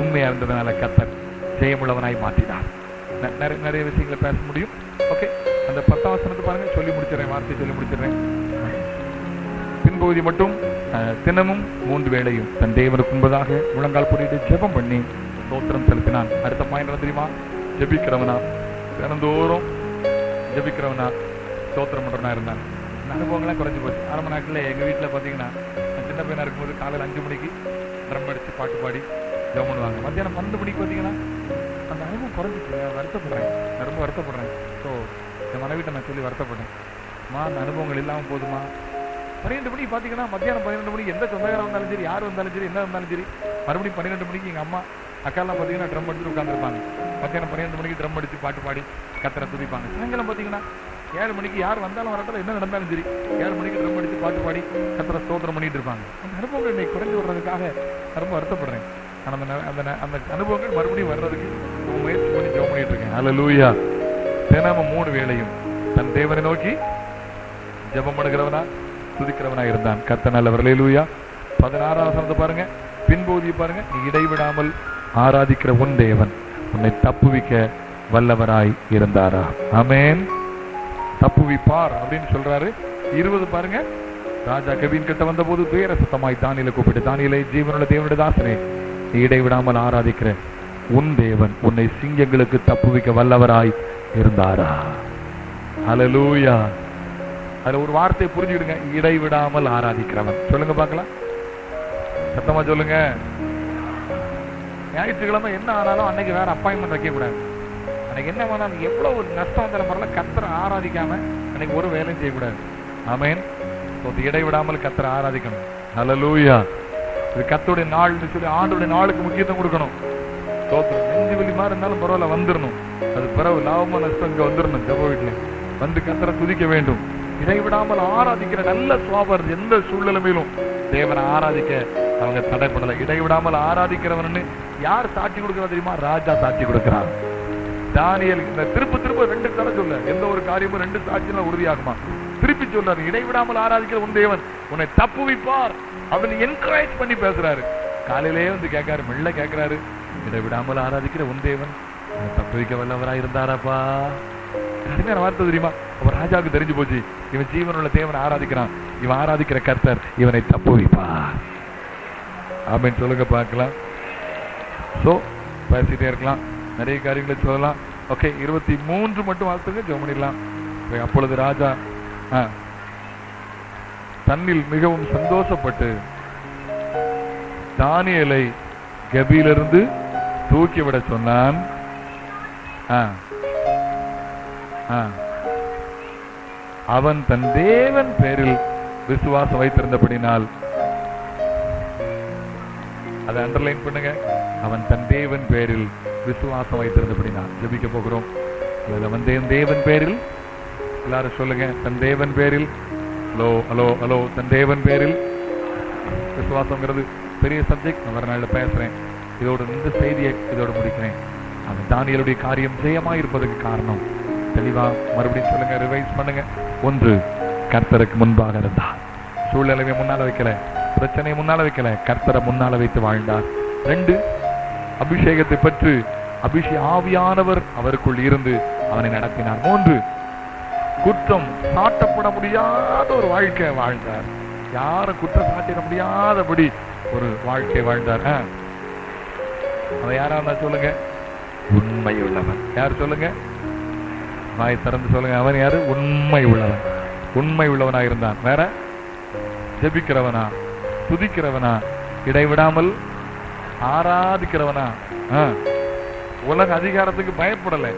உண்மையா இருந்ததுனால கர்த்தர் ஜெயமுள்ளவனாய் மாற்றினார். நிறைய விஷயங்களை பேச முடியும். ஓகே, அந்த 10ஆம் வசனத்தை பாருங்க, சொல்லி முடிச்சிடறேன், வார்த்தை சொல்லி முடிச்சிடறேன். பின்பகுதி மட்டும் தினமும் 3 வேளையும் தன் தேவனுக்கு முன்பதாக முழங்கால் போட்டு ஜெபம் பண்ணி ஸ்தோத்திரம் செலுத்தினான். அடுத்த பாயிண்ட் தெரியுமா? ஜெபிக்கிறவனா, தினந்தோறும் ஜெபிக்கிறவனா, ஸ்தோத்திரம் பண்றவனா இருந்தான். இந்த அனுபவங்கள்லாம் குறைஞ்சி போச்சு. ஆரம்ப நாட்களில் எங்கள் வீட்டில் பார்த்தீங்கன்னா, சின்ன பையனா இருக்கும்போது காலையில் 5 மணிக்கு ட்ரம் அடித்து பாட்டு பாடி ஜெபம் பண்ணுவாங்க. மத்தியானம் 12 மணிக்கு பார்த்தீங்கன்னா அந்த அனுபவம் குறைஞ்சிச்சு. வருத்தப்படுறேன், நான் ரொம்ப வருத்தப்படுறேன். ஸோ என் மனைவிட்ட நான் சொல்லி வருத்தப்பட்டேன், அந்த அனுபவங்கள் இல்லாமல் போதுமா. 12 மணிக்கு பார்த்தீங்கன்னா, மத்தியானம் 12 மணிக்கு எந்த சொந்தக்காரன் வந்தாலும் சரி, யார் வந்தாலும் சரி, என்ன வந்தாலும் சரி, மறுபடியும் 12 மணிக்கு எங்கள் அம்மா அக்காலாம் பார்த்தீங்கன்னா ட்ரம் அடிச்சு உட்காந்துருப்பாங்க. மத்தியானம் 12 மணிக்கு ட்ரம் அடிச்சு பாட்டு பாடி கத்தரை துதிப்பாங்க. சாயங்காலம் பார்த்தீங்கன்னா 7 மணிக்கு யார் வந்தாலும் வரட்டும், என்ன நடந்தாலும் சரி, 7 மணிக்கு ட்ரம் அடிச்சு பாட்டு பாடி கத்தரை ஸ்தோத்திரம் பண்ணிட்டு இருப்பாங்க. அந்த அனுபவங்கள் இன்னைக்கு குறைஞ்சு வர்றதுக்காக ரொம்ப வருத்தப்படுறேன். ஆனால் அந்த அனுபவங்கள் மறுபடியும் வர்றதுக்கு முயற்சி பண்ணி ஜெபம் பண்ணிட்டு இருக்கேன். அல்லேலூயா. தினமும் 3 வேளையும் தன் தேவனை நோக்கி ஜெபம் பண்ணுகிறவனா, துதிக்கிறவனா இருந்தான். கர்த்தர் நல்லவர். அல்லேலூயா. 16ஆம் வசனத்தை பாருங்க, பின்பகுதியை பாருங்க. நீ இடைவிடாமல் ஆராதிக்கிற உன் தேவன் உன்னை தப்புவிக்க வல்லவராய் இருந்தாரா. ஆமென். தப்புவிப்பார் அப்படின்னு சொல்றாரு. 20 பாருங்க, ராஜா கெபின் கிட்ட வந்த போது துயர சத்தமாய் தானியேலை கூப்பிட்டு, தானியேலை, ஜீவனுள்ள தேவனுடைய தாசனே, நீ இடைவிடாமல் ஆராதிக்கிற உன் தேவன் உன்னை சிங்கங்களுக்கு தப்புவிக்க வல்லவராய் இருந்தாரா. அல்லேலூயா. அதுல ஒரு வார்த்தையை புரிஞ்சுக்கிடுங்க, இடைவிடாமல் ஆராதிக்கிறவன். சொல்லுங்க பார்க்கலாம், சத்தமா சொல்லுங்க. ஞாயிற்றுக்கிழமை என்ன ஆனாலும் அன்னைக்கு வேற அப்பாயின்மெண்ட் வைக்க கூடாது. அன்னைக்கு என்ன வேணாலும் எவ்வளவு ஒரு நஷ்டம் தர மாதிரில கத்தரை ஆராதிக்காம அன்னைக்கு ஒரு வேலையும் செய்யக்கூடாது. ஆமென். இடைவிடாமல் கத்தரை ஆராதிக்கணும். அல்லேலூயா. இது கர்த்தருடைய நாள்னு சொல்லி ஆண்டவருடைய நாளுக்கு முக்கியத்துவம் கொடுக்கணும். ஸ்தோத்திரம். நெஞ்சு வலி மாதிரி இருந்தாலும் பரவாயில்ல, வந்துடணும். அது பிறகு லாபமா நஷ்டம் இங்க வந்துடணும். ஜெப வீட்டுல வந்து கத்தரை துதிக்க வேண்டும். இடைவிடாமல் ஆராதிக்கிற நல்ல சுவாபர் எந்த சூழ்நிலையிலும் தேவனை ஆராதிக்க அவங்க தடைப்படலை. இடைவிடாமல் ஆராதிக்கிறவன்னு யார் சாட்சி கொடுக்கிறா தெரியுமா? ராஜா சாட்சி கொடுக்கிறார். தானியேல் இந்த திரும்ப 2 தடவை சொல்ல, எந்த ஒரு காரியமும் 2 சாட்சியெல்லாம் உறுதியாகுமா? திருப்பி சொல்றாரு, இடைவிடாமல் ஆராதிக்கிற உன் தேவன் உன்னை தப்புவிப்பார். அவனை என்கரேஜ் பண்ணி பேசுறாரு. காலையிலேயே வந்து கேட்காரு, மெல்ல கேட்கிறாரு, இடைவிடாமல் ஆராதிக்கிற உன் தேவன் உன்னை தப்புவிக்க வல்லவராய் இருந்தாராப்பா. கடுமையான வார்த்தை தெரியுமா? அவர் ராஜாவுக்கு தெரிஞ்சு போச்சு, இவன் ஜீவனுள்ள தேவனை ஆராதிக்கிறான், இவன் ஆராதிக்கிற கர்த்தர் இவனை தப்புவிப்பார். ஆமென். சொல்லுங்க பார்க்கலாம். சோ பேசிட்டே இருக்கலாம், நிறைய காரியங்களை சொல்லலாம். ஓகே, 23 மட்டும் வார்த்தைங்க ஜெபம் பண்ணிடலாம். அப்பொழுது ராஜா தன்னில் மிகவும் சந்தோஷப்பட்டு தானியேலை கெபியிலிருந்து தூக்கிவிட சொன்னான். அவன் தன் தேவன் பேரில் விசுவாசம் வைத்திருந்தபடினால், அதை அண்டர்லைன் பண்ணுங்க, அவன் தன் தேவன் பேரில் விசுவாசம் வைத்திருந்தபடினால். ஜெபிக்க போகிறோம். அவன் தேவன் பேரில், எல்லாரும் சொல்லுங்க, தன் தேவன் பேரில். Hello hello hello. தன் தேவன் பேரில் விசுவாசம்ங்கிறது பெரிய சப்ஜெக்ட். நான் வர நாளில் பேசுறேன். இதோட இந்த செய்தியை இதோட முடிக்கிறேன். அவன் தானியேலுடைய காரியம் ஜெயமா இருப்பதற்கு காரணம் தெளிவா மறுபடியும் சொல்லுங்க, ரிவைஸ் பண்ணுங்க. 1, கர்த்தருக்கு முன்பாக இருந்தார். சூழ்நிலையை முன்னால வைக்கல, பிரச்சனையை முன்னால வைக்கல, கர்த்தரை முன்னால வைத்து வாழ்ந்தார். 2, அபிஷேகத்தை பெற்று ஆவியானவர் அவருக்குள் இருந்து அவனை நடத்தினார். 3, குற்றம் சாட்டப்பட முடியாத ஒரு வாழ்க்கை வாழ்ந்தார். யாரும் குற்றம் சாட்டிட முடியாதபடி ஒரு வாழ்க்கை வாழ்ந்தார். அவன் யாரா இருந்தா சொல்லுங்க? உண்மை உள்ளவன். யார் சொல்லுங்க? வாய் திறந்து சொல்லுங்க. அவன் யாரு? உண்மை உள்ளவன். உண்மை உள்ளவனா இருந்தான். வேற? ஜெபிக்கிறவனா, துதிக்கிறவனா, இடைவிடாமல் ஆராதிக்கிறவனா, உலக அதிகாரத்துக்கு பயப்படல.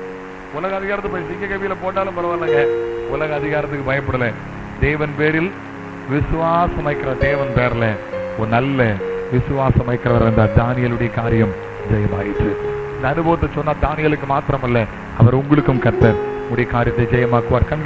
உலக அதிகாரத்தை சிங்க கவியில போட்டாலும் பரவாயில்லைங்க, உலக அதிகாரத்துக்கு பயப்படல. தேவன் பேரில் விசுவாசம் வைக்கிற, தேவன் பேர்ல ஒரு நல்ல விசுவாசம் வைக்கிறவர் இருந்தார். தானியேலுடைய காரியம் ஜெயமாயிற்று. இந்த அனுபவத்தை சொன்னா தானியேலுக்கு மாத்திரமல்ல, அவர் உங்களுக்கும் கர்த்தர் உடைய காரியத்தை ஜெயமாக்குவார்.